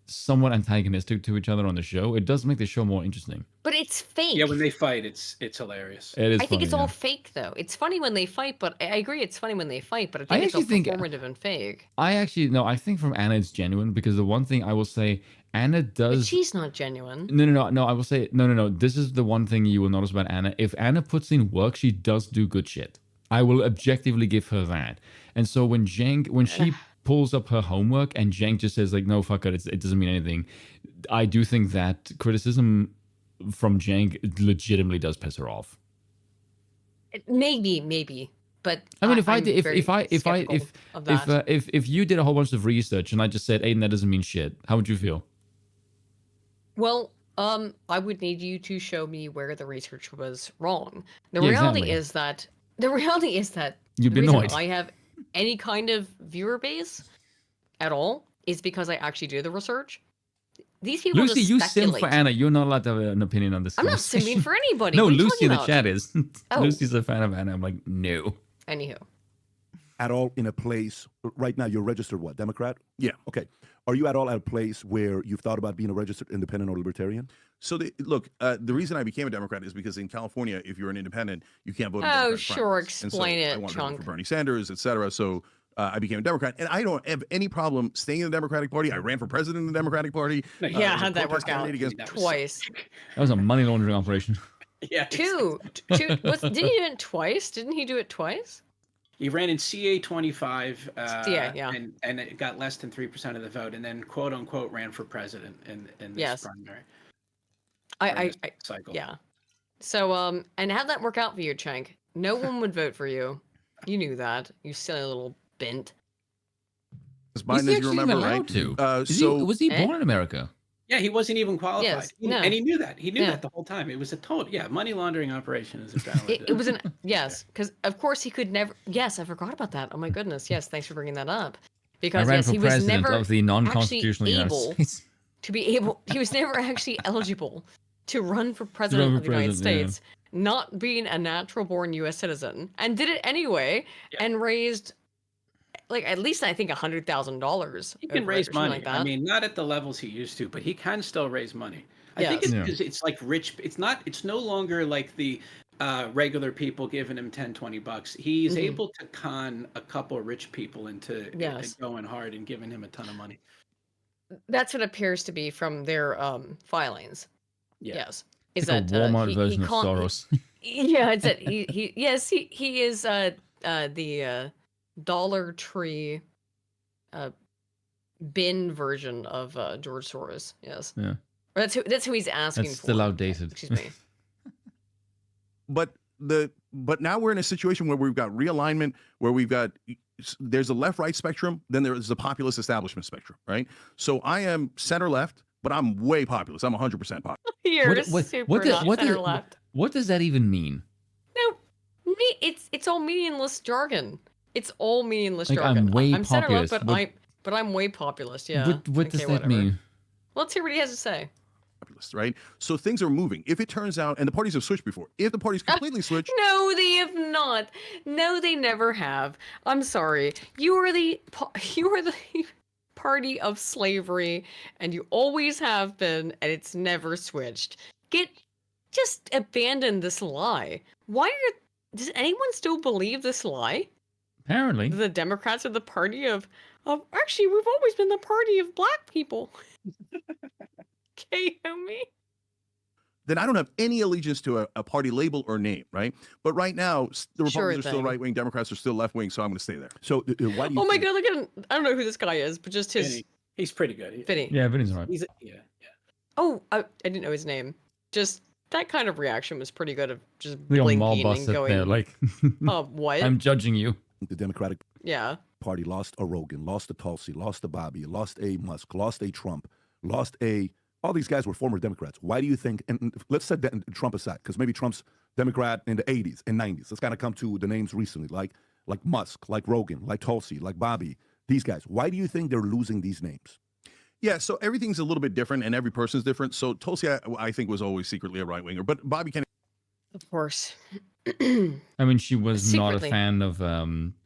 somewhat antagonistic to each other on the show. It does make the show more interesting. But it's fake. Yeah, when they fight, it's hilarious. It is. I think it's all fake, though. It's funny when they fight, but I agree it's funny when they fight, but I think it's all performative and fake. I think from Anna it's genuine, because the one thing I will say, Anna does... But she's not genuine. No, I will say, no. This is the one thing you will notice about Anna. If Anna puts in work, she does do good shit. I will objectively give her that. And so when she pulls up her homework and Cenk just says like, no, fuck it, it doesn't mean anything, I do think that criticism from Cenk legitimately does piss her off. Maybe. But I mean, if you did a whole bunch of research and I just said, Aiden, that doesn't mean shit, how would you feel? Well, I would need you to show me where the research was wrong. The reality is that you'd be the reason annoyed. I have any kind of viewer base at all is because I actually do the research. These people Lucy, just you speculate. simp for Anna. You're not allowed to have an opinion on this. I'm not simping for anybody. No, What are you Lucy in the talking chat about? is. Oh. Lucy's a fan of Anna. I'm like, no. Anywho. At all in a place right now? You're registered what? Democrat? Yeah. Okay. Are you at all at a place where you've thought about being a registered independent or libertarian? So look, the reason I became a Democrat is because in California, if you're an independent, you can't vote. In Oh, Democratic sure. primaries. Explain I it, wanted to vote Chunk. for Bernie Sanders, etc. So I became a Democrat, and I don't have any problem staying in the Democratic Party. I ran for president in the Democratic Party. Yeah, how'd that work out? Twice. That was a money laundering operation. Yeah. Two. Didn't he do it twice? Didn't he do it twice? He ran in CA 25, yeah. and it got less than 3% of the vote, and then quote unquote ran for president in this primary. I cycle. Yeah. So and how'd that work out for you, Cenk? No one would vote for you. You knew that. You silly little bint. As Biden, as you remember, right? Was he born in America? Yeah, he wasn't even qualified. Yes, no. And he knew that. He knew that the whole time. It was a total, money laundering operation is valid. It was yes, because of course he could never. Yes, I forgot about that. Oh my goodness. Yes, thanks for bringing that up. Because I ran yes, for he was president never of the non-constitutional actually United able States. to be able. He was never actually eligible to run for president of the United States, not being a natural-born U.S. citizen, and did it anyway, and raised. Like at least I think $100,000. He can raise money. like that. I mean, not at the levels he used to, but he can still raise money. I think it's because it's like rich. It's no longer like the regular people giving him $10-20. He's able to con a couple of rich people into going hard and giving him a ton of money. That's what appears to be from their filings. Yeah. Yes. Is that a Walmart version of Soros? Yeah, it's that he is the Dollar Tree bin version of George Soros. Yes. Yeah. That's who he's asking That's for. still outdated. Excuse me. But now we're in a situation where we've got realignment, where there's a left-right spectrum, then there's the populist establishment spectrum, right? So I am center-left, but I'm way populist. I'm 100% populist. You're super not center-left. What does that even mean? No, it's all meaningless jargon. It's all meaningless like jargon. I'm way center-left, populist, but I'm way populist. Yeah. What does that mean? Let's hear what he has to say. Right? So things are moving. If it turns out, and the parties have switched before, if the parties completely switch. No, they have not. No, they never have. I'm sorry. You are the party of slavery, and you always have been, and it's never switched. Just abandon this lie. Does anyone still believe this lie? Apparently. The Democrats are the party of actually, we've always been the party of black people. Okay, homie. Then I don't have any allegiance to a party label or name, right? But right now, the Republicans are still right wing, Democrats are still left wing, so I'm going to stay there. So why do you? Oh my God! Look at him. I don't know who this guy is, but just his. Vinny. He's pretty good. Vinny. Yeah, Vinny's right. Yeah. Oh, I didn't know his name. Just that kind of reaction was pretty good. Of just Leon blinking Mallboss and sat going. there like, What? I'm judging you. The Democratic Party lost a Rogan, lost a Tulsi, lost a Bobby, lost a Musk, lost a Trump, lost a. All these guys were former Democrats. Why do you think, and let's set Trump aside, because maybe Trump's Democrat in the 80s and 90s. Let's kind of come to the names recently, like Musk, like Rogan, like Tulsi, like Bobby, these guys. Why do you think they're losing these names? Yeah, so everything's a little bit different, and every person's different. So Tulsi, I think, was always secretly a right-winger, but Bobby Kennedy. Of course. I mean, she was Secretly. not a fan of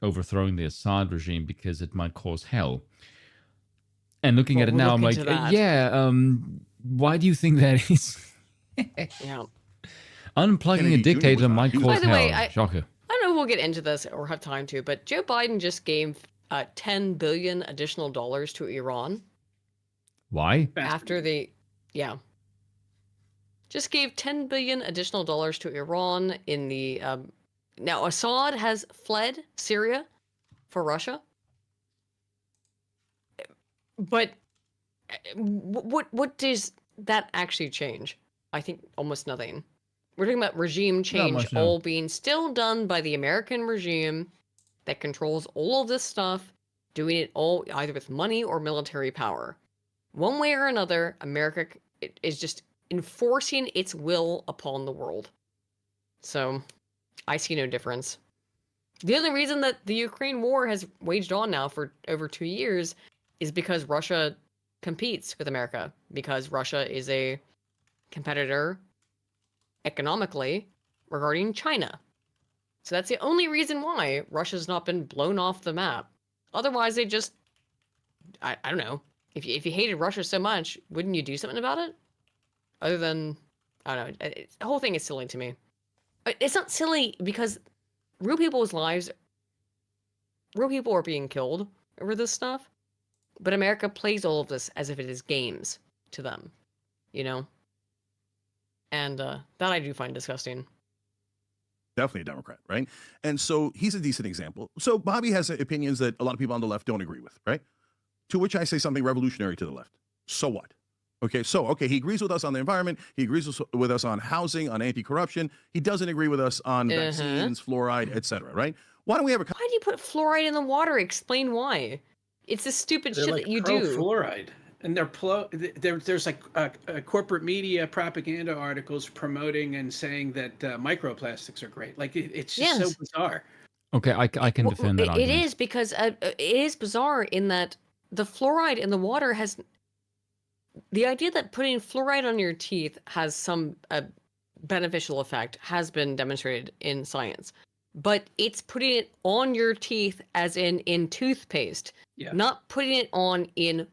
overthrowing the Assad regime because it might cause hell. And looking at it now, I'm like, why do you think that is? Yeah. Unplugging Kennedy a Jr. dictator was might not- cause By the way, hell. Shocker. I don't know if we'll get into this or have time to, but Joe Biden just gave $10 billion additional dollars to Iran Why? after just gave $10 billion additional dollars to Iran in the now Assad has fled Syria for Russia. But what does that actually change? I think almost nothing. We're talking about regime change much, no. all being still done by the American regime that controls all of this stuff, doing it all either with money or military power. One way or another, America is just enforcing its will upon the world. So, I see no difference. The only reason that the Ukraine war has waged on now for over 2 years is because Russia competes with America, because Russia is a competitor economically regarding China. So that's the only reason why Russia's not been blown off the map. Otherwise, they just, I don't know. If you hated Russia so much, wouldn't you do something about it? Other than, I don't know. The whole thing is silly to me. It's not silly because real people's lives, real people are being killed over this stuff. But America plays all of this as if it is games to them, you know? And that I do find disgusting. Definitely a Democrat, right? And so he's a decent example. So Bobby has opinions that a lot of people on the left don't agree with, right? To which I say something revolutionary to the left. So what? Okay, he agrees with us on the environment. He agrees with us on housing, on anti-corruption. He doesn't agree with us on vaccines, fluoride, etc. Right? Why don't we have a? Why do you put fluoride in the water? Explain why. It's the stupid shit that you do. Fluoride, and there's like corporate media propaganda articles promoting and saying that microplastics are great. Like it's just so bizarre. Okay, I can defend that argument. It is because it is bizarre in that the fluoride in the water has. The idea that putting fluoride on your teeth has some beneficial effect has been demonstrated in science. But it's putting it on your teeth as in toothpaste, not putting it on in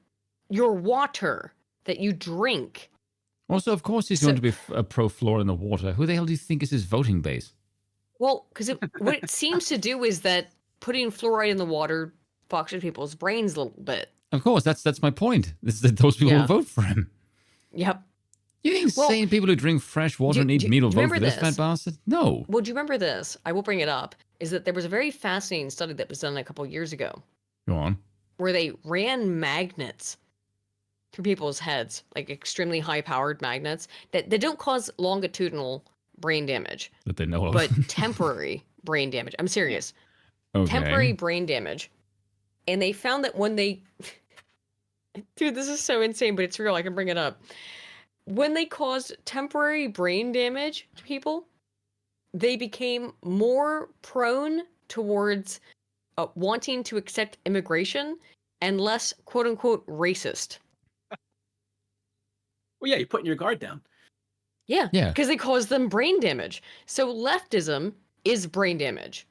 your water that you drink. Also, of course, he's going to be pro-fluoride in the water. Who the hell do you think is his voting base? Well, because what it seems to do is that putting fluoride in the water fucks with people's brains a little bit. Of course, that's my point. Is that those people will vote for him. Yep. You think insane people who drink fresh water and eat meat will vote for this fat bastard? No. Well, do you remember this? I will bring it up. Is that there was a very fascinating study that was done a couple years ago. Go on. Where they ran magnets through people's heads, like extremely high-powered magnets that don't cause longitudinal brain damage. That they know of. But temporary brain damage. I'm serious. Okay. Temporary brain damage. And they found that when they... Dude, this is so insane, but it's real. I can bring it up. When they caused temporary brain damage to people, they became more prone towards wanting to accept immigration and less, quote unquote, racist. Well, yeah, you're putting your guard down. Yeah, Yeah. because they cause them brain damage. So leftism is brain damage,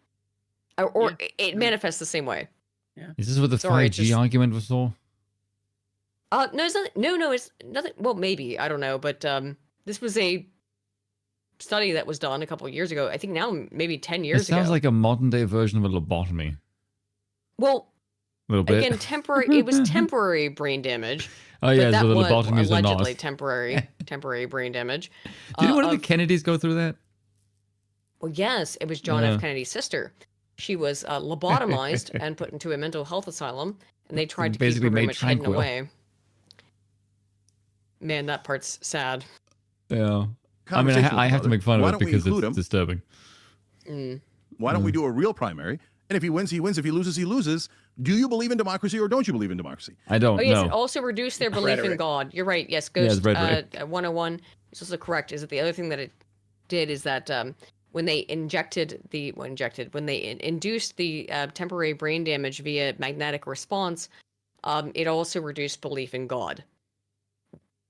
or it manifests the same way. Is this what the Sorry, 5G argument was for? No, it's not, no, it's nothing. Well, maybe, I don't know, but this was a study that was done a couple of years ago. I think now maybe 10 years It sounds ago. like a modern day version of a lobotomy. Well, A little bit. again, temporary. It was temporary brain damage. Oh yeah, but that so the was lobotomies are not. allegedly temporary brain damage. Did one of the Kennedys go through that? Well, yes, it was John Yeah. F. Kennedy's sister. She was lobotomized and put into a mental health asylum, and they tried to keep Basically her very made much hidden tranquil. away. Man, that part's sad. Yeah. I mean, Conversation I have to make fun Why of it don't we because include it's him? disturbing. Why don't we do a real primary? And if he wins, he wins. If he loses, he loses. Do you believe in democracy or don't you believe in democracy? I don't Oh, yes, know. it also reduced their belief in Rhetoric. God. You're right. Yes, Yeah, it's Ghost rhetoric. 101 is also correct. Is that the other thing that it did is that when they induced the temporary brain damage via magnetic response, it also reduced belief in God.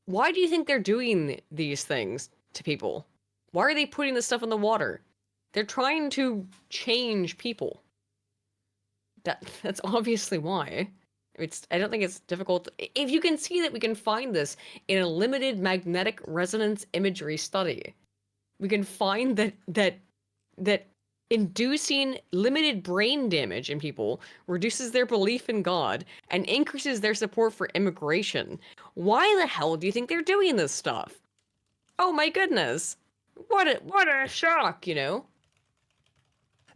Why do you think they're doing these things to people? Why are they putting this stuff in the water? They're trying to change people. That's obviously why. I don't think it's difficult. If you can see that we can find this in a limited magnetic resonance imagery study, we can find that inducing limited brain damage in people reduces their belief in God and increases their support for immigration. Why the hell do you think they're doing this stuff? Oh my goodness. What a shock, you know?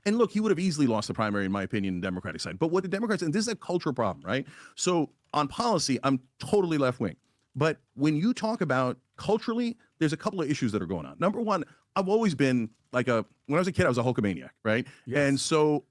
And look, he would have easily lost the primary, in my opinion, in the Democratic side. But what the Democrats, and this is a cultural problem, right? So on policy, I'm totally left wing. But when you talk about culturally, there's a couple of issues that are going on. Number one, I've always been like when I was a kid, I was a Hulkamaniac, right? Yes. And so,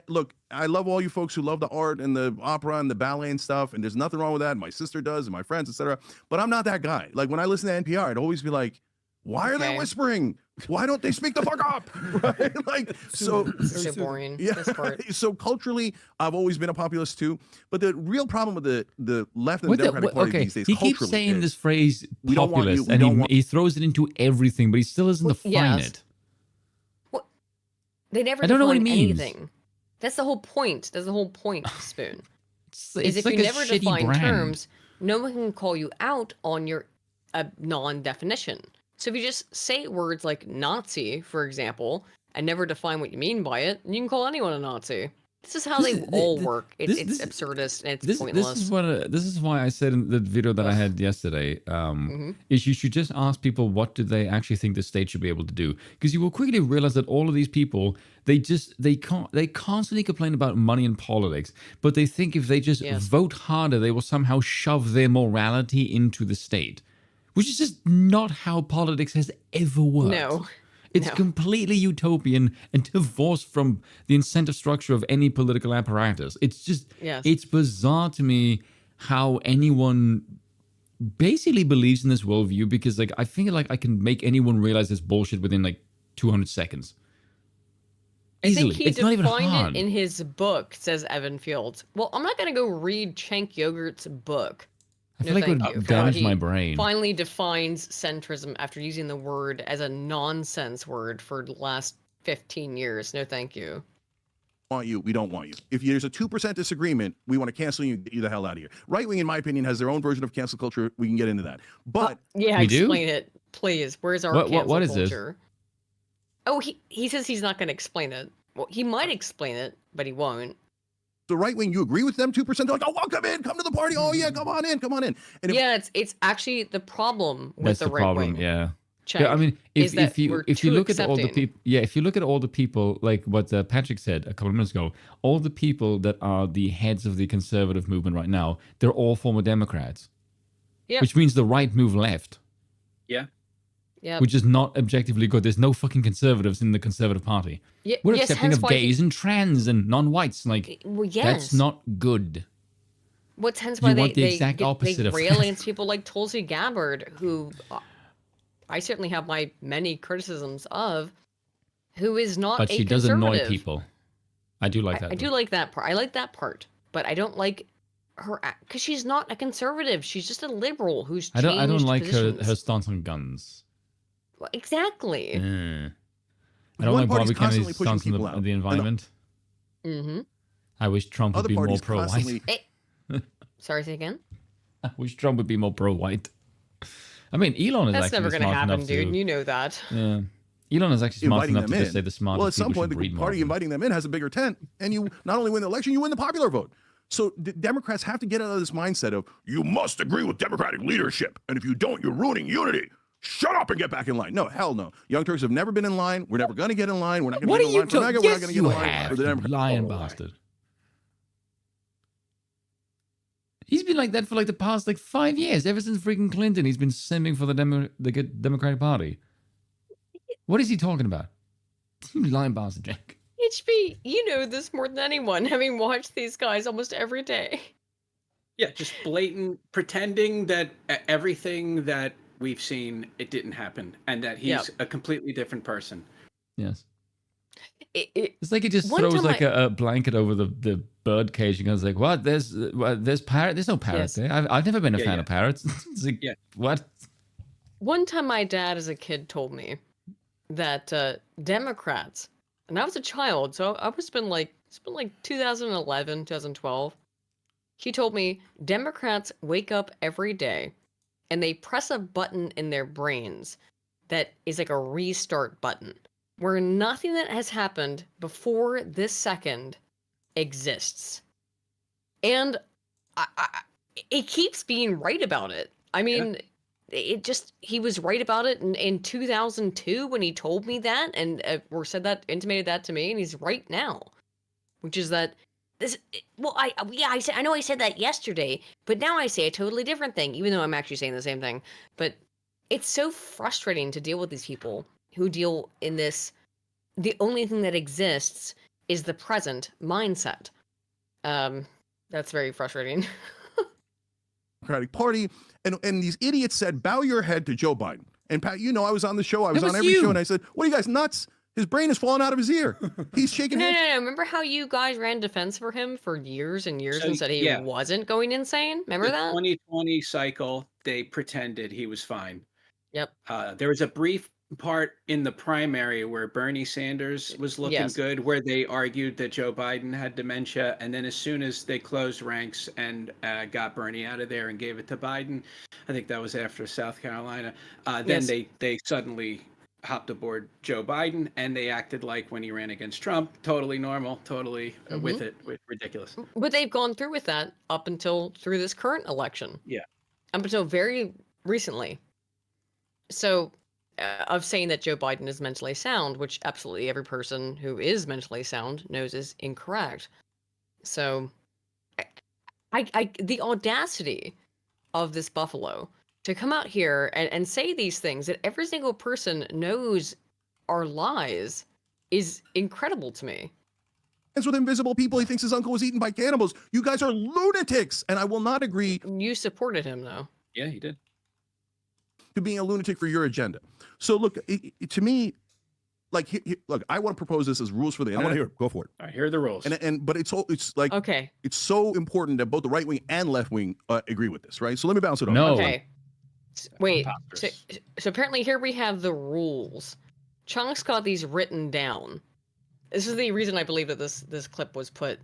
look, I love all you folks who love the art and the opera and the ballet and stuff. And there's nothing wrong with that. My sister does and my friends, etc. But I'm not that guy. Like when I listen to NPR, I'd always be like, why are they Okay. whispering? Why don't they speak the fuck up? Right? Like, so boring. yeah. This part. So culturally, I've always been a populist too. But the real problem with the left and What the Democratic Party okay, these days, he keeps culturally, saying is, this phrase we don't want you- populist, we and don't want- he throws it into everything, but he still doesn't define yes. it. They never I don't know what he define means. anything. That's the whole point. That's the whole point, Spoon. It's is if like you a never shitty define brand. terms, no one can call you out on your non-definition. So if you just say words like Nazi, for example, and never define what you mean by it, you can call anyone a Nazi. This is how they all work. It's absurdist and it's pointless. This is why I said in the video that I had yesterday, is you should just ask people what do they actually think the state should be able to do, because you will quickly realize that all of these people they constantly complain about money and politics, but they think if they just vote harder, they will somehow shove their morality into the state, which is just not how politics has ever worked. No. It's completely utopian and divorced from the incentive structure of any political apparatus. It's just, it's bizarre to me how anyone basically believes in this worldview, because like I feel like I can make anyone realize this bullshit within like 200 seconds. Easily. I think he It's not even defined hard. it in his book, says Evan Fields. Well, I'm not going to go read Cenk Uygur's book. I feel like it would damage my brain. Finally defines centrism after using the word as a nonsense word for the last 15 years. No, thank you. We don't want you. If there's a 2% disagreement, we want to cancel you and get you the hell out of here. Right wing, in my opinion, has their own version of cancel culture. We can get into that. But explain it, please. Where's our cancel what is this? culture? Oh, he says he's not going to explain it. Well, he might explain it, but he won't. The right wing, you agree with them 2%? They're like, oh, welcome in, come to the party. Oh yeah, come on in. And it's actually the problem with the right wing. Yeah. Cenk, I mean, if you look at all the accepting. people, if you look at all the people, like what Patrick said a couple of minutes ago, all the people that are the heads of the conservative movement right now, they're all former Democrats. Yeah. Which means the right move left. Yeah. Yeah. Which is not objectively good. There's no fucking conservatives in the Conservative Party. We're accepting hence of why gays and trans and non-whites. Like, that's not good. What's hence why You they want the exact opposite of rail that. against people like Tulsi Gabbard, who I certainly have my many criticisms of, who is not But a she does annoy conservative. people. I do like that. I do like that part. I like that part, but I don't like her because she's not a conservative. She's just a liberal who's I changed don't like positions. her stance on guns. Well, exactly. Yeah. I don't One like party's Bobby Kennedy's constantly pushing stance on people out. the environment. Mm-hmm. I wish Trump would Other be more parties pro-white. constantly. Sorry, say again. I wish Trump would be more pro-white. I mean, Elon is That's actually never going to smart happen, enough dude. to. You know that. Yeah. Elon is actually smart Inviting enough them to in. just say the smartest Well, at some people point, should the breed more party often. inviting them in has a bigger tent, and you not only win the election, you win the popular vote. So Democrats have to get out of this mindset of you must agree with Democratic leadership, and if you don't, you're ruining unity. Shut up and get back in line. No, hell no. Young Turks have never been in line. We're never going to get in line. We're not going to What get are in you line for MAGA. talking? We're not Yes, going to get you in line have. for the You Democrats. lying bastard. He's been like that for like the past 5 years. Ever since freaking Clinton, he's been simming for the Democratic Party. What is he talking about? You lying bastard, Jack. HB, you know this more than anyone, having watched these guys almost every day. Yeah, just blatant pretending that everything that we've seen, it didn't happen, and that he's a completely different person. Yes. It's like he just one throws time like a blanket over the bird cage and goes like, "What? There's parrot. There's no parrot Yes. there. I've never been a Yeah, fan yeah. of parrots." It's like, what? One time my dad as a kid told me that Democrats, and I was a child, so it's been like 2011, 2012. He told me Democrats wake up every day and they press a button in their brains that is like a restart button where nothing that has happened before this second exists. And it keeps being right about it. I mean, he was right about it in 2002 when he told me that and intimated that to me, and he's right now, which is that this, well, I know I said that yesterday, but now I say a totally different thing, even though I'm actually saying the same thing. But it's so frustrating to deal with these people who deal in this, the only thing that exists is the present mindset. That's very frustrating. Democratic Party, and these idiots said, bow your head to Joe Biden. And Pat, I was on the show. I was on every show, and I said, what are you guys, nuts? His brain is falling out of his ear. He's shaking No. heads. Remember how you guys ran defense for him for years and years So, and said he yeah. wasn't going insane? Remember The that? 2020 cycle, they pretended he was fine. Yep. There was a brief part in the primary where Bernie Sanders was looking good, where they argued that Joe Biden had dementia, and then as soon as they closed ranks and got Bernie out of there and gave it to Biden, I think that was after South Carolina, then they suddenly hopped aboard Joe Biden, and they acted like when he ran against Trump, totally normal, totally with ridiculous. But they've gone through with that up until through this current election. Yeah. Up until very recently. So, of saying that Joe Biden is mentally sound, which absolutely every person who is mentally sound knows is incorrect. So, the audacity of this buffalo to come out here and say these things that every single person knows are lies is incredible to me. With invisible people, he thinks his uncle was eaten by cannibals. You guys are lunatics, and I will not agree. You supported him, though. Yeah, he did. To being a lunatic for your agenda. So look, to me, look, I want to propose this as rules for the internet. I want to hear it. Go for it. All right, here are the rules. But it's like okay. It's so important that both the right wing and left wing agree with this, right? So let me bounce it on. No. Okay. Wait. So apparently here we have the rules. Chunk's got these written down. This is the reason I believe that this clip was put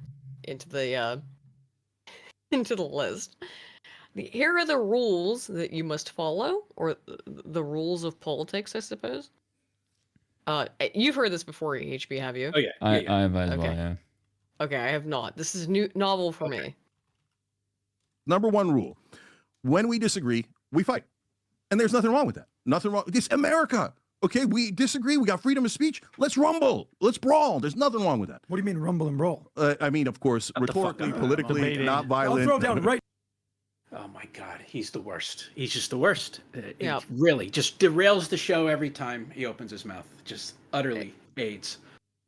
into the list. Here are the rules that you must follow, or the rules of politics, I suppose. You've heard this before, HB, have you? Oh yeah, I have as well. Yeah. Okay, I have not. This is novel for me. Number one rule: when we disagree, we fight, and there's nothing wrong with that. Nothing wrong. It's America. Okay, we disagree. We got freedom of speech. Let's rumble. Let's brawl. There's nothing wrong with that. What do you mean rumble and brawl? I mean, of course, rhetorically, politically, not violent. I'll throw down right. Oh my God, he's the worst. He's just the worst. Yeah. Really, just derails the show every time he opens his mouth. Just utterly aids.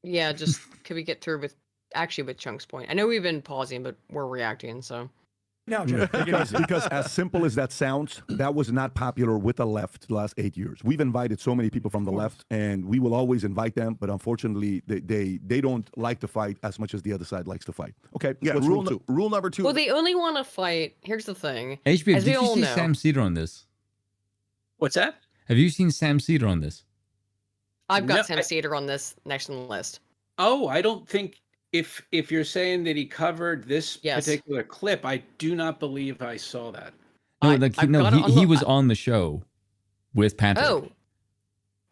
Yeah, just could we get through with Chunk's point? I know we've been pausing, but we're reacting, so. Now, Jeff, take it easy. Because as simple as that sounds, that was not popular with the left the last 8 years. We've invited so many people from the left, and we will always invite them. But unfortunately, they don't like to fight as much as the other side likes to fight. Okay. Yeah. What's rule two? Rule number 2. Well, they only want to fight. Here's the thing. HB, As did we you all see know, Sam Cedar on this? What's that? Have you seen Sam Cedar on this? I've got No, Sam Cedar on this next on the list. Oh, I don't think if you're saying that he covered this particular clip, I do not believe I saw that. No, he was on the show with Patrick.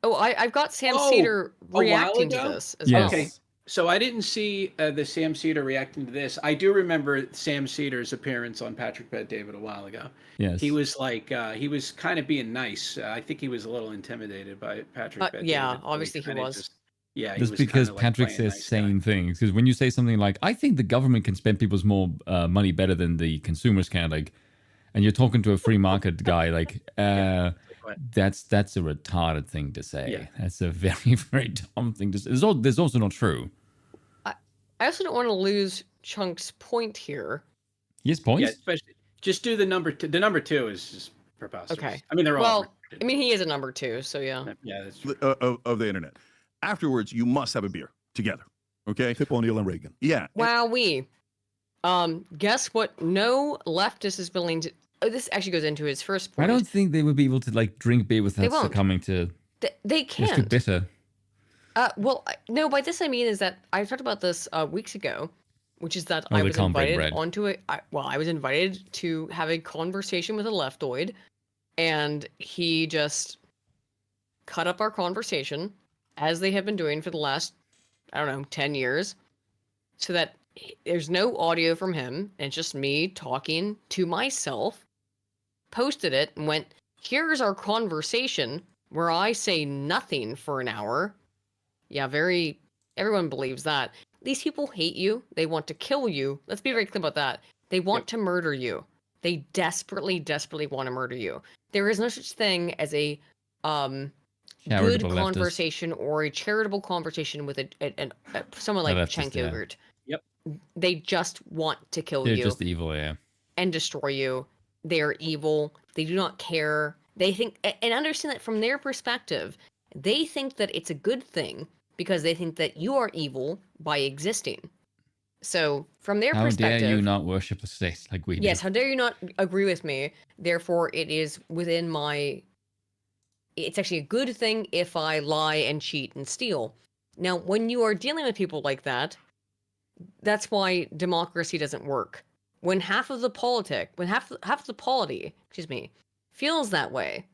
I've got Sam Cedar reacting to this as well. Okay, so I didn't see the Sam Cedar reacting to this. I do remember Sam Cedar's appearance on Patrick Bet David a while ago. Yes, he was like he was kind of being nice. I think he was a little intimidated by Patrick Bet yeah, David. obviously he was. That's because Patrick says sane things. Because when you say something like, "I think the government can spend people's more money better than the consumers can," like, and you're talking to a free market guy, like, that's a retarded thing to say. Yeah. That's a very, very dumb thing to say. There's also not true. I also don't want to lose Chunk's point here. Yes, points. Yeah, especially just do the number 2. The number 2 is just preposterous. Okay. I mean, they're all. Well, I mean, he is a number 2, so yeah. Yeah, that's true. Of the internet. Afterwards, you must have a beer together. Okay. Tip O'Neill and Reagan. Yeah. Wowee. Guess what? No leftist is willing to. Oh, this actually goes into his first point. I don't think they would be able to like drink beer without succumbing to. They can't. It's too bitter. Well, no. By this I mean is that I talked about this weeks ago, which is that I they was can't break invited bread. onto it. I was invited to have a conversation with a leftoid, and he just cut up our conversation, as they have been doing for the last, 10 years, so that there's no audio from him, and it's just me talking to myself, posted it, and went, here's our conversation, where I say nothing for an hour. Yeah, everyone believes that. These people hate you. They want to kill you. Let's be very clear about that. They want to murder you. They desperately, desperately want to murder you. There is no such thing as a good conversation or a charitable conversation with someone like Cenk Uygur. Yep. They just want to kill you. They're just evil, yeah. And destroy you. They are evil. They do not care. They think, and understand that from their perspective, they think that it's a good thing because they think that you are evil by existing. So from their perspective... How dare you not worship a state like we do? Yes, how dare you not agree with me? Therefore, it is within my... It's actually a good thing if I lie and cheat and steal. Now, when you are dealing with people like that, that's why democracy doesn't work. When half of the polity, feels that way,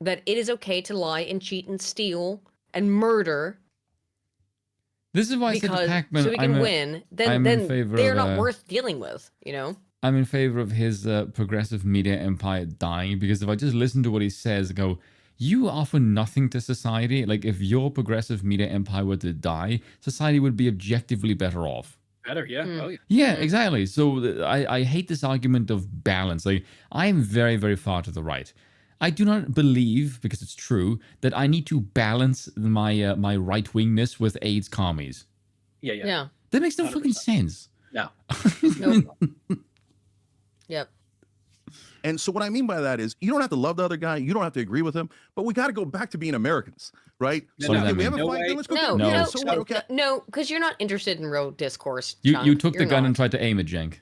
that it is okay to lie and cheat and steal and murder. This is why I said to Pakman, so we can win. Then they're not worth dealing with. I'm in favor of his progressive media empire dying, because if I just listen to what he says, and go, you offer nothing to society. Like, if your progressive media empire were to die, society would be objectively better off. Better, yeah. Oh, yeah. Yeah, exactly. So I hate this argument of balance. Like, I am very, very far to the right. I do not believe, because it's true, that I need to balance my my right-wingness with AIDS commies. Yeah. That makes no 100%. Fucking sense. No. Yep. And so what I mean by that is, you don't have to love the other guy, you don't have to agree with him, but we got to go back to being Americans, right? So if we have a fight, then let's go. No, because you're not interested in real discourse. You took the gun and tried to aim at Cenk.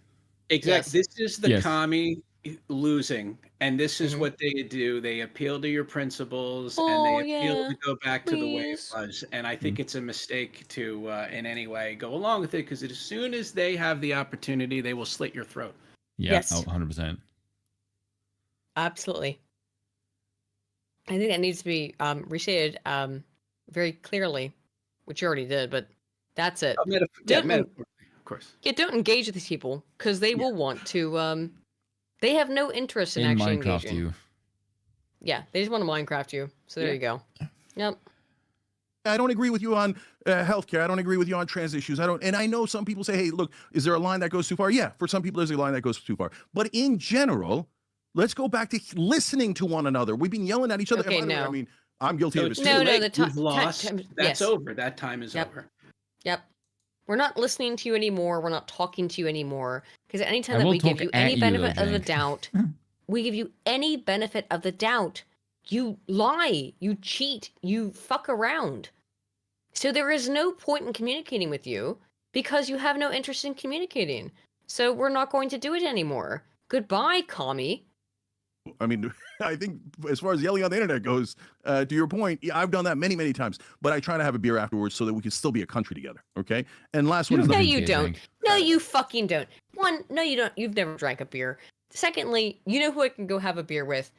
Exactly. Yes. This is the commie losing, and this is what they do. They appeal to your principles, and they appeal to go back to the way it was. And I think it's a mistake to, in any way, go along with it, because as soon as they have the opportunity, they will slit your throat. Yeah, yes. 100%. Absolutely. I think that needs to be restated very clearly, which you already did, but that's it. Of course. Yeah, don't engage with these people, because they will want to... they have no interest in actually Minecraft engaging. You. Yeah, they just want to Minecraft you. So there you go. Yep. I don't agree with you on healthcare. I don't agree with you on trans issues. And I know some people say, hey, look, is there a line that goes too far? Yeah, for some people, there's a line that goes too far. But in general, let's go back to listening to one another. We've been yelling at each other. Okay, I mean, I'm guilty of it too. The time. That's over. That time is over. Yep. We're not listening to you anymore. We're not talking to you anymore. Because anytime I that will we give talk you at any you, benefit though, of the Cenk. doubt, we give you any benefit of the doubt, you lie, you cheat, you fuck around. So there is no point in communicating with you because you have no interest in communicating. So we're not going to do it anymore. Goodbye, commie. I mean, I think as far as yelling on the internet goes, to your point, yeah, I've done that many, many times. But I try to have a beer afterwards so that we can still be a country together. Okay. And last one is No, Nothing you to don't. drink. No, you fucking don't. One, no, you don't. You've never drank a beer. Secondly, you know who I can go have a beer with?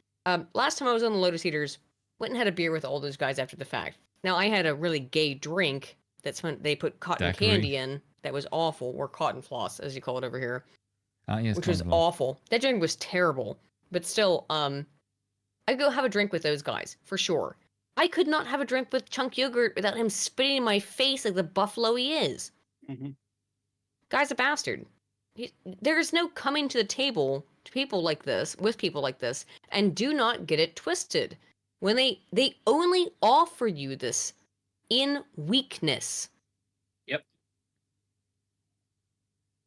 Last time I was on the Lotus Eaters, went and had a beer with all those guys after the fact. Now, I had a really gay drink that's when they put cotton Daiquiri. candy in. That was awful, or cotton floss, as you call it over here. Yes, which was Convoy. awful. That drink was terrible. But still, I'd go have a drink with those guys, for sure. I could not have a drink with Cenk Uygur without him spitting in my face like the buffalo he is. Guy's a bastard. There is no coming to the table to people like this, with people like this, and do not get it twisted. When they only offer you this in weakness. Yep.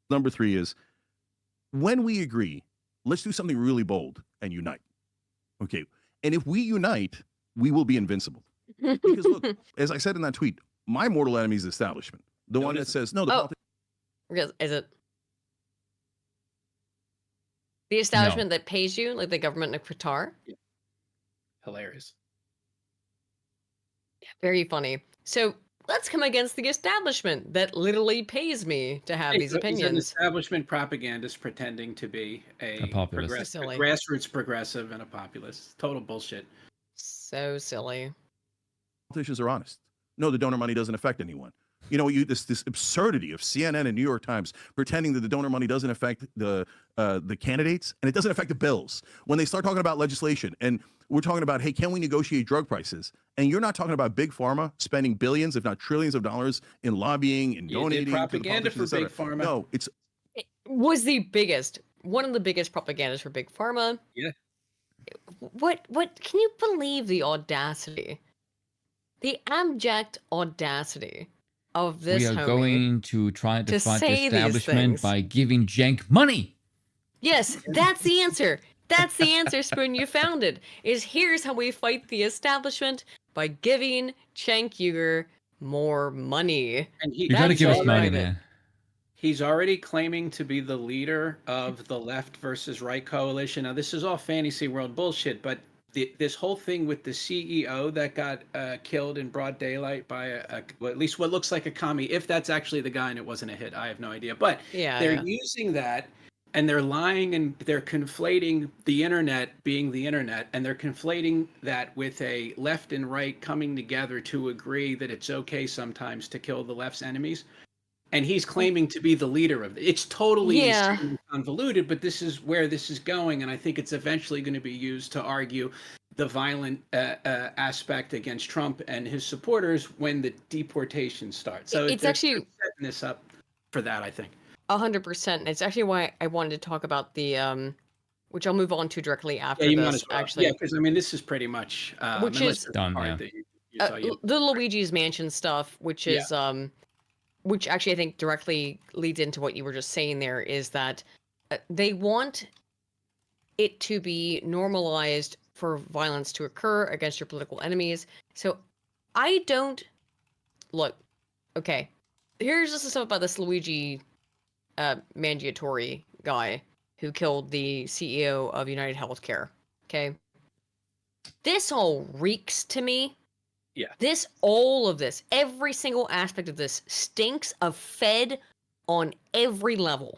Number 3 is when we agree, let's do something really bold and unite. Okay. And if we unite, we will be invincible. Because look, as I said in that tweet, my mortal enemy is the establishment. The one that says, no, the politicians. Is it? The establishment that pays you, like the government of Qatar? Yeah. Hilarious. Very funny. So let's come against the establishment that literally pays me to have these He's an opinions. establishment propagandist pretending to be a populist. Silly. grassroots progressive and a populist. Total bullshit. So silly. Politicians are honest. No, the donor money doesn't affect anyone. You know, this absurdity of CNN and New York Times pretending that the donor money doesn't affect the candidates and it doesn't affect the bills. When they start talking about legislation and we're talking about, hey, can we negotiate drug prices? And you're not talking about big pharma spending billions, if not trillions of dollars in lobbying and donating. Propaganda to the for big politicians, et cetera. pharma. No, It was one of the biggest propagandas for big pharma. Yeah. What can you believe the audacity? The abject audacity of this We are homie going to try to fight the say these establishment things. by giving Cenk money. Yes, that's the answer. That's the answer, Spoon. You found it. Is here's how we fight the establishment by giving Cenk Uygur more money. And You got to give us money, man. He's already claiming to be the leader of the left versus right coalition. Now, this is all fantasy world bullshit, but this whole thing with the CEO that got killed in broad daylight by well, at least what looks like a commie, if that's actually the guy and it wasn't a hit, I have no idea. But they're using that and they're lying and they're conflating the internet being the internet, and they're conflating that with a left and right coming together to agree that it's okay sometimes to kill the left's enemies. And he's claiming to be the leader of it. It's totally convoluted, but this is where this is going. And I think it's eventually going to be used to argue the violent aspect against Trump and his supporters when the deportation starts. So it's actually setting this up for that, I think. 100%. It's actually why I wanted to talk about the, which I'll move on to directly after you this. might as well. Actually, Yeah, because I mean, this is pretty much which is done. The Luigi's Mansion stuff, which is which actually I think directly leads into what you were just saying there, is that they want it to be normalized for violence to occur against your political enemies. So I don't look. Okay, here's just the stuff about this Luigi Mangiatori guy who killed the CEO of UnitedHealthcare. Okay, this all reeks to me. Yeah. All of this, every single aspect of this stinks of Fed on every level.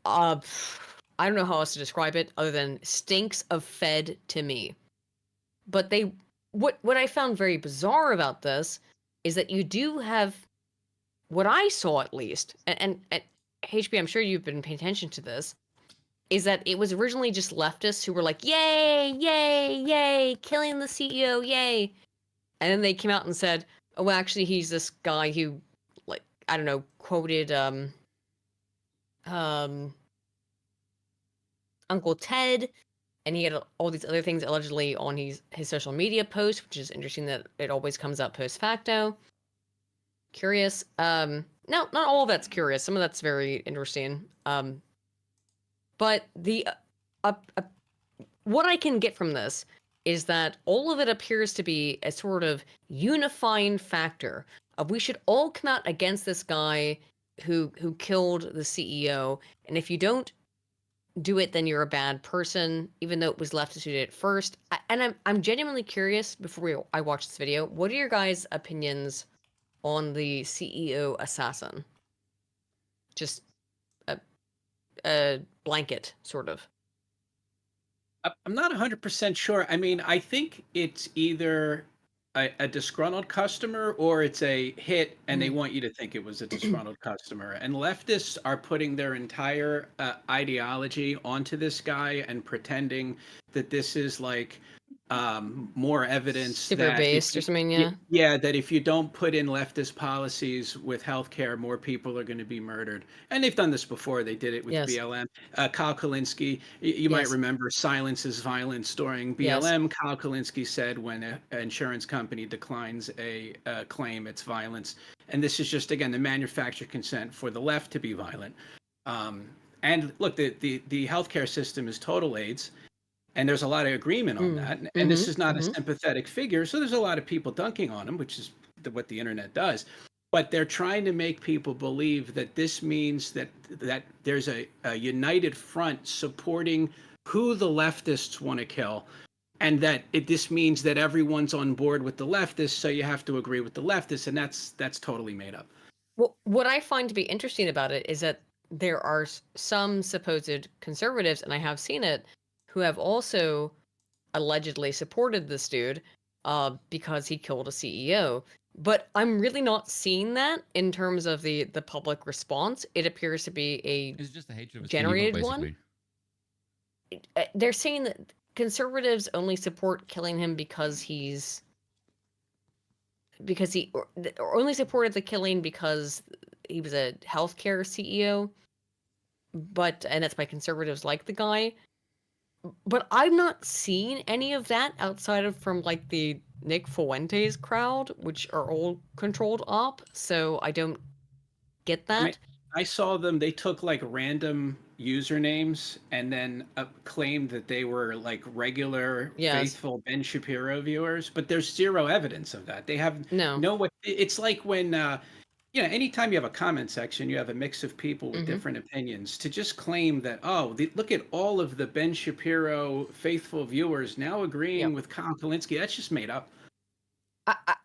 I don't know how else to describe it other than stinks of Fed to me. But what I found very bizarre about this is that you do have, what I saw at least, and HB, I'm sure you've been paying attention to this, is that it was originally just leftists who were like, yay, yay, yay, killing the CEO, yay. And then they came out and said, oh, well, actually, he's this guy who, like, I don't know, quoted Uncle Ted, and he had all these other things allegedly on his social media posts, which is interesting that it always comes up post facto. curious. No, not all of that's curious. Some of that's very interesting. But the what I can get from this is that all of it appears to be a sort of unifying factor of we should all come out against this guy who killed the CEO, and if you don't do it, then you're a bad person, even though it was left to do it first. And I'm genuinely curious before I watch this video, what are your guys' opinions on the CEO assassin? Just a blanket, sort of. I'm not 100% sure. I mean, I think it's either a disgruntled customer or it's a hit and they want you to think it was a disgruntled customer. And leftists are putting their entire ideology onto this guy and pretending that this is like more evidence super that based or something. Yeah, that if you don't put in leftist policies with healthcare, more people are going to be murdered. And they've done this before. They did it with BLM. Kyle Kalinske, you might remember silence is violence during BLM. Kyle Kalinske said when an insurance company declines a claim, it's violence. And this is just, again, the manufactured consent for the left to be violent. And look, the healthcare system is total AIDS. And there's a lot of agreement on that. And this is not a sympathetic figure. So there's a lot of people dunking on him, which is what the internet does. But they're trying to make people believe that this means that there's a united front supporting who the leftists want to kill. And that this means that everyone's on board with the leftists. So you have to agree with the leftists. And that's totally made up. Well, what I find to be interesting about it is that there are some supposed conservatives, and I have seen it, who have also allegedly supported this dude because he killed a CEO. But I'm really not seeing that in terms of the public response. It appears to be It's just a hatred of generated evil, one. They're saying that conservatives only support killing him because he or only supported the killing because he was a healthcare CEO. And that's why conservatives like the guy. But I've not seen any of that outside of from like the Nick Fuentes crowd, which are all controlled op. So I don't get that. I saw them. They took like random usernames and then claimed that they were like regular, faithful Ben Shapiro viewers. But there's zero evidence of that. They have no what. It's like when. Anytime you have a comment section, you have a mix of people with different opinions. To just claim that, look at all of the Ben Shapiro faithful viewers now agreeing with Kyle Kalinske, that's just made up.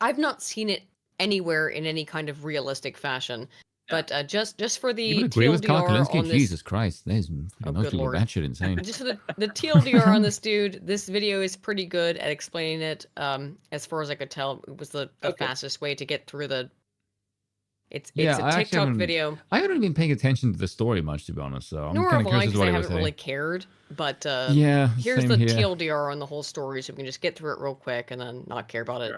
I've not seen it anywhere in any kind of realistic fashion. But just for the you agree with Kyle TLDR Kalinske? on this, Jesus Christ, there's most people batshit insane. Just for the TLDR on this dude, this video is pretty good at explaining it. As far as I could tell, it was the fastest way to get through the. It's a TikTok video. I haven't been paying attention to the story much, to be honest. So I'm Nor kind have of I, curious because what I he was haven't really cared. But here's the TLDR on the whole story, so we can just get through it real quick and then not care about it.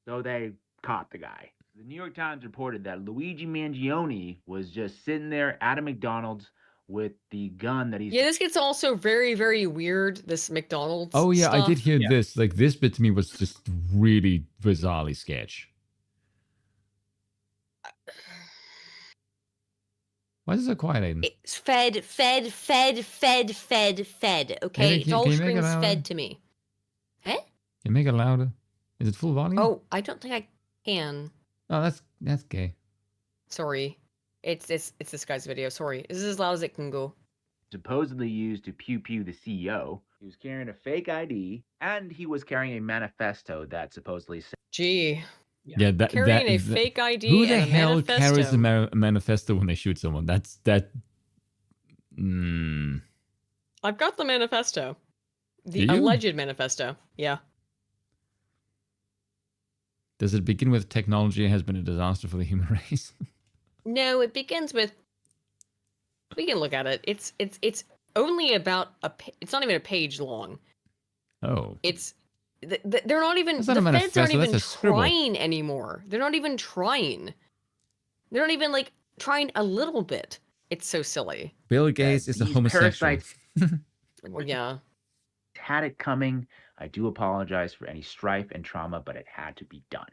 So they caught the guy. The New York Times reported that Luigi Mangione was just sitting there at a McDonald's with the gun that he's... Yeah, this gets also very, very weird, this McDonald's Oh, yeah, stuff. I did hear this. Like, this bit to me was just really bizarrely sketch. Why is it so quiet, Aiden? It's fed. Okay, it all screams fed to me. Eh? Can you make it louder? Is it full volume? Oh, I don't think I can. Oh, that's gay. Sorry, it's this guy's video. Sorry, this is as loud as it can go. Supposedly used to pew the CEO. He was carrying a fake ID, and he was carrying a manifesto that supposedly said... Gee. Yeah, carrying a fake ID. Who the and a hell manifesto. carries a manifesto when they shoot someone? I've got the manifesto. The alleged manifesto. Yeah. Does it begin with technology has been a disaster for the human race? No, it begins with. We can look at it. It's only about it's not even a page long. Oh. It's. They're not even. The feds aren't even trying anymore. They're not even trying. They're not even like trying a little bit. It's so silly. Bill Gates is a homosexual. Well, yeah. Had it coming. I do apologize for any strife and trauma, but it had to be done.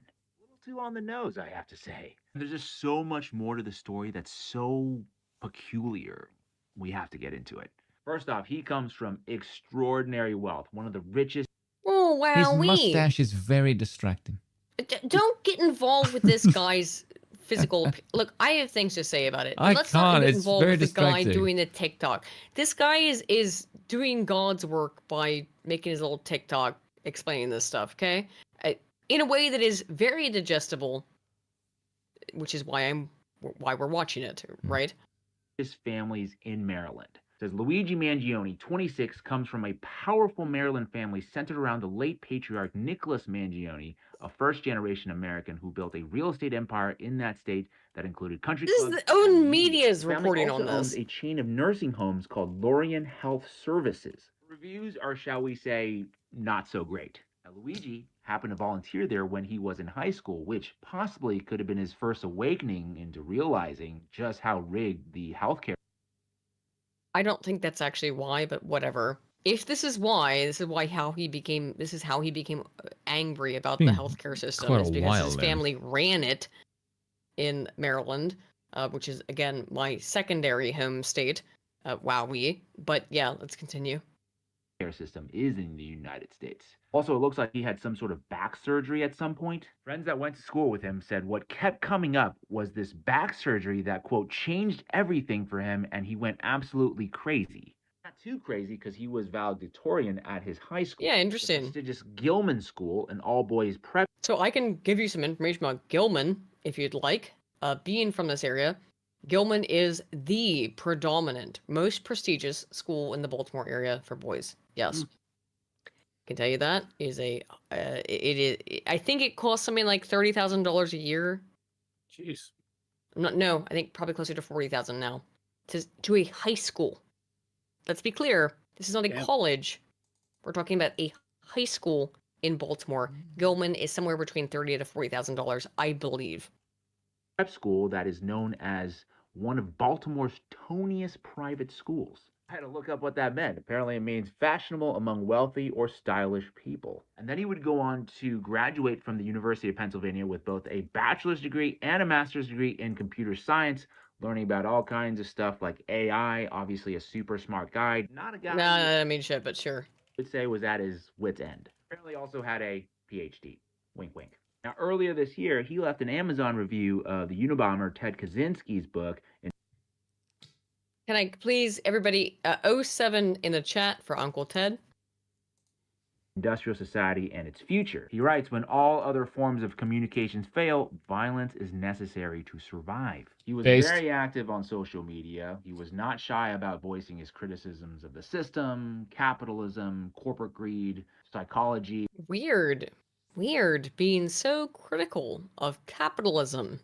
too on the nose, I have to say. There's just so much more to the story that's so peculiar. We have to get into it. First off, he comes from extraordinary wealth, one of the richest. Oh, wow. His mustache is very distracting. Don't get involved with this guy's physical. Look, I have things to say about it. I Let's not can't. get It's involved very with the guy distracting. doing the TikTok. This guy is doing God's work by making his little TikTok explaining this stuff, okay? In a way that is very digestible, which is why we're watching it, right? His families in Maryland. It says Luigi Mangione, 26, comes from a powerful Maryland family centered around the late patriarch Nicholas Mangione, a first-generation American who built a real estate empire in that state that included country This clubs. is the own media's The family reporting also on owns this. a chain of nursing homes called Lorien Health Services. Reviews are, shall we say, not so great. Now, Luigi happened to volunteer there when he was in high school, which possibly could have been his first awakening into realizing just how rigged the healthcare. I don't think that's actually why, but whatever. If this is why, this is how he became angry about the healthcare system, quite is a because while his then. family ran it in Maryland, which is, again, my secondary home state. Wowee. But yeah, let's continue. System is in the United States. Also, it looks like he had some sort of back surgery at some point. Friends that went to school with him said what kept coming up was this back surgery that, quote, changed everything for him, and he went absolutely crazy. Not too crazy because he was valedictorian at his high school. Yeah, interesting. The prestigious Gilman School, an all-boys prep. So I can give you some information about Gilman, if you'd like. Being from this area, Gilman is the predominant, most prestigious school in the Baltimore area for boys. Yes. Can tell you that is it is. I think it costs something like $30,000 a year. Jeez. No, I think probably closer to 40,000 now. To a high school. Let's be clear. This is not a college. We're talking about a high school in Baltimore. Gilman is somewhere between $30,000 to $40,000, I believe. Prep school that is known as one of Baltimore's toniest private schools. I had to look up what that meant. Apparently it means fashionable among wealthy or stylish people. And then he would go on to graduate from the University of Pennsylvania with both a bachelor's degree and a master's degree in computer science, learning about all kinds of stuff like AI, obviously a super smart guy. Not a guy Nah, I mean shit, but sure. would say was at his wit's end. Apparently also had a PhD. Wink, wink. Now, earlier this year, he left an Amazon review of the Unabomber Ted Kaczynski's book. Can I please, everybody, 07 in the chat for Uncle Ted? Industrial Society and its Future. He writes, when all other forms of communications fail, violence is necessary to survive. He was very active on social media. He was not shy about voicing his criticisms of the system, capitalism, corporate greed, psychology. Weird being so critical of capitalism.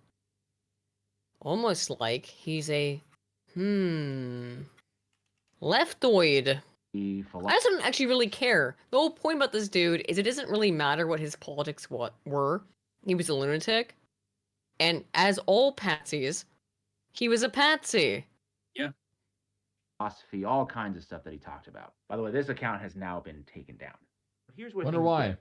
Almost like he's a leftoid. I don't actually really care. The whole point about this dude is it doesn't really matter what his politics were. He was a lunatic. And as all patsies, he was a patsy. Yeah. Philosophy, all kinds of stuff that he talked about. By the way, this account has now been taken down. Here's where Wonder things why. get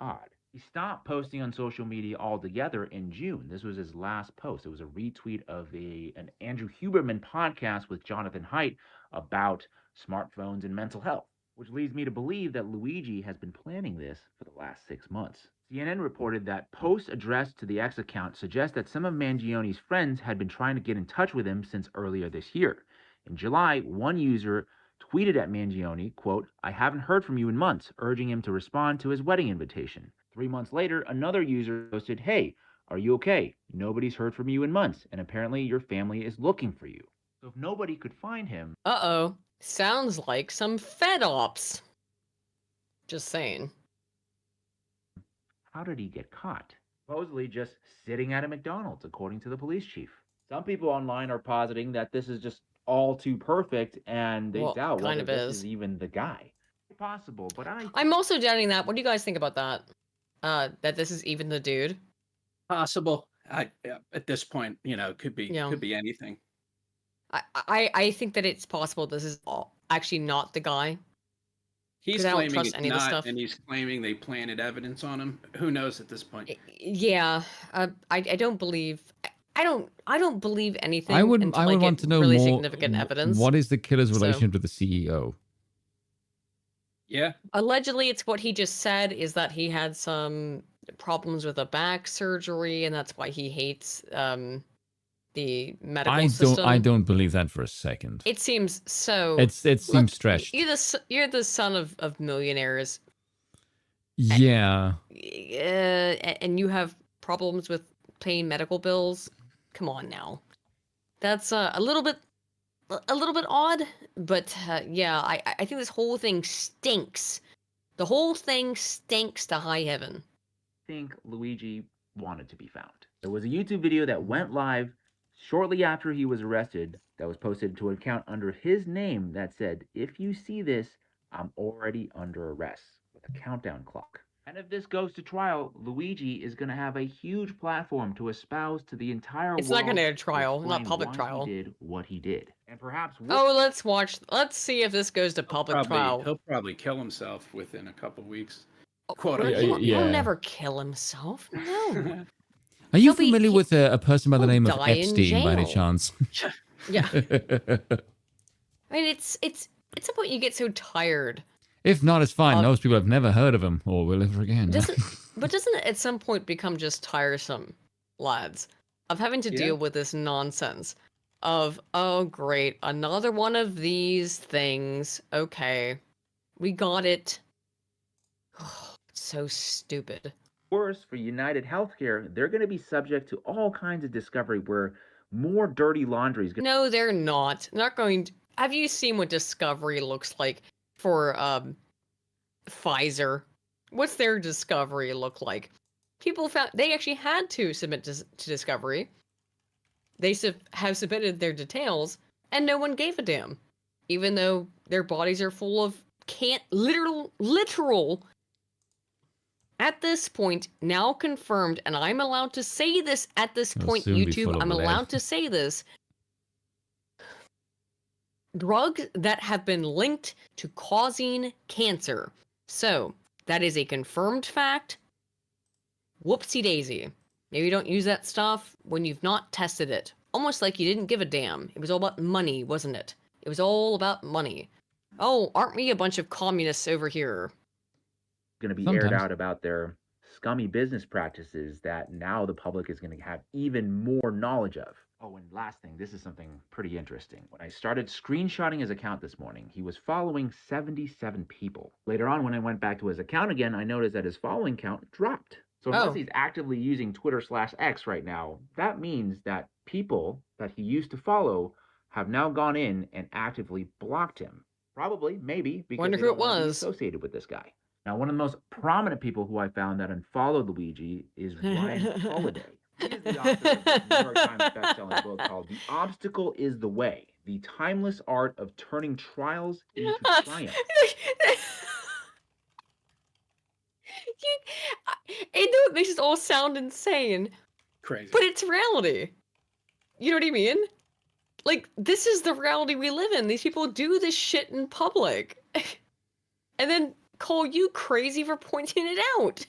odd. He stopped posting on social media altogether in June. This was his last post. It was a retweet of an Andrew Huberman podcast with Jonathan Haidt about smartphones and mental health, which leads me to believe that Luigi has been planning this for the last 6 months. CNN reported that posts addressed to the X account suggest that some of Mangione's friends had been trying to get in touch with him since earlier this year. In July, one user tweeted at Mangione, quote, "I haven't heard from you in months," urging him to respond to his wedding invitation. 3 months later, another user posted, "Hey, are you okay? Nobody's heard from you in months, and apparently your family is looking for you." So if nobody could find him... Uh-oh. Sounds like some Fed ops. Just saying. How did he get caught? Supposedly just sitting at a McDonald's, according to the police chief. Some people online are positing that this is just all too perfect, and they doubt whether this is even the guy. Possible, but I'm also doubting that. What do you guys think about that? That this is even the dude? Possible. At this point, could be anything. I think that it's possible this is actually not the guy. He's 'Cause I don't claiming trust it's any of this not, stuff. and he's claiming they planted evidence on him. Who knows at this point? Yeah, I don't believe. I don't believe anything. I would until want get to know really more. significant evidence. What is the killer's So- relationship to the CEO? Yeah. Allegedly, it's what he just said is that he had some problems with a back surgery, and that's why he hates the medical system. I don't believe that for a second. It seems so. It seems Look, stretched. You're the son of millionaires. Yeah. And you have problems with paying medical bills. Come on now, that's a little bit odd. But yeah, I think this whole thing stinks. The whole thing stinks to high heaven. I think Luigi wanted to be found. There was a YouTube video that went live shortly after he was arrested that was posted to an account under his name that said, "If you see this, I'm already under arrest," with a countdown clock. And if this goes to trial, Luigi is going to have a huge platform to espouse to the entire world. It's not going to a trial, explain not public why trial. He did what he did, and perhaps. Oh, let's see if this goes to public trial. He'll probably kill himself within a couple weeks. He'll never kill himself. No. Are you familiar with a person by the name of die in Epstein by any jail. chance? Yeah. I mean, it's at some point you get so tired. If not, it's fine. Most people have never heard of him or will ever again. But doesn't it at some point become just tiresome, lads, of having to deal with this nonsense of, oh, great, another one of these things. Okay, we got it. It's so stupid. Worse, for UnitedHealthcare, they're going to be subject to all kinds of discovery where more dirty laundry is going to... No, they're not. They're not going to... Have you seen what discovery looks like for Pfizer? What's their discovery look like? People found... They actually had to submit to discovery. They have submitted their details, and no one gave a damn. Even though their bodies are full of literal... At this point, now confirmed, and I'm allowed to say this at this point, YouTube, I'm allowed to say this. Drugs that have been linked to causing cancer. So, that is a confirmed fact. Whoopsie daisy. Maybe don't use that stuff when you've not tested it. Almost like you didn't give a damn. It was all about money, wasn't it? It was all about money. Oh, aren't we a bunch of communists over here? Going to be aired out about their scummy business practices that now the public is going to have even more knowledge of. Oh, and last thing, this is something pretty interesting. When I started screenshotting his account this morning, he was following 77 people. Later on, when I went back to his account again, I noticed that his following count dropped. So unless he's actively using Twitter/X right now, that means that people that he used to follow have now gone in and actively blocked him. Probably, maybe, because Wonder they who don't it want to be was. associated with this guy. Now, one of the most prominent people who I found that unfollowed Luigi is Ryan Holiday. He is the author of the New York Times bestselling book called The Obstacle is the Way, The Timeless Art of Turning Trials into Triumph. I know it makes it all sound insane. Crazy. But it's reality. You know what I mean? Like, this is the reality we live in. These people do this shit in public. And then call you crazy for pointing it out.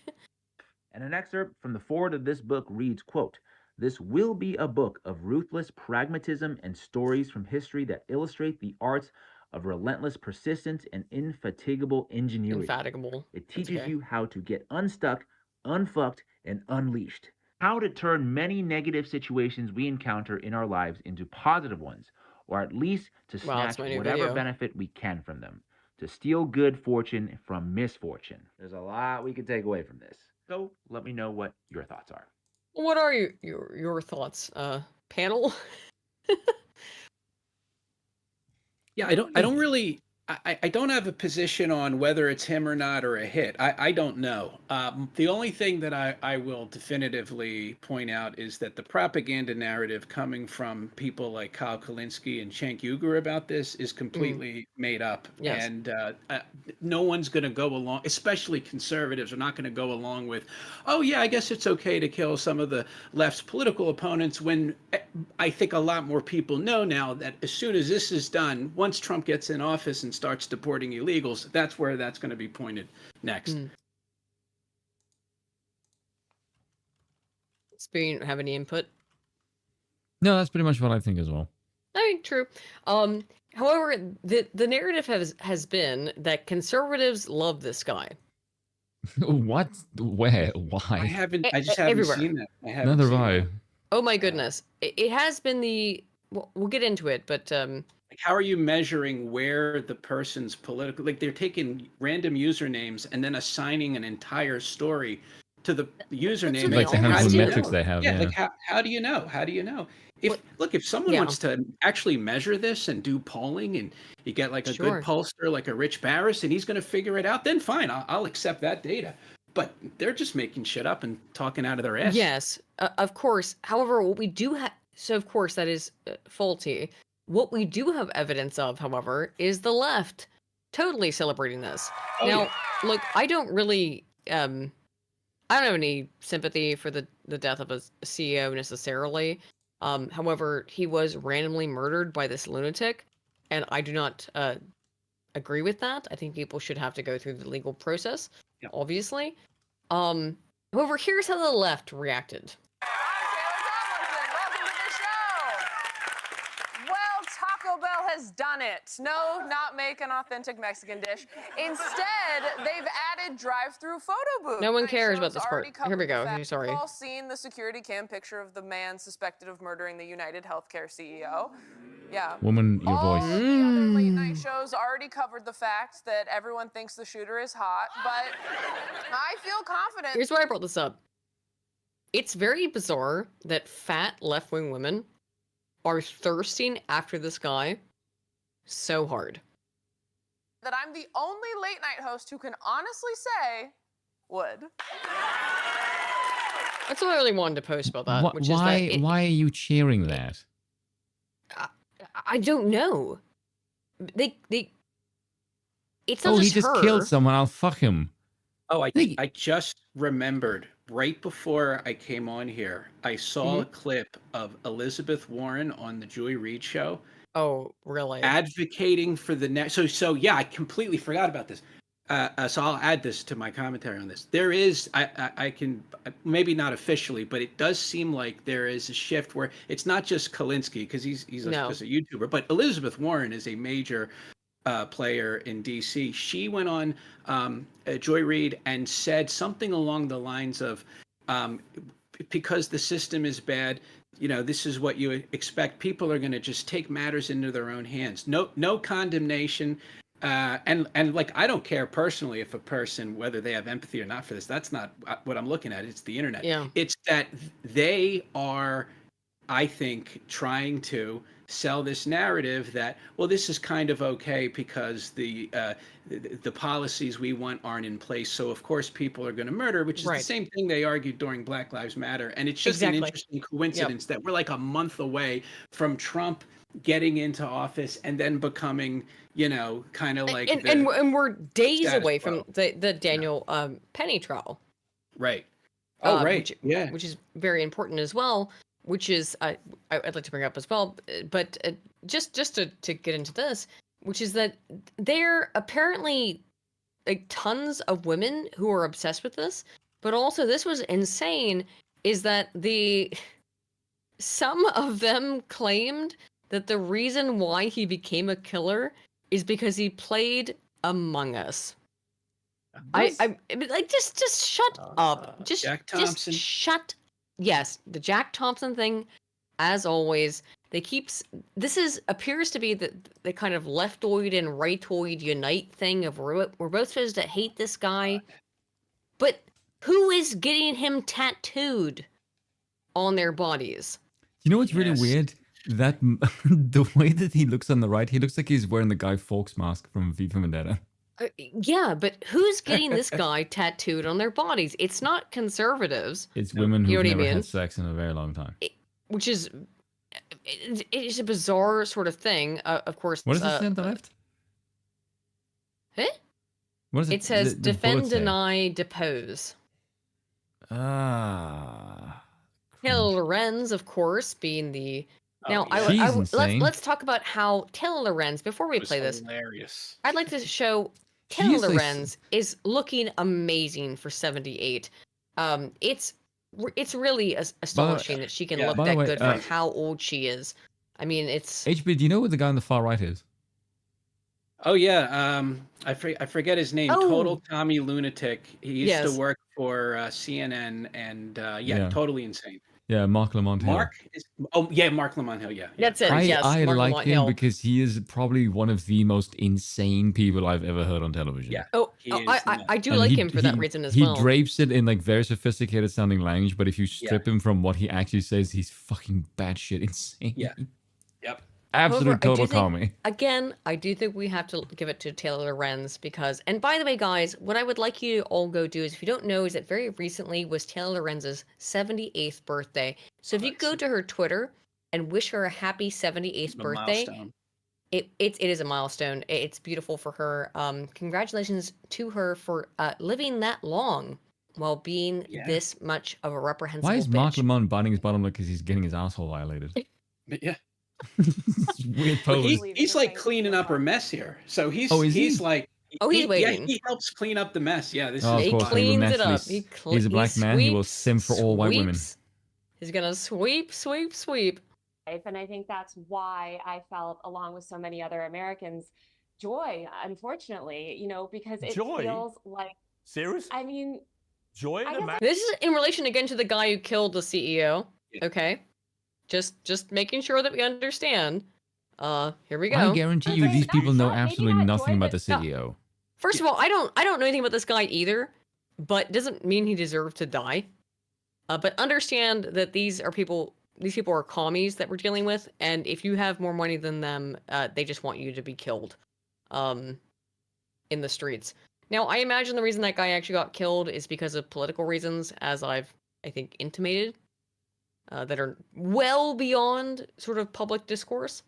And an excerpt from the foreword of this book reads, quote, "This will be a book of ruthless pragmatism and stories from history that illustrate the arts of relentless persistence and infatigable ingenuity. Infatigable. It teaches you how to get unstuck, unfucked, and unleashed. How to turn many negative situations we encounter in our lives into positive ones, or at least to snatch whatever benefit we can from them. To steal good fortune from misfortune." There's a lot we can take away from this. So let me know what your thoughts are. What are your thoughts, panel? Yeah, I don't really. I don't have a position on whether it's him or not or a hit. I don't know. The only thing that I will definitively point out is that the propaganda narrative coming from people like Kyle Kalinske and Cenk Uygur about this is completely made up. Yes. And no one's going to go along, especially conservatives are not going to go along with, oh yeah, I guess it's okay to kill some of the left's political opponents, when I think a lot more people know now that as soon as this is done, once Trump gets in office and starts deporting illegals, that's where that's going to be pointed next. Spoon, have any input? No, that's pretty much what I think as well. I mean, true. However, the narrative has been that conservatives love this guy. What? Where? Why? I just haven't seen that. I haven't Neither seen have I. that. Oh my goodness. It has been we'll get into it, but how are you measuring where the person's political, like they're taking random usernames and then assigning an entire story to the username? Like the handful of metrics they have. Yeah, like how do you know? How do you know? If someone wants to actually measure this and do polling, and you get like a good pollster like a Rich Barris, and he's going to figure it out, then fine, I'll accept that data. But they're just making shit up and talking out of their ass. Yes, of course. However, what we do have, so of course that is faulty. What we do have evidence of, however, is the left totally celebrating this. Now, look, I don't really, I don't have any sympathy for the death of a CEO necessarily. However, he was randomly murdered by this lunatic, and I do not agree with that. I think people should have to go through the legal process, obviously. However, here's how the left reacted. Taco Bell has done it. No, not make an authentic Mexican dish. Instead, they've added drive-through photo booths. No one cares about this part. Here we go. Sorry. We've all seen the security cam picture of the man suspected of murdering the UnitedHealthcare CEO. Yeah. Woman, your voice. All the other late night shows already covered the fact that everyone thinks the shooter is hot, but I feel confident. Here's why I brought this up. It's very bizarre that fat left-wing women are thirsting after this guy so hard. That I'm the only late night host who can honestly say would. That's what I really wanted to post about that. Which is that why are you cheering that? I don't know. It's not he just just her. killed someone. I'll fuck him. Oh, I just remembered right before I came on here, I saw a clip of Elizabeth Warren on the Joy Reid show. Oh, really? Advocating for the next. So yeah, I completely forgot about this. So I'll add this to my commentary on this. There is, I can, maybe not officially, but it does seem like there is a shift where it's not just Kalinsky, because he's just a YouTuber, but Elizabeth Warren is a major player in DC. She went on Joy Reid and said something along the lines of, because the system is bad, this is what you expect. People are going to just take matters into their own hands. No condemnation. And like, I don't care personally if a person, whether they have empathy or not for this, that's not what I'm looking at. It's the internet. Yeah. It's that they are, I think, trying to sell this narrative that, well, this is kind of okay because the policies we want aren't in place. So of course people are going to murder, which is the same thing they argued during Black Lives Matter. And it's just an interesting coincidence that we're like a month away from Trump getting into office and then becoming, kind of like, and we're days away from the Daniel Penny trial. Right. Oh, right. Which is very important as well. Which is I'd like to bring up as well, but just to get into this, which is that there apparently like tons of women who are obsessed with this, but also this was insane. Is that some of them claimed that the reason why he became a killer is because he played Among Us. I like just shut up. Jack Thompson. Just shut. Yes, the Jack Thompson thing, as always. This appears to be the kind of leftoid and rightoid unite thing of we're both supposed to hate this guy, but who is getting him tattooed on their bodies? You know what's really weird? That the way that he looks on the right, he looks like he's wearing the Guy Fawkes mask from V for Vendetta. Yeah, but who's getting this guy tattooed on their bodies? It's not conservatives. It's women who've never had sex in a very long time. Which is, it's a bizarre sort of thing. Of course. What does it say on the left? Huh? What is it? It says defend, bullet say? deny, depose. Ah. Hill Lorenz, of course, being the Now, let's talk about how Taylor Lorenz, before we play this, hilarious. I'd like to show Taylor Lorenz is looking amazing for 78. It's really astonishing that she can look that good for how old she is. I mean, it's... HB, do you know what the guy on the far right is? Oh yeah, I forget his name. Total Tommy Lunatic. He used to work for CNN, and totally insane. Yeah, Mark Lamont Hill. Mark Lamont Hill. Yeah, that's it. I Mark like Lamont him Hill. because he is probably one of the most insane people I've ever heard on television. Yeah. I do like him for that reason as well. He drapes it in like very sophisticated sounding language, but if you strip him from what he actually says, he's fucking batshit insane. Yeah. Yep. Absolute total commie. Again, I do think we have to give it to Taylor Lorenz because, and by the way, guys, what I would like you to all go do is, if you don't know, is that very recently was Taylor Lorenz's 78th birthday. So if you go to her Twitter and wish her a happy 78th birthday, it is a milestone. It's beautiful for her. Congratulations to her for living that long while being this much of a reprehensible Why is bitch. Mark Lamont biting his bottom lip because he's getting his asshole violated? Yeah. Weird pose. He's like cleaning up her mess here. So he's like he's waiting. Yeah, he helps clean up the mess. Yeah, this of is course, he cleans it up. He's a black man. He will sim for all white women. He's gonna sweep. And I think that's why I felt, along with so many other Americans, joy, unfortunately, because it feels like... Seriously? I mean... Joy? This is in relation again to the guy who killed the CEO. Yeah. Okay? Just making sure that we understand. Here we go. I guarantee you these people know absolutely nothing about the CEO. No. First of all, I don't know anything about this guy either, but doesn't mean he deserved to die. But understand that these people are commies that we're dealing with, and if you have more money than them, they just want you to be killed in the streets. Now, I imagine the reason that guy actually got killed is because of political reasons, as I think, intimated, that are well beyond sort of public discourse.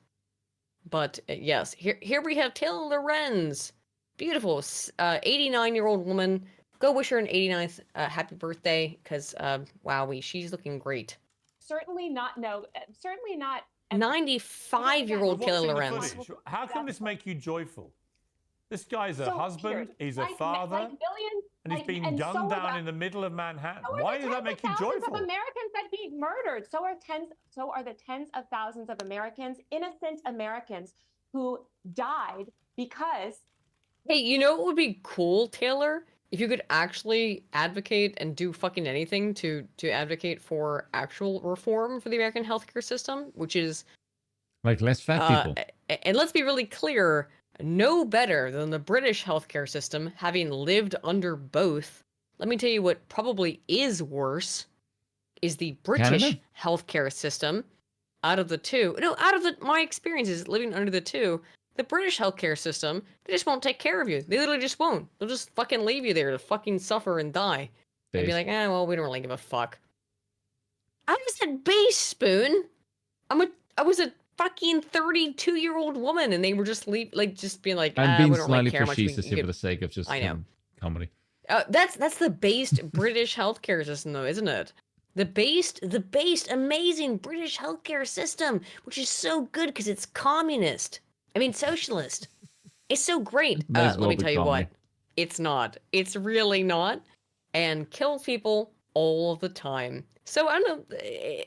But yes, here we have Taylor Lorenz. Beautiful, 89-year-old woman. Go wish her an 89th happy birthday, because wowee, she's looking great. Certainly not 95-year-old Taylor Lorenz. How can this make you joyful? This guy's a husband, he's a father, and he's being gunned down in the middle of Manhattan. Why does that make you joyful? Thousands of Americans that he murdered. So are the tens of thousands of Americans, innocent Americans, who died because... Hey, you know what would be cool, Taylor? If you could actually advocate and do fucking anything to advocate for actual reform for the American healthcare system, which is... Like less fat people. And let's be really clear, no better than the British healthcare system, having lived under both. Let me tell you what probably is worse is the British healthcare system. Out of my experiences living under the two, the British healthcare system, they just won't take care of you. They literally just won't. They'll just fucking leave you there to fucking suffer and die. They'd be like, well, we don't really give a fuck. I was a base spoon. I was a fucking 32-year-old woman, and they were just being like, and being we don't slightly really care much. facetious for the sake of just comedy. That's the based British healthcare system, though, isn't it? The based amazing British healthcare system, which is so good because it's communist. I mean, socialist. It's so great. Let me tell you what. It's not. It's really not. And kills people all the time. So I don't know.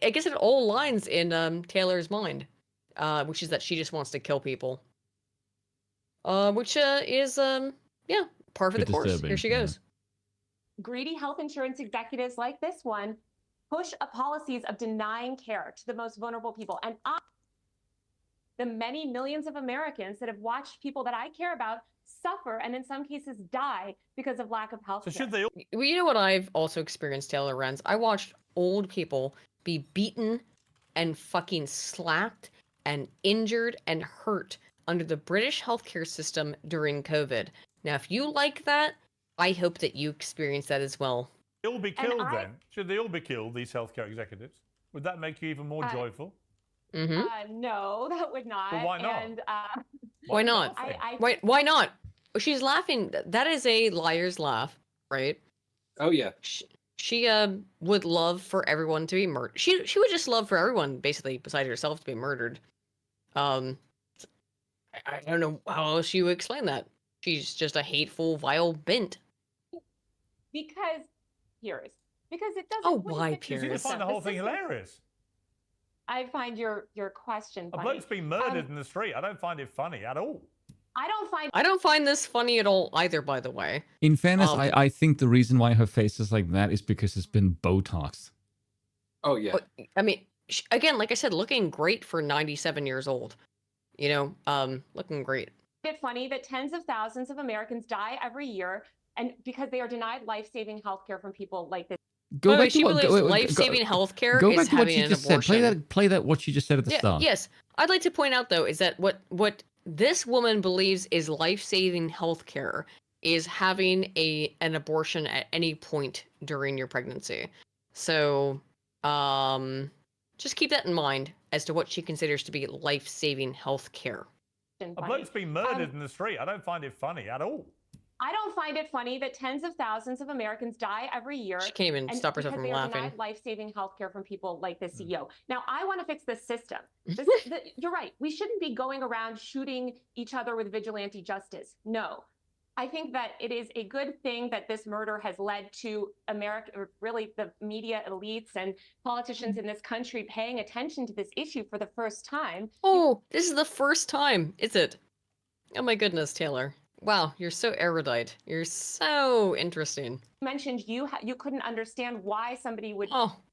I guess it all aligns in Taylor's mind, which is that she just wants to kill people. Which is par for the course. Here she goes. Greedy health insurance executives like this one push policies of denying care to the most vulnerable people. And the many millions of Americans that have watched people that I care about suffer and in some cases die because of lack of health care. So should they... Well, you know what I've also experienced, Taylor Lorenz? I watched old people be beaten and fucking slapped and injured and hurt under the British healthcare system during COVID. Now, if you like that, I hope that you experience that as well. They all be killed then? Should they all be killed, these healthcare executives? Would that make you even more joyful? No, that would not. But why not? And, why not? Why not? She's laughing. That is a liar's laugh, right? Oh, yeah. she would love for everyone to be murdered. She would just love for everyone, basically, besides herself, to be murdered. I don't know how else you would explain that. She's just a hateful, vile bint. Because it doesn't. Oh, why, You seem to Pierce? find the whole thing hilarious. I find your question A funny. bloke's been murdered in the street. I don't find it funny at all. I don't find this funny at all either, by the way. In fairness, I think the reason why her face is like that is because it's been Botoxed. Oh, yeah. I mean, again, like I said, looking great for 97 years old. You know, looking great. It's funny that tens of thousands of Americans die every year, and because they are denied life-saving healthcare from people like this. Go back she to what, believes go, life-saving healthcare go is back to what having you an just abortion. said. Play that what you just said at the start. Yes, I'd like to point out though is that what this woman believes is life-saving healthcare is having an abortion at any point during your pregnancy. So, just keep that in mind as to what she considers to be life-saving healthcare. A bloke's been murdered in the street. I don't find it funny at all. I don't find it funny that tens of thousands of Americans die every year. She can't even stop herself from laughing. Because they are denied life-saving healthcare from people like the CEO. Now, I want to fix this system. You're right. We shouldn't be going around shooting each other with vigilante justice. No. I think that it is a good thing that this murder has led to America, or really the media elites and politicians in this country paying attention to this issue for the first time. Oh, this is the first time, is it? Oh my goodness, Taylor. Wow, you're so erudite. You're so interesting. You mentioned you couldn't understand why somebody would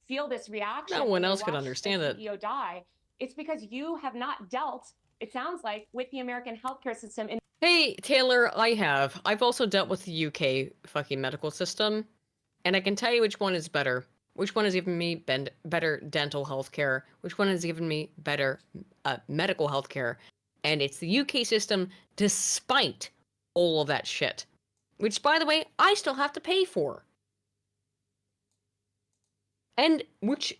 feel this reaction. No one when they else could watched understand the it. CEO die. It's because you have not dealt, it sounds like, with the American healthcare system. Hey, Taylor, I have. I've also dealt with the UK fucking medical system, and I can tell you which one is better. Which one has given me better dental health care? Which one has given me better medical health care? And it's the UK system, despite all of that shit. Which, by the way, I still have to pay for. And which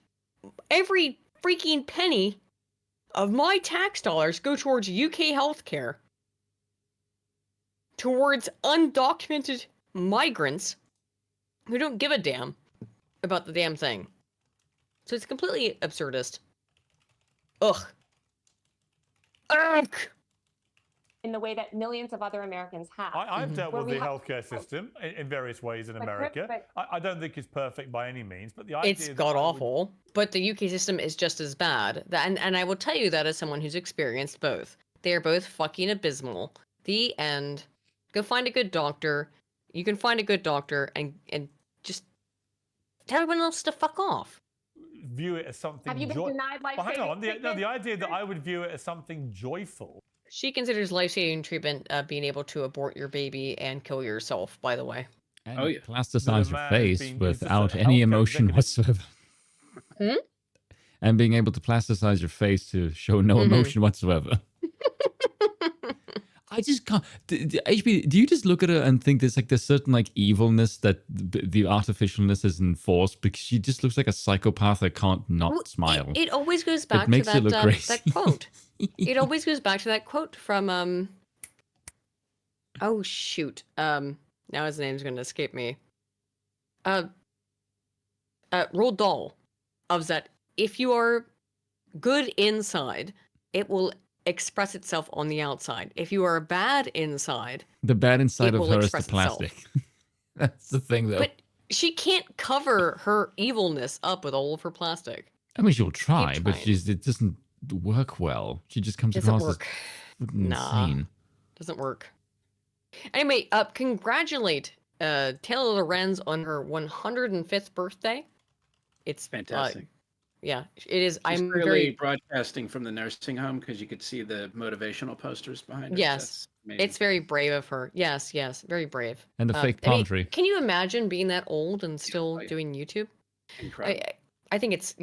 every freaking penny of my tax dollars go towards UK healthcare. Towards undocumented migrants who don't give a damn about the damn thing. So it's completely absurdist. Ugh. Ugh. In the way that millions of other Americans have. I've dealt with the healthcare system in various ways in America. I don't think it's perfect by any means, but the idea It's god-awful, but the UK system is just as bad. And I will tell you that as someone who's experienced both. They are both fucking abysmal. The end. Go find a good doctor. You can find a good doctor and just tell everyone else to fuck off. View it as something. Have you been denied life-saving hang on. treatment? The idea that I would view it as something joyful. She considers life-saving treatment being able to abort your baby and kill yourself, by the way. And plasticize your face without any emotion whatsoever. And being able to plasticize your face to show no emotion whatsoever. I just can't. HP, do you just look at her and think there's certain evilness that the artificialness is enforced because she just looks like a psychopath that can't not smile? It always goes back to that quote. It always goes back to that quote from oh shoot. Now his name's gonna escape me. Roald Dahl of that if you are good inside, it will express itself on the outside. If you are bad inside, the bad inside of her is the plastic. That's the thing, though. But she can't cover her evilness up with all of her plastic. I mean, she'll try, but it doesn't work well. She just comes across as insane. Doesn't work. Anyway, congratulate Taylor Lorenz on her 105th birthday. It's fantastic. Yeah, it is. She's I'm really very broadcasting from the nursing home because you could see the motivational posters behind her. Yes, it's very brave of her. Yes, very brave. And the fake palm tree. Can you imagine being that old and still doing YouTube? Incredible. I think it's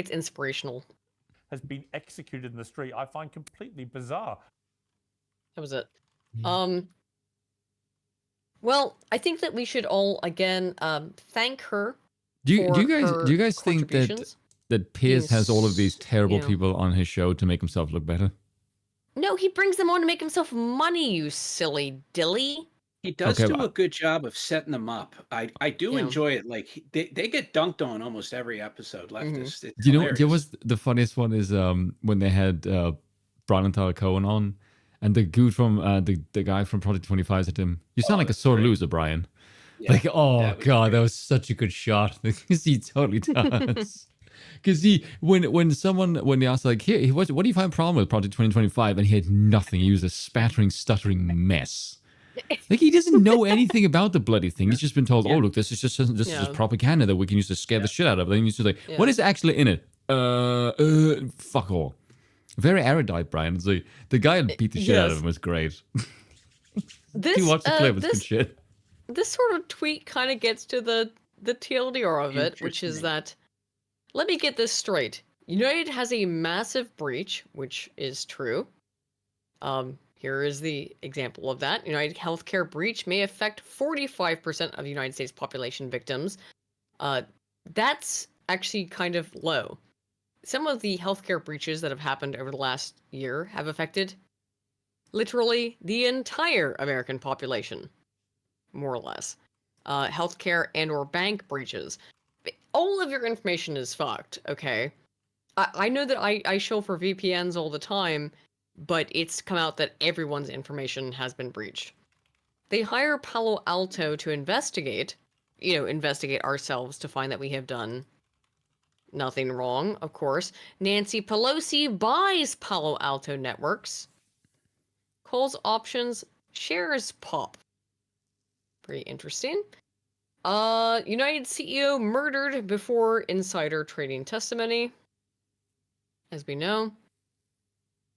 inspirational. Has been executed in the street. I find completely bizarre. That was it. Well, I think that we should all again thank her. Do you guys think that Piers has all of these terrible people on his show to make himself look better? No, he brings them on to make himself money, you silly dilly. He does Okay, do a good job of setting them up. I do Yeah. enjoy it. Like they get dunked on almost every episode. Leftists. It's Do you know hilarious. what's the funniest one is when they had Brian and Tyler Cohen on, and the dude from the guy from Project 25 said to him, "You sound like a sore loser, Brian." Yeah, Like, oh god, that was such a good shot because he totally does. Because when they asked like, "Here, what do you find a problem with Project 2025?" and he had nothing. He was a spattering, stuttering mess. Like he doesn't know anything about the bloody thing. He's just been told, "Oh, look, this is just propaganda that we can use to scare the shit out of." Then he's just like, "What is actually in it?" Fuck all. Very erudite, Brian. It's like the guy that beat the shit out of him was great. You watch the clip; it's good shit. This sort of tweet kind of gets to the TLDR of it, which is that, let me get this straight. United has a massive breach, which is true. Here is the example of that. UnitedHealthcare breach may affect 45% of the United States population victims. That's actually kind of low. Some of the healthcare breaches that have happened over the last year have affected literally the entire American population, more or less. Healthcare and or bank breaches. All of your information is fucked, okay? I know that I shill for VPNs all the time, but it's come out that everyone's information has been breached. They hire Palo Alto to investigate ourselves to find that we have done nothing wrong, of course. Nancy Pelosi buys Palo Alto networks, calls options, shares pop. Pretty interesting. United CEO murdered before insider trading testimony, as we know.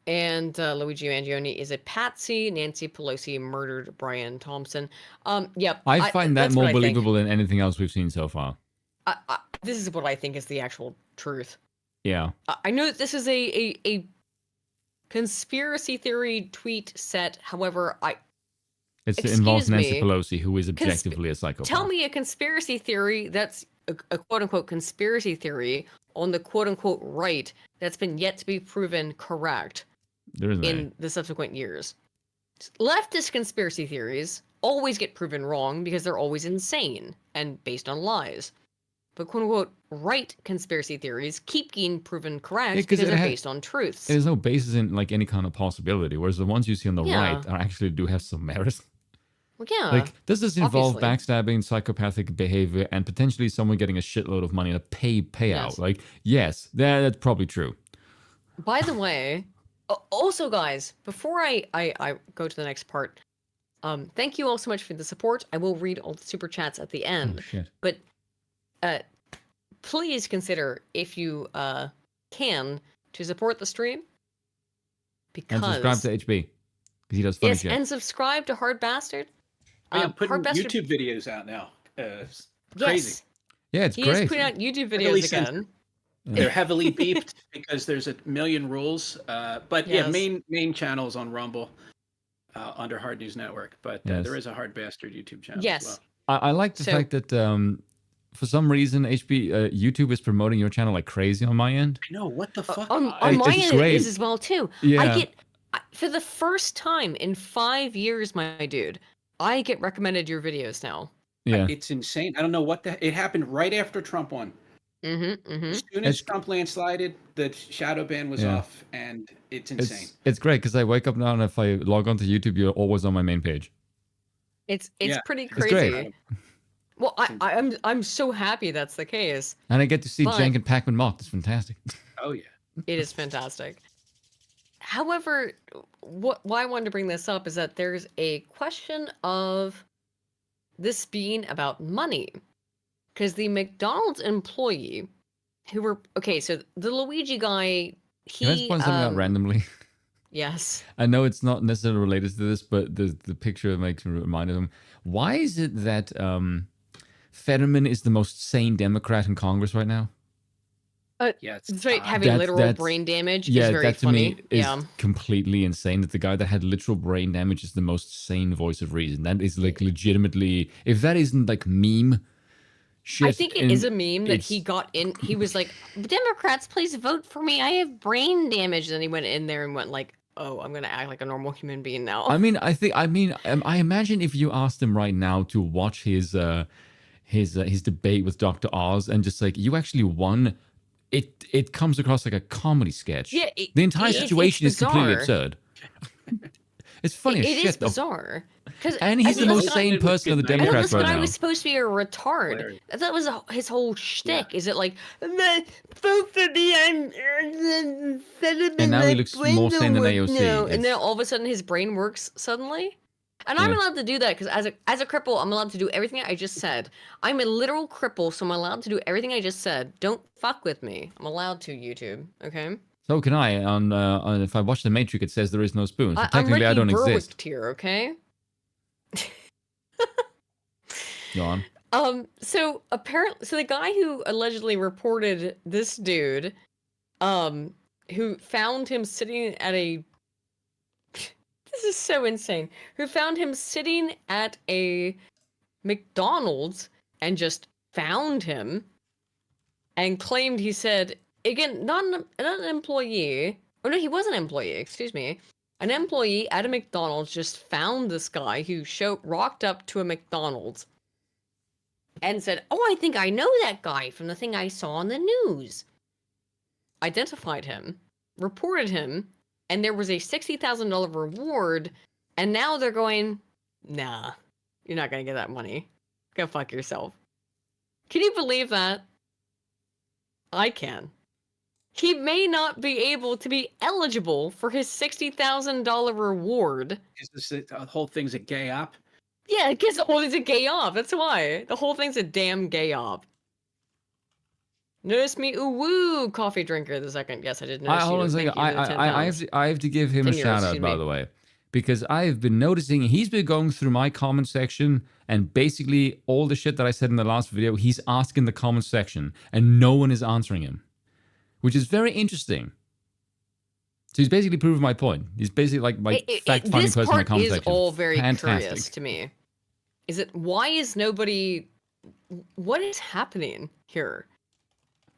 And Luigi Mangione is a patsy. Nancy Pelosi murdered Brian Thompson. Yep. I find that more believable than anything else we've seen so far. This is what I think is the actual truth. Yeah. I know that this is a conspiracy theory tweet set. However, it involves Nancy Pelosi, who is objectively a psychopath. Tell me a conspiracy theory that's a quote-unquote conspiracy theory on the quote-unquote right that's been yet to be proven correct in the subsequent years. Leftist conspiracy theories always get proven wrong because they're always insane and based on lies. But quote-unquote right conspiracy theories keep getting proven correct because they're based on truths. There's no basis in like any kind of possibility, whereas the ones you see on the right are actually do have some merit. Well, yeah. Like, does this involve backstabbing, psychopathic behavior, and potentially someone getting a shitload of money in a payout? Yes. Like, yes, that's probably true. By the way, also, guys, before I go to the next part, thank you all so much for the support. I will read all the super chats at the end. Oh, shit. But please consider, if you can, to support the stream. Because, and subscribe to HB, because he does funny shit. And subscribe to HardBastard. I'm putting YouTube videos out now. Yes. Crazy. Yeah, it's he great. He is putting out YouTube videos again. They're heavily beeped because there's a million rules. But yeah, main channels on Rumble under Hard News Network. But there is a HardBastard YouTube channel as well. I like the fact that for some reason YouTube is promoting your channel like crazy on my end. I know, what the fuck? On my end it is as well too. Yeah. I get, for the first time in 5 years, my dude, I get recommended your videos now. Yeah. It's insane. I don't know what it happened right after Trump won. As soon as Trump landslided, the shadow ban was off, and it's insane. It's great because I wake up now and if I log on to YouTube, you're always on my main page. It's pretty crazy. It's great. Well, I'm so happy that's the case. And I get to see Cenk and Pakman mocked. It's fantastic. Oh yeah, it is fantastic. However, why I wanted to bring this up is that there's a question of this being about money. Because the McDonald's employee who were... Okay, so the Luigi guy, he... Can I just point something out randomly? Yes. I know it's not necessarily related to this, but the picture makes me remind of him. Why is it that Fetterman is the most sane Democrat in Congress right now? It's right, having literal brain damage is very that to funny. me is completely insane. That the guy that had literal brain damage is the most sane voice of reason. That is like legitimately... If that isn't like meme... shit, I think it is a meme that he got in. He was like, Democrats, please vote for me. I have brain damage. And then he went in there and went like, oh, I'm gonna act like a normal human being now. I mean, I imagine if you asked him right now to watch his debate with Dr. Oz and just like, you actually won, it comes across like a comedy sketch. Yeah, the entire situation is completely absurd. It's funny as shit. It is bizarre. And he's the most sane person of the Democrats right now. This guy was supposed to be a retard. That was his whole shtick. Is it like, vote for me, I'm and now he looks more sane than AOC. No. And then all of a sudden his brain works suddenly. And I'm allowed to do that because as a cripple, I'm allowed to do everything I just said. I'm a literal cripple, so I'm allowed to do everything I just said. Don't fuck with me. I'm allowed to, YouTube. Okay? So can I. On if I watch The Matrix, it says there is no spoon. So I'm technically, I don't Ricky exist. Berwick here, okay? Go on. So the guy who allegedly reported this dude, who found him sitting at a this is so insane. Who found him sitting at a McDonald's and just found him and claimed, he said, again, not an employee. Oh no, he was an employee, excuse me. An employee at a McDonald's just found this guy who rocked up to a McDonald's and said, oh, I think I know that guy from the thing I saw on the news. Identified him, reported him, and there was a $60,000 reward, and now they're going, nah, you're not going to get that money. Go fuck yourself. Can you believe that? I can. He may not be able to be eligible for his $60,000 reward. Is this the whole thing's a gay op? Yeah, I guess the whole thing's a gay op. That's why. The whole thing's a damn gay op. Notice me, ooh woo, coffee drinker the second. Yes, I did notice Hold on a second. I have to give him a shout out, by the way, because I have been noticing he's been going through my comment section, and basically all the shit that I said in the last video, he's asking the comment section, and no one is answering him, which is very interesting. So he's basically proving my point. He's basically like my fact-finding person in the comment section. This part is all very Fantastic. curious to me. Is it, why is nobody, what is happening here?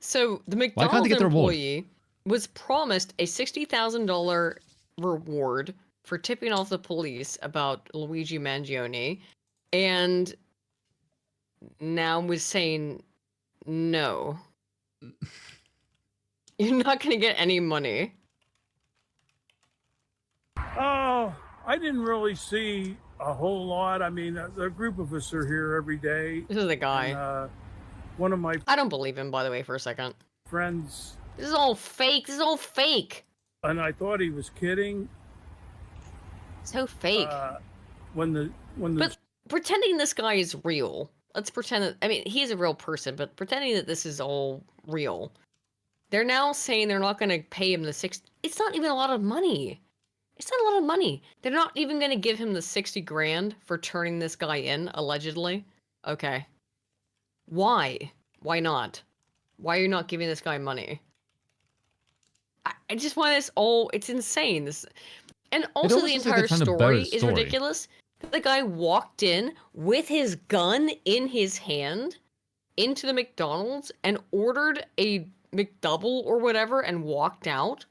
So the McDonald's employee was promised a $60,000 reward for tipping off the police about Luigi Mangione, and now was saying, no, you're not going to get any money. Oh, I didn't really see a whole lot. I mean, a group of us are here every day. This is the guy. And, one of my I don't believe him, by the way, for a second. Friends. This is all fake. This is all fake. And I thought he was kidding. So fake. But pretending this guy is real. Let's pretend that, I mean, he's a real person, but pretending that this is all real. They're now saying they're not going to pay him the it's not even a lot of money. It's not a lot of money. They're not even going to give him the 60 grand for turning this guy in, allegedly. Okay. Why? Why not? Why are you not giving this guy money? I just want this all, it's insane. This, and also the entire story is ridiculous. The guy walked in with his gun in his hand into the McDonald's and ordered a McDouble or whatever and walked out.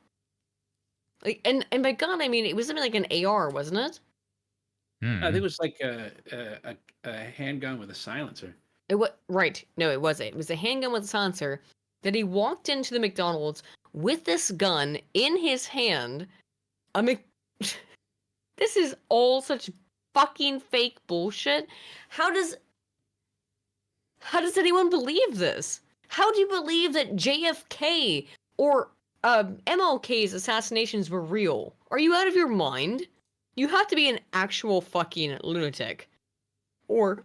Like, and by gun, I mean, it was something like an AR, wasn't it? I think it was like a handgun with a silencer. It was right. No, it wasn't. It was a handgun with a silencer that he walked into the McDonald's with this gun in his hand. This is all such fucking fake bullshit. How does anyone believe this? How do you believe that JFK or MLK's assassinations were real? Are you out of your mind? You have to be an actual fucking lunatic or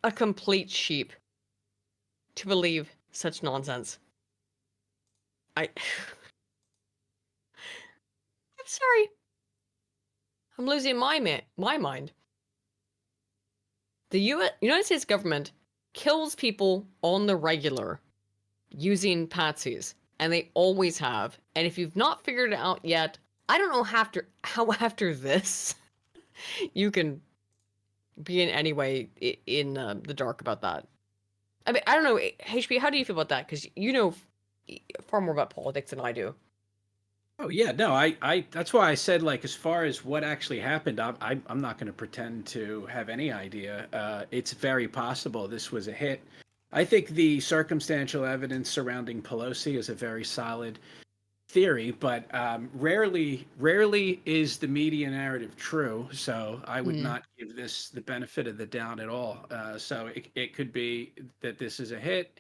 a complete sheep to believe such nonsense. I'm sorry. I'm losing my mind. The United States government kills people on the regular using patsies, and they always have. And if you've not figured it out yet, I don't know how after this you can be in any way in the dark about that. I mean, I don't know, HP, how do you feel about that? Because you know far more about politics than I do. Oh yeah, no, I that's why I said, like, as far as what actually happened, I'm not going to pretend to have any idea. It's very possible this was a hit. I think the circumstantial evidence surrounding Pelosi is a very solid theory, but rarely is the media narrative true. So I would not give this the benefit of the doubt at all. So it could be that this is a hit.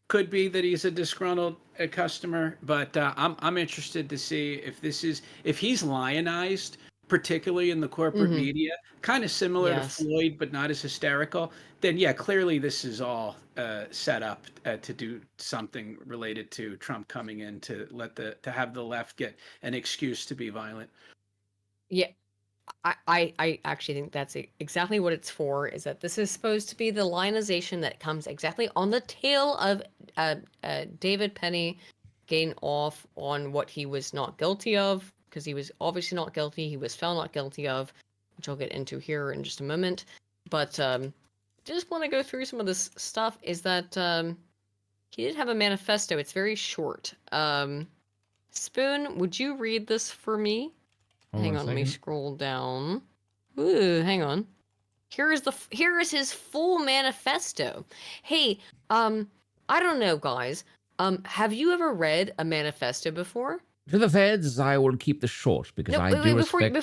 Could be that he's a disgruntled customer, but I'm interested to see if he's lionized, particularly in the corporate media, kind of similar to Floyd, but not as hysterical. Then yeah, clearly this is all set up to do something related to Trump coming in to have the left get an excuse to be violent. Yeah. I actually think that's exactly what it's for, is that this is supposed to be the lionization that comes exactly on the tail of David Penny getting off on what he was not guilty of, because he was obviously not guilty. He was found not guilty of, which I'll get into here in just a moment. But just want to go through some of this stuff, is that he did have a manifesto. It's very short. Spoon, would you read this for me? Hang on, let me scroll down. Ooh, hang on. Here is his full manifesto. Hey, I don't know, guys. Have you ever read a manifesto before? To the feds, I will keep this short because I do respect...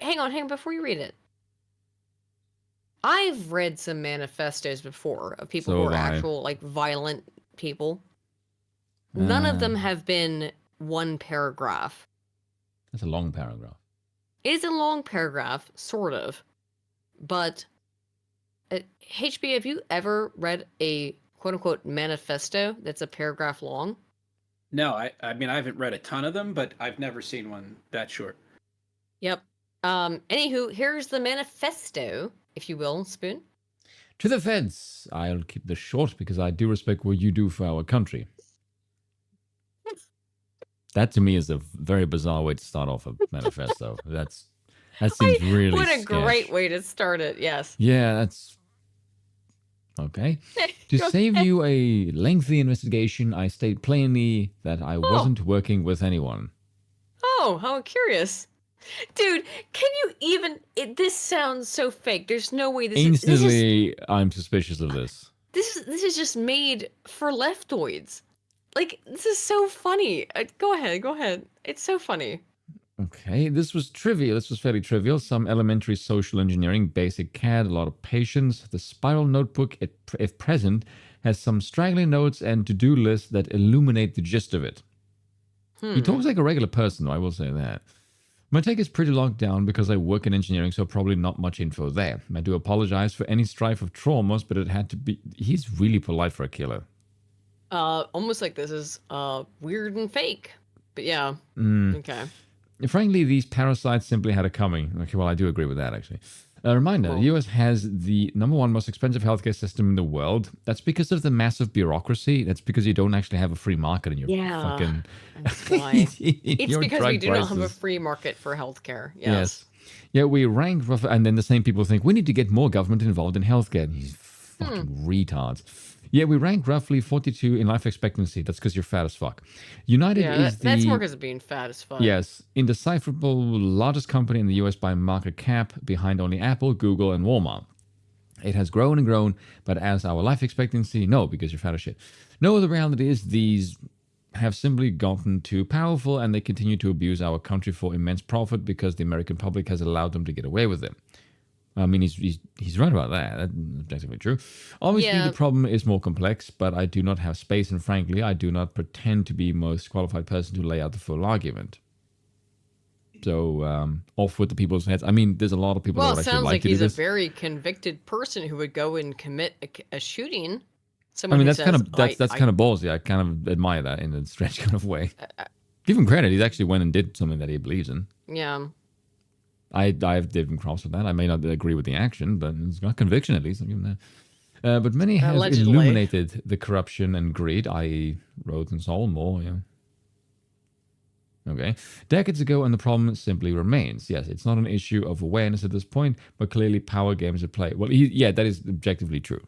Hang on, before you read it. I've read some manifestos before of people who are actual, like, violent people. None of them have been one paragraph. That's a long paragraph. It is a long paragraph, sort of, but HB, have you ever read a quote-unquote manifesto that's a paragraph long? No, I mean, I haven't read a ton of them, but I've never seen one that short. Yep. Anywho, here's the manifesto, if you will, Spoon. To the feds, I'll keep this short because I do respect what you do for our country. That to me is a very bizarre way to start off a manifesto. That seems really What a sketch. great way to start it, yes. Yeah, that's... Okay. To save you a lengthy investigation, I state plainly that I wasn't working with anyone. Oh, how curious. Dude, can you even... this sounds so fake. There's no way this Instantly, I'm suspicious of this. This is just made for leftoids. Like, this is so funny. Go ahead. It's so funny. Okay, this was trivial. This was fairly trivial. Some elementary social engineering, basic CAD, a lot of patience. The spiral notebook, if present, has some straggling notes and to-do lists that illuminate the gist of it. He talks like a regular person, I will say that. My take is pretty locked down because I work in engineering, so probably not much info there. I do apologize for any strife of traumas, but it had to be... He's really polite for a killer. Almost like this is weird and fake. But yeah. Okay. Frankly, these parasites simply had it coming. Okay, well, I do agree with that, actually. A reminder, the US has the #1 most expensive healthcare system in the world. That's because of the massive bureaucracy. That's because you don't actually have a free market in your fucking... That's why. It's because we do not have a free market for healthcare. Yes. Yeah, we rank... And then the same people think, we need to get more government involved in healthcare. These fucking retards. Yeah, we rank roughly 42 in life expectancy. That's because you're fat as fuck. United is the... That's more because of being fat as fuck. Yes. Indecipherable largest company in the US by market cap, behind only Apple, Google, and Walmart. It has grown and grown, but as our life expectancy, no, because you're fat as shit. No, the reality is these have simply gotten too powerful and they continue to abuse our country for immense profit because the American public has allowed them to get away with it. I mean, he's right about that. That's objectively true. Obviously, the problem is more complex, but I do not have space, and frankly, I do not pretend to be the most qualified person to lay out the full argument. So, off with the people's heads. I mean, there's a lot of people that would actually like to do this. Well, it sounds like he's a very convicted person who would go and commit a shooting. I mean, that's kind of ballsy. I kind of admire that in a strange kind of way. Give him credit. He's actually went and did something that he believes in. Yeah. I've given him cross with that. I may not agree with the action, but he's got conviction at least. I'll give him that. But many have illuminated the corruption and greed, i.e. Rhodes and Sol, more, yeah. Okay. Decades ago, and the problem simply remains. Yes, it's not an issue of awareness at this point, but clearly power games at play. Well, that is objectively true.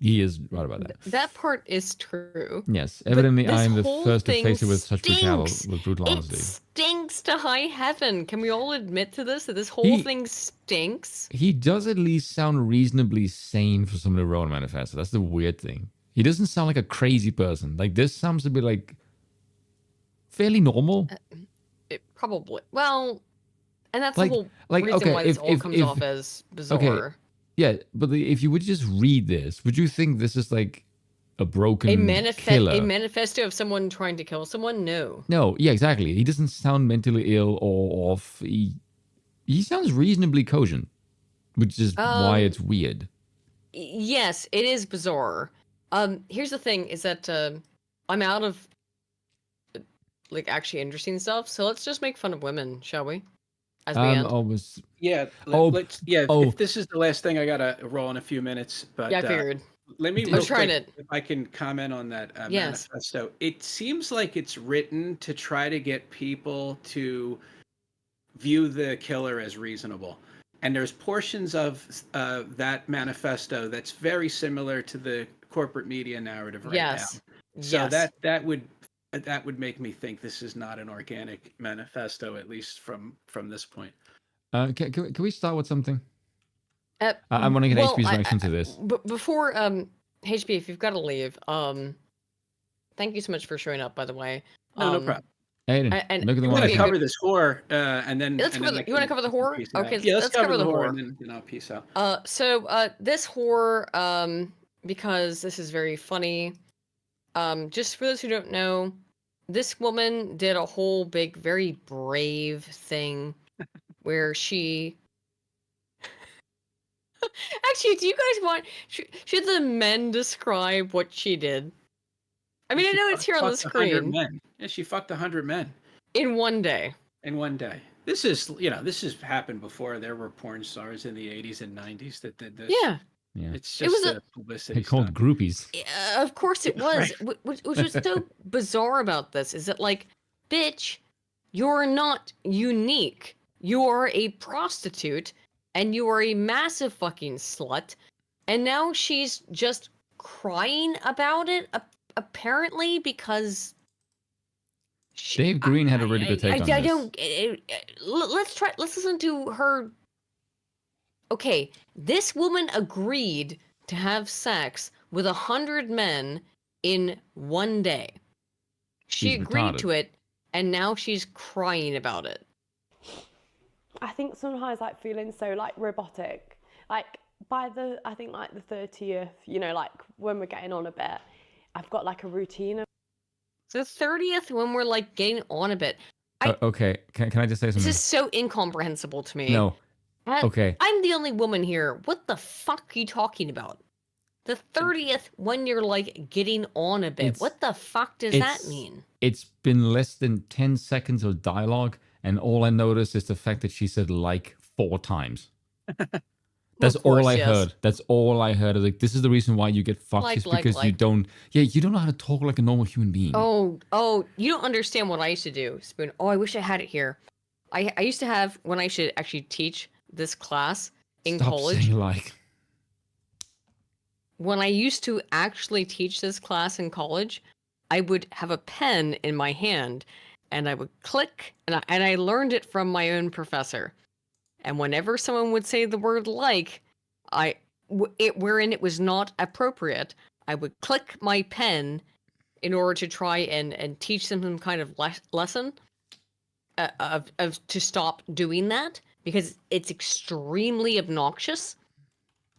He is right about that. That part is true. Yes, evidently I am the whole first to thing face it with such stinks. brutal It honesty. stinks to high heaven. Can we all admit to this? That this whole thing stinks? He does at least sound reasonably sane for someone to wrote a manifesto. That's the weird thing. He doesn't sound like a crazy person. Like, this sounds to be like fairly normal. Probably. Well, and that's Like- the whole like, reason okay, why this if- all if- comes if- off as bizarre. Okay, yeah, but if you would just read this, would you think this is like a broken killer? A manifesto of someone trying to kill someone? No. No, yeah, exactly. He doesn't sound mentally ill or off. He sounds reasonably cogent, which is why it's weird. Yes, it is bizarre. Here's the thing: is that I'm out of like actually interesting stuff. So let's just make fun of women, shall we? As we end. If this is the last thing, I gotta roll in a few minutes. But Yeah, I figured. Let me I'm real trying quick, to- if I can comment on that Yes. manifesto. It seems like it's written to try to get people to view the killer as reasonable. And there's portions of that manifesto that's very similar to the corporate media narrative right Yes. now. So Yes. that would make me think this is not an organic manifesto, at least from this point. Can we start with something? I want to get HP's reaction to this. But before HB, if you've got to leave, thank you so much for showing up. By the way, No problem. Aiden, and look at the I want one. to cover this horror, and then Let's and cover then you want to cover the horror? peace out. Okay, Yeah, let's cover the horror. and then I'll peace out. So this horror, because this is very funny. Just for those who don't know, this woman did a whole big, very brave thing where she. Actually, do you guys want? Should the men describe what she did? I mean, I know it's here on the Fucked 100 screen. men. Yeah, she fucked 100 men In one day. in one day. This has happened before. There were porn stars in the 80s and 90s that did this. Yeah. Yeah. It's It just was a publicity. They called groupies. Of course it was. Which was so bizarre about this is that, like, bitch, you're not unique. You are a prostitute and you are a massive fucking slut. And now she's just crying about it, apparently, because. Dave Green had a really good take on this. I don't. Let's listen to her. Okay, this woman agreed to have sex with 100 men in one day. She She's agreed retarded. to it, and now she's crying about it. I think sometimes like feeling so like robotic, like by the, I think like the 30th, like when we're getting on a bit, I've got like a routine of. The 30th, when we're like getting on a bit. Okay, can I just say This something? is so incomprehensible to me. No. Okay. I'm the only woman here. What the fuck are you talking about? The 30th, when you're like getting on a bit. It's- What the fuck does that it's- mean? It's been less than 10 seconds of dialogue, and all I noticed is the fact that she said like 4 times. That's of course, all I yes. heard. That's all I heard. Like, this is the reason why you get fucked, Like, is because you like. don't. Yeah, you don't know how to talk like a normal human being. Oh, you don't understand what I used to do, Spoon. Oh, I wish I had it here. I used to have, when I should actually teach this class in Stop college, saying like. when I used to actually teach this class in college, I would have a pen in my hand and I would click, and I learned it from my own professor. And whenever someone would say the word like, wherein it was not appropriate, I would click my pen in order to try and teach them some kind of lesson of to stop doing that, because it's extremely obnoxious.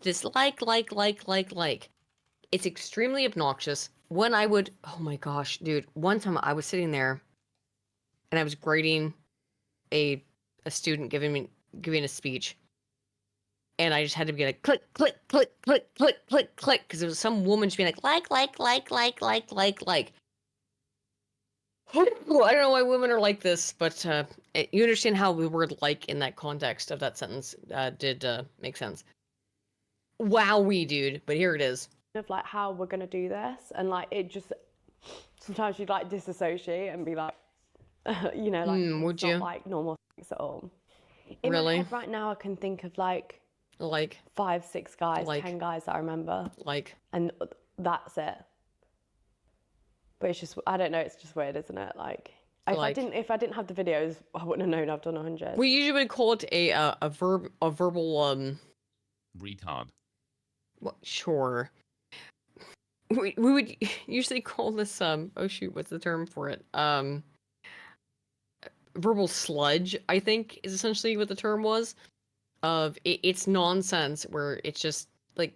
This like. It's extremely obnoxious. When I would, oh my gosh, dude, one time I was sitting there and I was grading a student giving a speech. And I just had to be like, click, because there was some woman just being like. I don't know why women are like this, but you understand how the word like in that context of that sentence did make sense. Wowie, dude, but here it is. Of like how we're gonna do this, and like it just sometimes you'd like disassociate and be like, like would it's you? not like normal sex at all. In Really? my head right now, I can think of like Like 5, 6 guys, like 10 guys that I remember. Like, and that's it. But it's just, I don't know, it's just weird, isn't it? Like, if I didn't have the videos, I wouldn't have known I've done 100. we usually would call it a verbal retard. Well, sure. We would usually call this oh shoot, what's the term for it? Verbal sludge, I think, is essentially what the term was. It's nonsense where it's just like,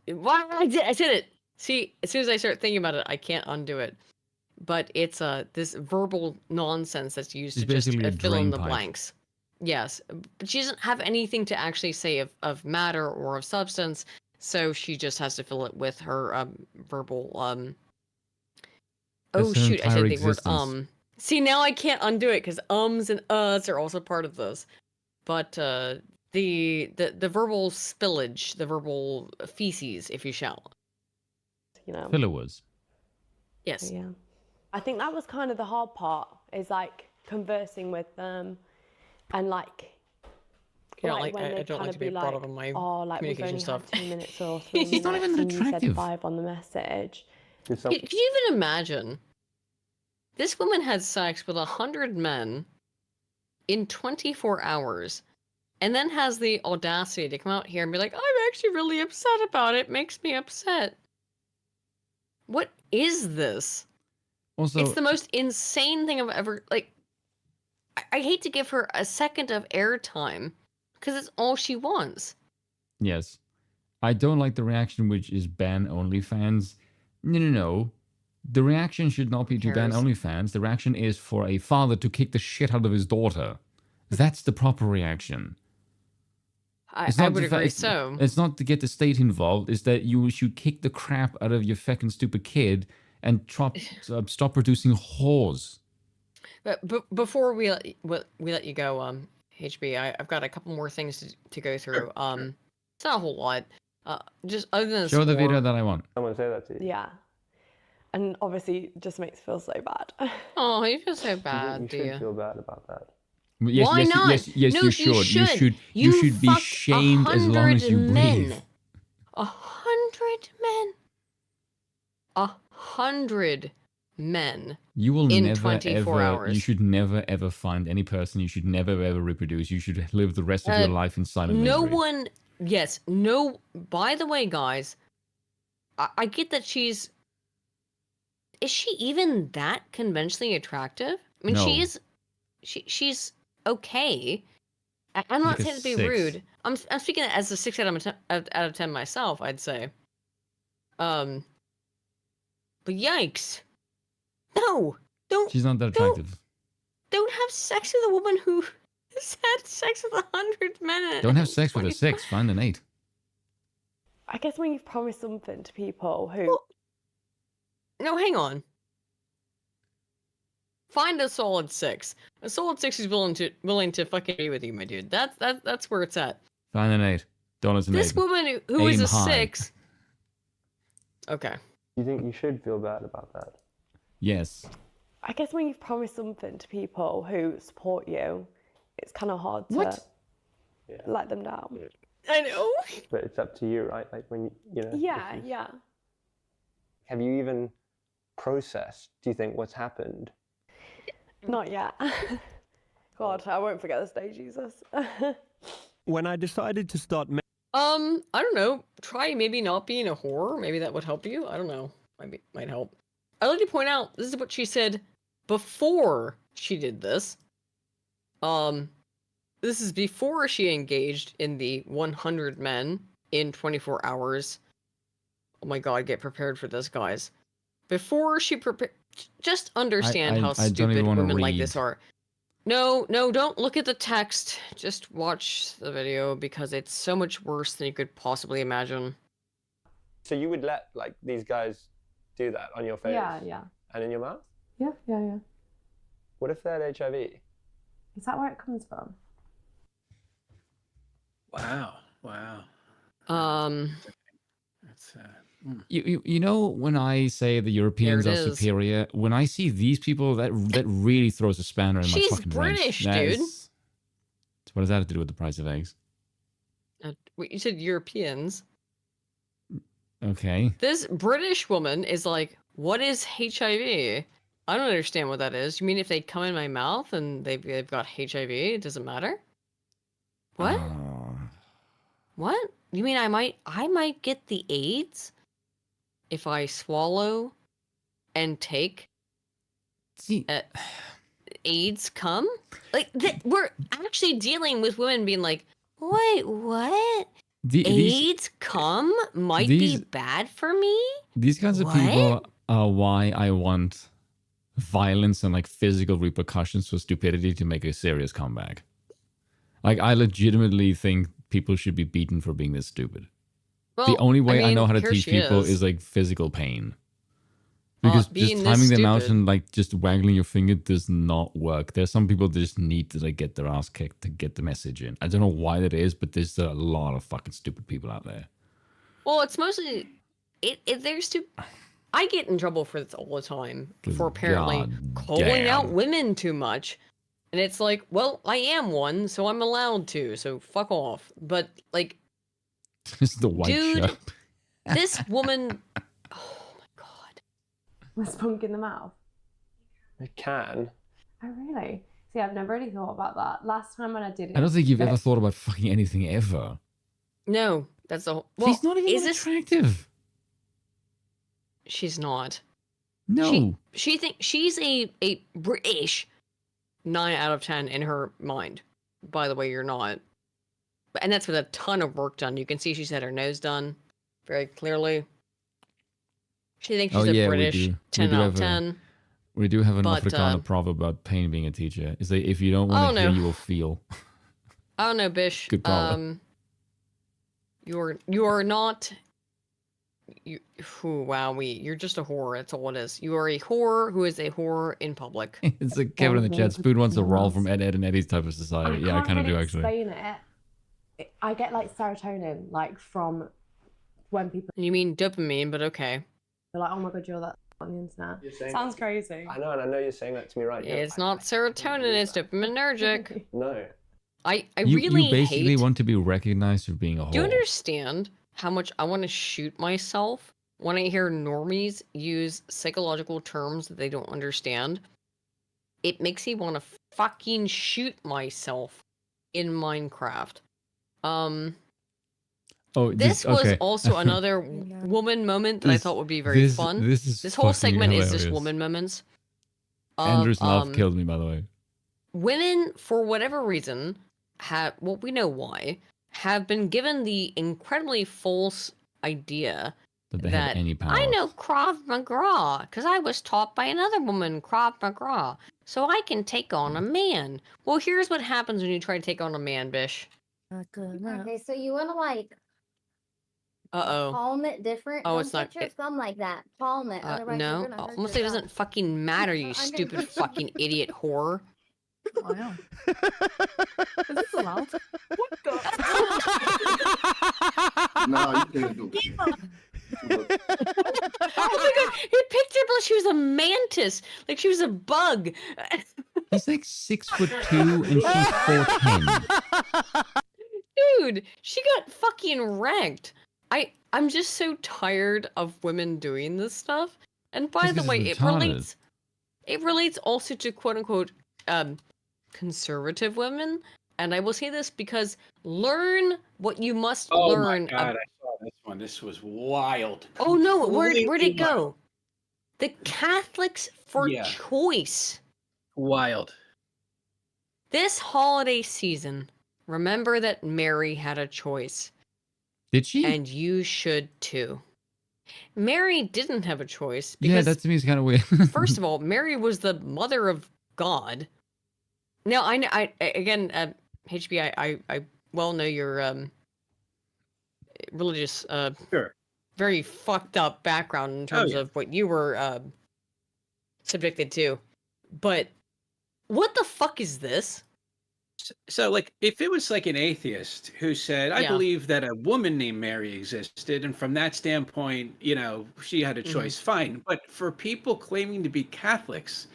what? I did it. See, as soon as I start thinking about it, I can't undo it. But it's this verbal nonsense that's used It's to just basically a fill in drain the pipe. blanks. Yes, but she doesn't have anything to actually say of matter or of substance, so she just has to fill it with her verbal That's oh her shoot, I said entire the word existence. See, now I can't undo it because ums and uhs are also part of this. But the verbal spillage, the verbal feces, if you shall. You know. Filler was. Yes. Yeah. I think that was kind of the hard part, is like conversing with them and like, Yeah, like like, when I they don't kind like of to be be brought like, up on my oh, like we've communication only stuff. had 2 minutes or 3 He's not minutes, even and you said attractive. 5 on the message. Could you even imagine? This woman had sex with 100 men in 24 hours and then has the audacity to come out here and be like, I'm actually really upset about it. Makes me upset. What is this? Also, It's the most insane thing I've ever, like, I hate to give her a second of airtime because it's all she wants. yes. I don't like the reaction, which is ban OnlyFans. No. The reaction should not be to ban Cares. OnlyFans. The reaction is for a father to kick the shit out of his daughter. That's the proper reaction. I It's not would the fa- agree it's- so. It's not to get the state involved. It's that you should kick the crap out of your fucking stupid kid and stop producing whores. But before we let you go, HB, I've got a couple more things to go through. It's not a whole lot. Just other than Show the score- video that I want. Someone say that to you. Yeah. And obviously it just makes me feel so bad. Oh, you feel so bad, You do should you? feel bad about that. Yes, Why yes, not? Yes, No, you should. You should be fucked shamed as long as you 100 men. breathe. 100 men. 100 men. You will in never 24 ever. hours. You should never ever find any person. You should never ever reproduce. You should live the rest of your life in silent No misery. one. Yes. No. By the way, guys, I get that she's. Is she even that conventionally attractive? I mean, No. she is. She's okay. I'm not Like a saying to be 6. rude. I'm speaking as a 6 out of 10 myself. I'd say. But yikes! No, don't. She's not that attractive. Don't have sex with a woman who has had sex with 100 men. Don't have sex with a 6. Find an 8. I guess when you've promised something to people who... No, hang on. Find a solid 6. A solid 6 is willing to fucking be with you, my dude. That's where it's at. Find an 8. Don't listen to This Nathan. woman who is Aim a high. 6. Okay. You think you should feel bad about that? Yes. I guess when you've promised something to people who support you, it's kind of hard to let them down. I know. But it's up to you, right? Like when you know. Yeah, yeah. Have you even processed, do you think, what's happened? Not yet. God, I won't forget this day, Jesus. When I decided to start I don't know. Try maybe not being a whore. Maybe that would help you. I don't know. Might help. I'd like to point out, this is what she said before she did this. This is before she engaged in the 100 men in 24 hours. Oh my god, get prepared for this, guys. Before she just understand how I don't stupid even wanna women like read. this are. No, don't look at the text. Just watch the video because it's so much worse than you could possibly imagine. So you would let like these guys do that on your face? Yeah, yeah. And in your mouth? Yeah, yeah, yeah. What if they had HIV? Is that where it comes from? Wow. That's You know when I say the Europeans There are it is. superior, when I see these people, that really throws a spanner in my She's fucking wrench. British, That dude. is- what does that have to do with the price of eggs? Wait, you said Europeans. Okay. This British woman is like, what is HIV? I don't understand what that is. You mean if they come in my mouth and they've got HIV, it doesn't matter? What? What? You mean I might get the AIDS if I swallow and take AIDS cum? Like we're actually dealing with women being like, wait, what? AIDS cum might be bad for me? These kinds of people are why I want violence and like physical repercussions for stupidity to make a serious comeback. Like I legitimately think people should be beaten for being this stupid. Well, the only way I know how to here teach she people is. is like physical pain. Because being just this timing them out stupid. and like just waggling your finger does not work. There's some people that just need to like get their ass kicked to get the message in. I don't know why that is, but there's a lot of fucking stupid people out there. Well, it's mostly there's too. I get in trouble for this all the time for apparently God calling damn. out women too much, and it's like, well, I am one, so I'm allowed to. So fuck off. But like, This is the white dude, shirt. this woman. Was punk in the mouth? It can. Oh, really? See, I've never really thought about that. Last time when I did it. I don't think you've ever thought about fucking anything ever. No, that's the whole. Well, She's not even attractive. She's not. No. She thinks she's a British 9 out of 10 in her mind. By the way, you're not. And that's with a ton of work done. You can see she's had her nose done very clearly. She thinks she's a British 10 out of 10. We do have an But, Afrikaner proverb about pain being a teacher. It's like if you don't want to hear, you will feel. I don't know, Bish. Good call. You are not. You're just a whore. That's all it is. You are a whore who is a whore in public. It's like Kevin in the chat. Spoon wants a roll from Ed and Eddie's type of society. Yeah, I kind of do actually. Explain it. I get like serotonin, like from when people. You mean dopamine, but okay. They're like, oh my god, you're that on the internet. Sounds crazy. I know, and I know you're saying that to me right now. It's not serotonin. It's dopaminergic. No. I You really basically hate. want to be recognized for being a whore. Do you understand how much I want to shoot myself when I hear normies use psychological terms that they don't understand? It makes me want to fucking shoot myself in Minecraft. This was also another woman moment that I thought would be very fun. This whole fucking segment is just hilarious. woman moments. Andrew's laugh killed me, by the way. Women, for whatever reason, we know why, have been given the incredibly false idea That they have any power. I know Krav Maga because I was taught by another woman Krav Maga, so I can take on a man. Well, here's what happens when you try to take on a man, Bish. Okay, so you want to like palm it different. Oh, Don't it's not. put your thumb like that. Palm it. Otherwise No, you're gonna hurt almost it yourself. doesn't fucking matter, you stupid fucking idiot whore. Wow. Is this allowed? What the? No, you can't do it. Oh my god, he picked her up like she was a mantis, like she was a bug. He's like 6'2" and she's 4'10". Dude, she got fucking wrecked. I'm just so tired of women doing this stuff. And by Just the 'cause way, it's it relates also to quote unquote conservative women. And I will say this because learn what you must Oh learn. my god, I saw this one. This was wild. Oh no, where'd Completely it go? The Catholics for Yeah. choice. Wild. This holiday season, remember that Mary had a choice. Did she? And you should too. Mary didn't have a choice Yeah, because, that to me is kind of weird. first of all, Mary was the mother of God. Now, HB, I well know your religious, very fucked up background in terms of what you were subjected to. But what the fuck is this? So, like, if it was like an atheist who said, I Yeah. believe that a woman named Mary existed, and from that standpoint, she had a choice, fine. But for people claiming to be Catholics,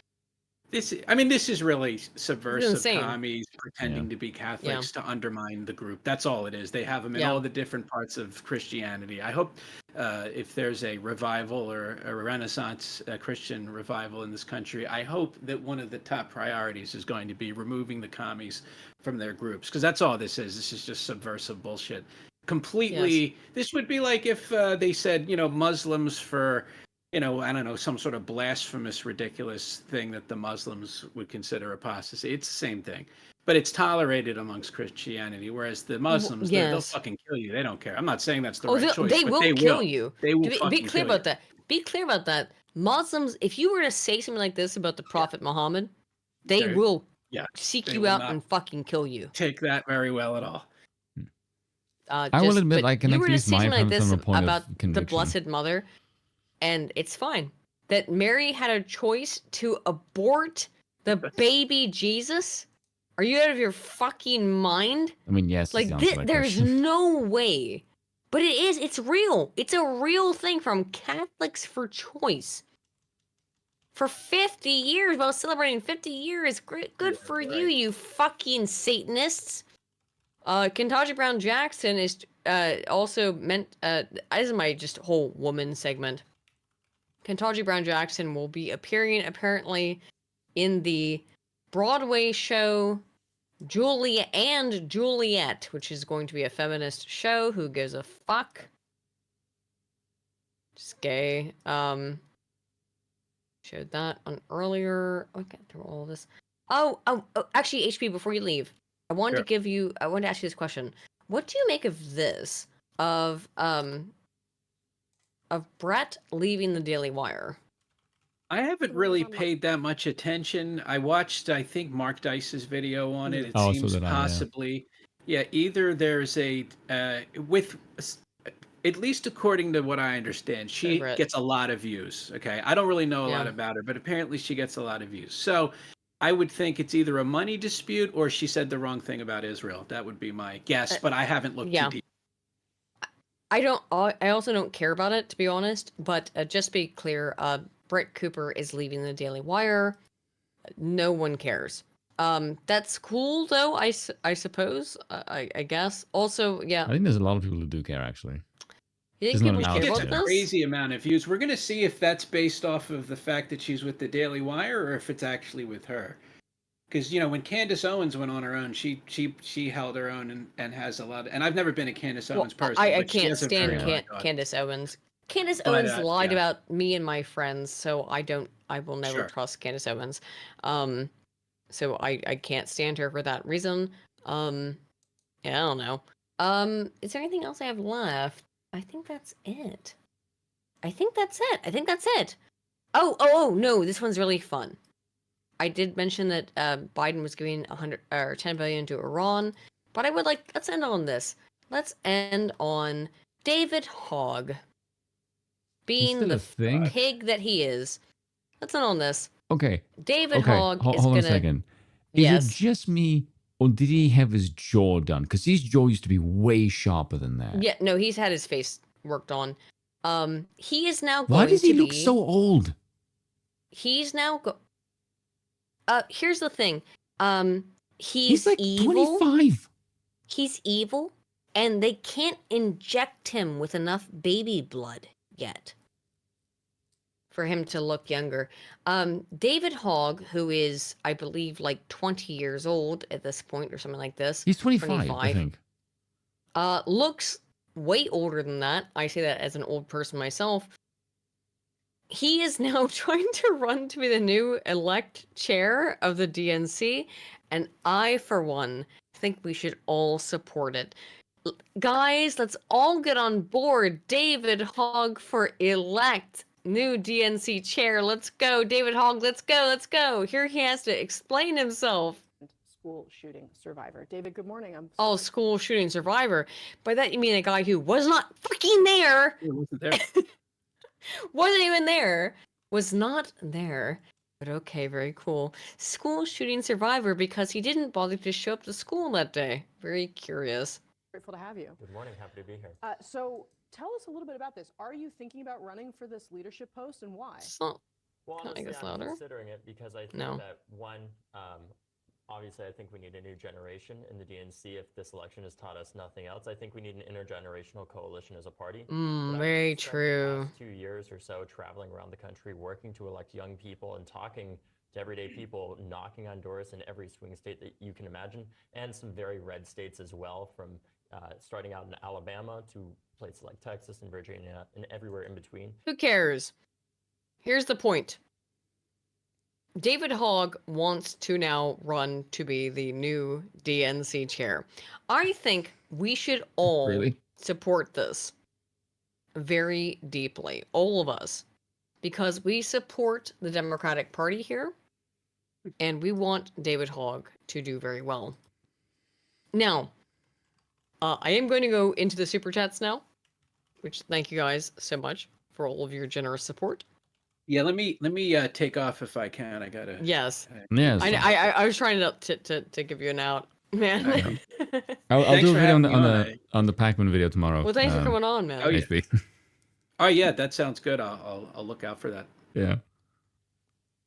This is really subversive insane. commies pretending to be Catholics to undermine the group. That's all it is. They have them in all the different parts of Christianity. I hope if there's a revival or a Renaissance Christian revival in this country, I hope that one of the top priorities is going to be removing the commies from their groups, because that's all this is. This is just subversive bullshit. Completely. This would be like if they said, Muslims for, I don't know, some sort of blasphemous, ridiculous thing that the Muslims would consider apostasy. It's the same thing, but it's tolerated amongst Christianity. Whereas the Muslims, they'll fucking kill you. They don't care. I'm not saying that's the right choice. They will kill you. They will be clear about that. Be clear about that. Muslims, if you were to say something like this about the Prophet Muhammad, they will seek you out and fucking kill you. Take that very well at all. I will admit, I can you were to use say my something like this from a point about of the conviction. Blessed Mother, and it's fine. That Mary had a choice to abort the baby Jesus? Are you out of your fucking mind? I mean, yes. Like, there's no way. But it is. It's real. It's a real thing from Catholics for Choice. For 50 years, while celebrating 50 years. Great, good for you, you fucking Satanists. Ketanji Brown Jackson is also meant. This is my just whole woman segment. Ketanji Brown Jackson will be appearing apparently in the Broadway show Julia and Juliet, which is going to be a feminist show. Who gives a fuck? Just gay. Showed that on earlier. I got through all this. Oh, actually, HP, before you leave, I wanted to ask you this question. What do you make of this? Of Brett leaving the Daily Wire? I haven't really paid that much attention. I watched, I think, Mark Dice's video on it. It seems possibly, either there's a at least according to what I understand, she gets a lot of views. Okay, I don't really know a lot about her, but apparently she gets a lot of views. So I would think it's either a money dispute or she said the wrong thing about Israel. That would be my guess, but I haven't looked too deep. I also don't care about it, to be honest. But just to be clear, Brett Cooper is leaving the Daily Wire. No one cares. That's cool, though. I suppose. I guess. Also, I think there's a lot of people who do care, actually. You think people care about this? A crazy amount of views. We're gonna see if that's based off of the fact that she's with the Daily Wire or if it's actually with her. Because when Candace Owens went on her own, she held her own and has a lot. And I've never been a Candace Owens person. I can't stand Candace Owens. Candace Owens lied about me and my friends, so I will never trust Candace Owens. So I can't stand her for that reason. I don't know. Is there anything else I have left? I think that's it. Oh, no, this one's really fun. I did mention that Biden was giving 10 billion to Iran, but let's end on this. Let's end on David Hogg being the pig that he is. Let's end on this. Okay. David Hogg is hold on a second. Is it just me, or did he have his jaw done? Because his jaw used to be way sharper than that. Yeah, no, he's had his face worked on. He is now going Why does he to look be, so old? He's now here's the thing. He's like evil. 25. He's evil, and they can't inject him with enough baby blood yet for him to look younger. David Hogg, who is, I believe, like 20 years old at this point or something like this. He's 25, I think. Looks way older than that. I say that as an old person myself. He is now trying to run to be the new elect chair of the DNC, and I, for one, think we should all support it. Guys, let's all get on board. David Hogg for elect new DNC chair. Let's go, David Hogg. Let's go. Here he has to explain himself. School shooting survivor. David, good morning. School shooting survivor. By that you mean a guy who was not fucking there. He wasn't there. Wasn't even there. Was not there. But okay, very cool. School shooting survivor because he didn't bother to show up to school that day. Very curious. Grateful to have you. Good morning. Happy to be here. So tell us a little bit about this. Are you thinking about running for this leadership post and why? Well, Can I honestly, make this I'm louder? considering it because I think No. that one, obviously, I think we need a new generation in the DNC. If this election has taught us nothing else, I think we need an intergenerational coalition as a party. But I've Very spent true. the past 2 years or so traveling around the country, working to elect young people and talking to everyday people, knocking on doors in every swing state that you can imagine, and some very red states as well, from starting out in Alabama to places like Texas and Virginia and everywhere in between. Who cares? Here's the point. David Hogg wants to now run to be the new DNC chair. I think we should all Really? support this very deeply, all of us, because we support the Democratic Party here, and we want David Hogg to do very well. Now, I am going to go into the super chats now, which thank you guys so much for all of your generous support. Yeah, let me take off if I can. I gotta. Yes. Yes. I was trying to give you an out, man. I'll Thanks do a for video having me on. on the Pakman video tomorrow. Well, thanks for coming on, man. Oh, yeah. HB. Oh yeah, that sounds good. I'll look out for that. Yeah.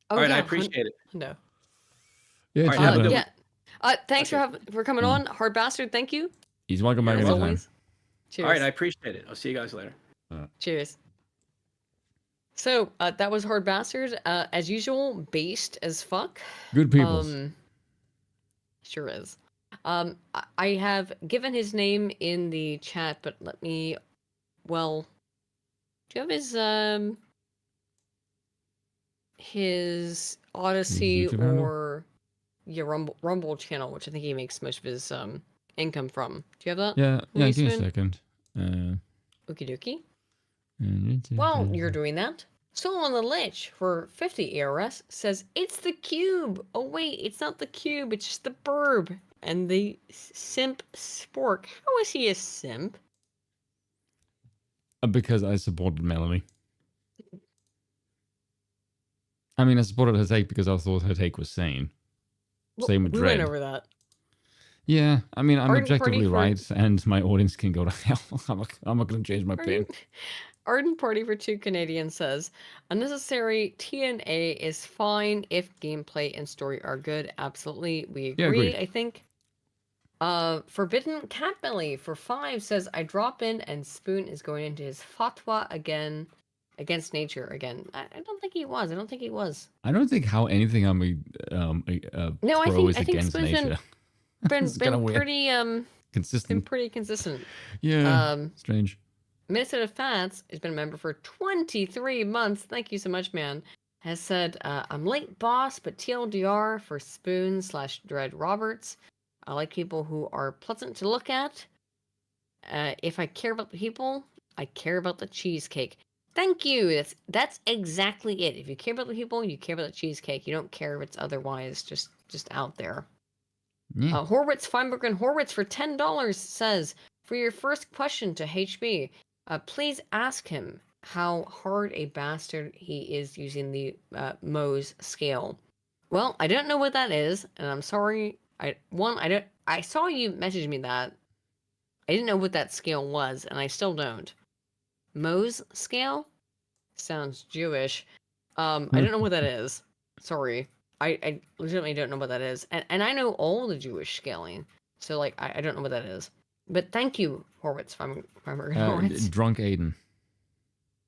All right, yeah, I appreciate it. No. Yeah. All right, have a good Yeah. Thanks for coming on, HardBastard. Thank you. He's welcome back As anytime. always. Cheers. All right, I appreciate it. I'll see you guys later. Cheers. So that was HardBastard, as usual, based as fuck. Good people. Sure is. I have given his name in the chat, but let me. Well, do you have his Odyssey YouTube handle? or Rumble channel, which I think he makes most of his income from? Do you have that? Yeah. Yeah. Give me a Luisman? second. Okie dokie. While you're doing that, Soul on the Lich for 50 ARS says, it's the cube. Oh, wait, it's not the cube, it's just the burb. And the simp spork. How is he a simp? Because I supported Melanie. I mean, I supported her take because I thought her take was sane. Same with We Dread. went over that. Yeah, I mean, I'm Ardent objectively Party for- right, and my audience can go to hell. I'm not going to change my opinion. Ardent Party for 2 Canadians says, unnecessary TNA is fine if gameplay and story are good. Absolutely, we Yeah, agree, agreed. I think. Forbidden Catbelly for 5 says, I drop in and Spoon is going into his fatwa again against nature again. I don't think he was. I don't think he was. I don't think how anything I'm No, pro I think is against Spoon's nature. It's kinda been weird. pretty Consistent. consistent. Yeah, strange. Minnesota Fats has been a member for 23 months. Thank you so much, man. Has said, I'm late, boss, but TLDR for Spoon/Dread Roberts. I like people who are pleasant to look at. If I care about the people, I care about the cheesecake. Thank you. That's exactly it. If you care about the people, you care about the cheesecake. You don't care if it's otherwise just out there. Yeah. Horwitz, Feinberg and Horwitz for $10 says, for your first question to HB, please ask him how hard a bastard he is using the Mohs scale. Well, I don't know what that is, and I'm sorry. I saw you message me that. I didn't know what that scale was, and I still don't. Mohs scale? Sounds Jewish. I don't know what that is. Sorry. I legitimately don't know what that is. And I know all the Jewish scaling. So, like, I don't know what that is. But thank you, Horwitz. Horwitz. Drunk Aiden.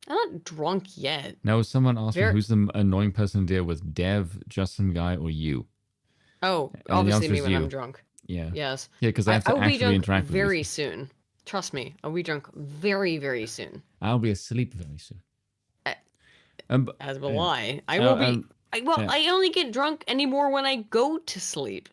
I'm not drunk yet. Now, someone asked me Very- who's the annoying person to deal with, Dev, Justin Guy, or you? Oh, And the obviously answer me is when you. I'm drunk. Yeah. Yes. Yeah, because I have to will be actually drunk interact with you. very soon. Trust me. I'll be drunk very, very soon. I'll be asleep very soon. As will yeah. I. I will be. yeah. I only get drunk anymore when I go to sleep.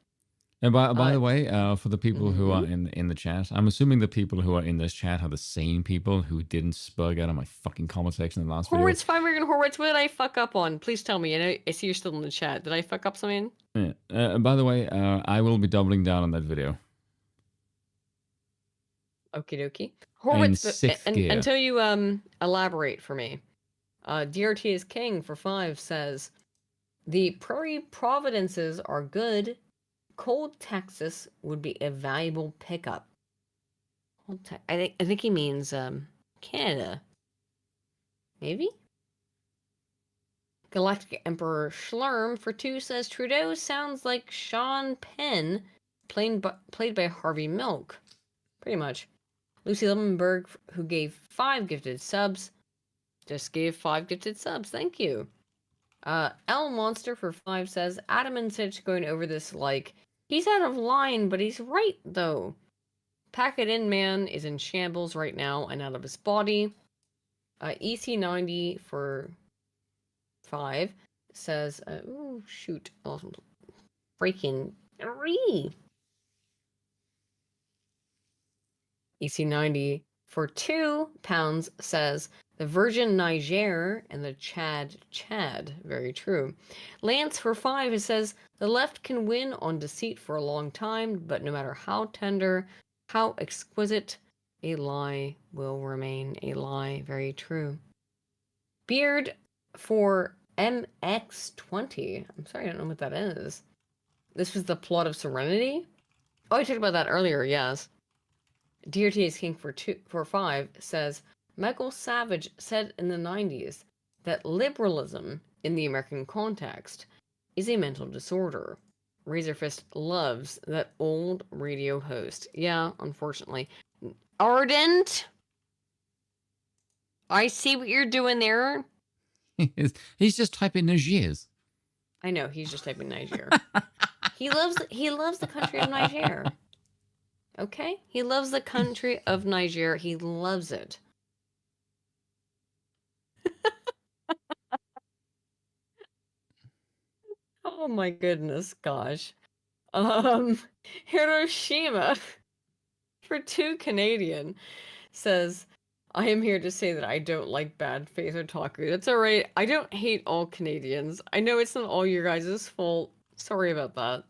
And by the way, for the people who are Mm-hmm. in the chat, I'm assuming the people who are in this chat are the same people who didn't spurg out of my fucking comment section in the last video. Horwitz, Feinberg, and Horwitz, what did I fuck up on? Please tell me. I see you're still in the chat. Did I fuck up something? Yeah. By the way, I will be doubling down on that video. Okie dokie. In Horwitz, sixth gear. until you elaborate for me. DRT is King for 5 says, the Prairie Providences are good. Cold Texas would be a valuable pickup. I think he means Canada. Maybe? Galactic Emperor Schlerm for 2 says Trudeau sounds like Sean Penn, played by Harvey Milk. Pretty much. Lucy Lemonberg, who gave 5 gifted subs, just gave 5 gifted subs. Thank you. L Monster for 5 says Adam and Sitch going over this like he's out of line, but he's right though. Pack It In Man is in shambles right now and out of his body. EC90 for 5 says, oh shoot, awesome. Freaking EC90 for £2 says the Virgin Niger and the Chad. Very true. Lance for 5 it says the left can win on deceit for a long time, but no matter how tender, how exquisite, a lie will remain a lie. Very true. Beard for MX20. I'm sorry, I don't know what that is. This was the plot of Serenity? Oh, I talked about that earlier, yes. DRT's King for 5 says Michael Savage said in the 90s that liberalism in the American context is a mental disorder. Razorfist loves that old radio host. Yeah, unfortunately. Ardent? I see what you're doing there. He's just typing Niger's. I know, he's just typing Niger. He loves the country of Niger. Okay? He loves the country of Niger. He loves it. Oh my goodness, gosh. Hiroshima for 2 Canadian says, I am here to say that I don't like bad faith otaku. That's alright. I don't hate all Canadians. I know it's not all your guys' fault. Sorry about that.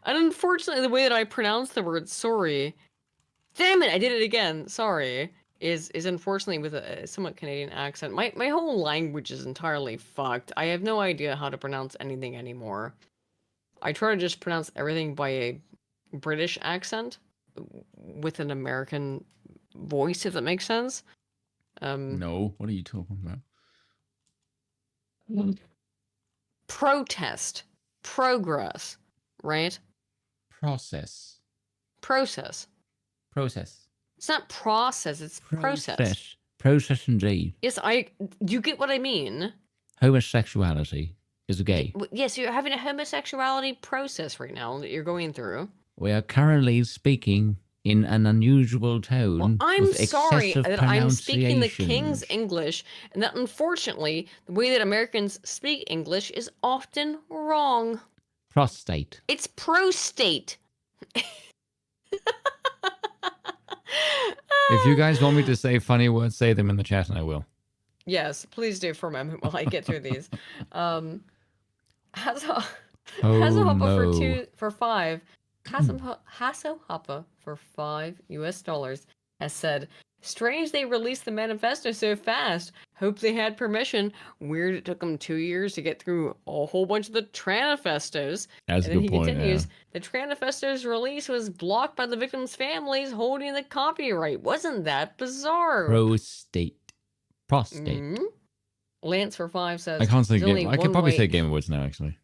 And unfortunately, the way that I pronounce the word sorry, damn it, I did it again, sorry, is unfortunately with a somewhat Canadian accent. My whole language is entirely fucked. I have no idea how to pronounce anything anymore. I try to just pronounce everything by a British accent with an American voice, if that makes sense. No, what are you talking about? Protest. Progress. Right? Process. It's not process, it's process. Process indeed. Yes, you get what I mean? Homosexuality is gay. Yes, you're having a homosexuality process right now that you're going through. We are currently speaking in an unusual tone. Well, I'm with sorry excessive that I'm speaking the King's pronunciations. English, and that unfortunately, the way that Americans speak English is often wrong. Prostate. It's prostate. If you guys want me to say funny words, say them in the chat and I will. Yes, please do for a moment while I get through these. Hasselhopper no. for 5. Hasselhopper for $5 US has said, strange they released the manifesto so fast. Hope they had permission. Weird it took them 2 years to get through a whole bunch of the Tranifestos. That's a And then good he point, continues, yeah. the Tranifesto's release was blocked by the victims' families holding the copyright. Wasn't that bizarre? Prostate. Lance for 5 says, I can't say "There's only game. I could one probably way- say Game Awards now, actually.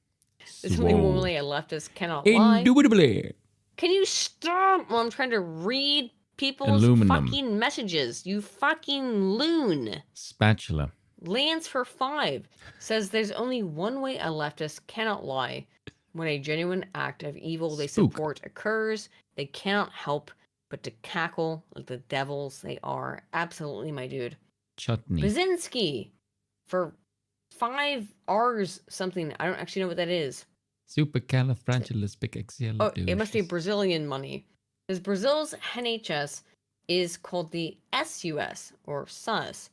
There's only Swole. one way a leftist cannot lie. Indubitably. Can you stop while I'm trying to read people's Aluminum. fucking messages? You fucking loon. Spatula. Lance for 5 says there's only one way a leftist cannot lie. When a genuine act of evil they Spook. support occurs, they cannot help but to cackle like the devils they are. Absolutely, my dude. Chutney. Brzezinski for 5 R's something. I don't actually know what that is. Supercalifragilisticexpialidocious. Oh, it must be Brazilian money. Because Brazil's NHS is called the SUS, or SUS.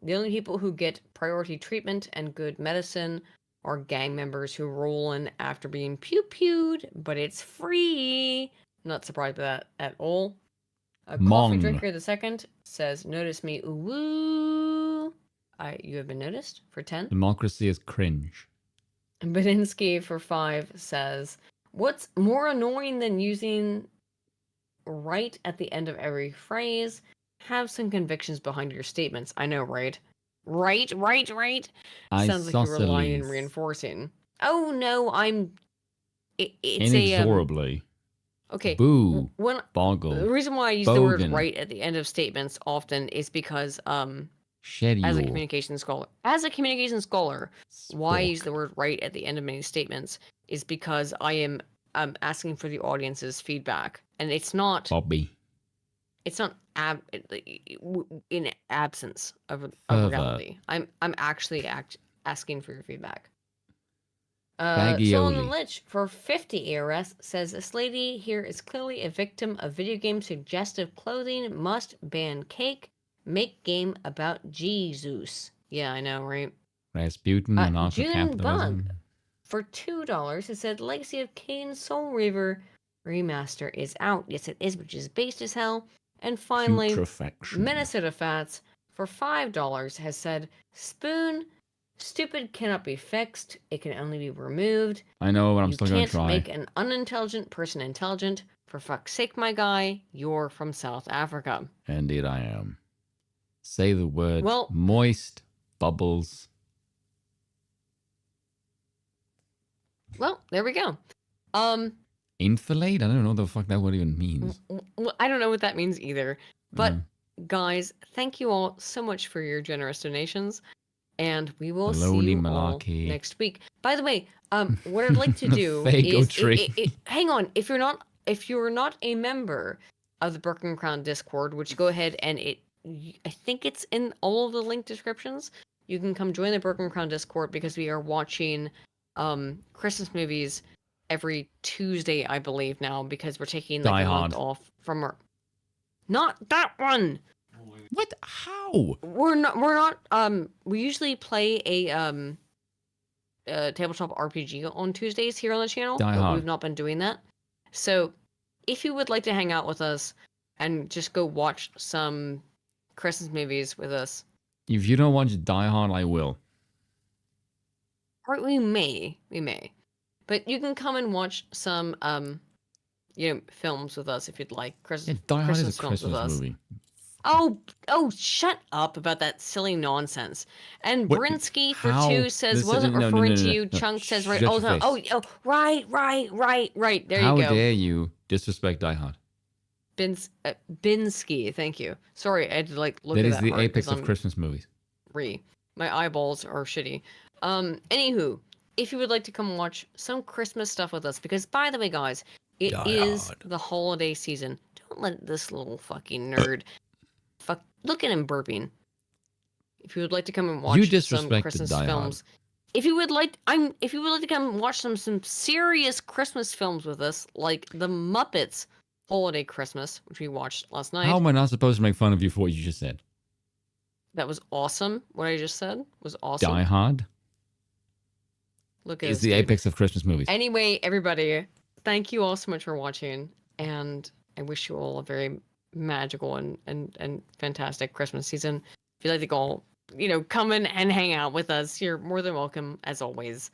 The only people who get priority treatment and good medicine are gang members who roll in after being pew-pewed, but it's free. Not surprised by that at all. A Coffee Mong. Drinker the Second says, notice me, ooh. You have been noticed for 10. Democracy is cringe. Badinsky for 5 says, what's more annoying than using right at the end of every phrase? Have some convictions behind your statements. I know, right? Right. I Sounds like you were lying and isosceles. reinforcing. Oh no, it's Inexorably. Okay. Boo. When Boggle. the reason why I use the word Bogan. right at the end of statements often is because as a Schedule. communication scholar, why I use the word right at the end of many statements is because I am asking for the audience's feedback, and it's not Bobby. It's not in absence of Further. reality. I'm actually asking for your feedback. Fagioli. Solomon Lich for 50 ARS says this lady here is clearly a victim of video game suggestive clothing. Must ban cake. Make game about Jesus. Yeah, I know, right? Rasputin, June anarcho-capitalism. Bond for $2. It said Legacy of Kain Soul Reaver remaster is out. Yes, it is, which is based as hell. And finally, Putrefaction. Minnesota Fats for $5 has said Spoon. Stupid cannot be fixed. It can only be removed. I know, but I'm still going to try. You can't make an unintelligent person intelligent. For fuck's sake, my guy, you're from South Africa. Indeed I am. Say the word. Well, moist bubbles. Well, there we go. Infilade? I don't know what the fuck that word even means. Well, I don't know what that means either. But guys, thank you all so much for your generous donations. And we will see you all next week. By the way, what I'd like to do is hang on. If you're not a member of the Broken Crown Discord, which go ahead and I think it's in all of the link descriptions. You can come join the Broken Crown Discord because we are watching Christmas movies every Tuesday, I believe now, because we're taking like a month off from our. Not that one. What? How? We're not. We usually play a tabletop RPG on Tuesdays here on the channel, but we've not been doing that. So, if you would like to hang out with us and just go watch some Christmas movies with us, if you don't watch Die Hard, I will. Or we may, but you can come and watch some films with us if you'd like. Die Hard is a Christmas movie. Oh, shut up about that silly nonsense. And Brinsky for 2 says, wasn't referring to you. Chunk says, right. Right. There you go. How dare you disrespect Die Hard? Binsky, thank you. Sorry, I had to look at that. That is the apex of Christmas movies. My eyeballs are shitty. Anywho, if you would like to come watch some Christmas stuff with us, because by the way, guys, it is the holiday season. Don't let this little fucking nerd look at him burping. If you would like to come and watch some Christmas films, if you would like to come and watch some serious Christmas films with us, like the Muppets Holiday Christmas, which we watched last night. How am I not supposed to make fun of you for what you just said? That was awesome. What I just said was awesome. Die Hard. Look at is the apex of Christmas movies. Anyway, everybody, thank you all so much for watching, and I wish you all a very magical and fantastic Christmas season. If you'd like to go, come in and hang out with us, you're more than welcome, as always.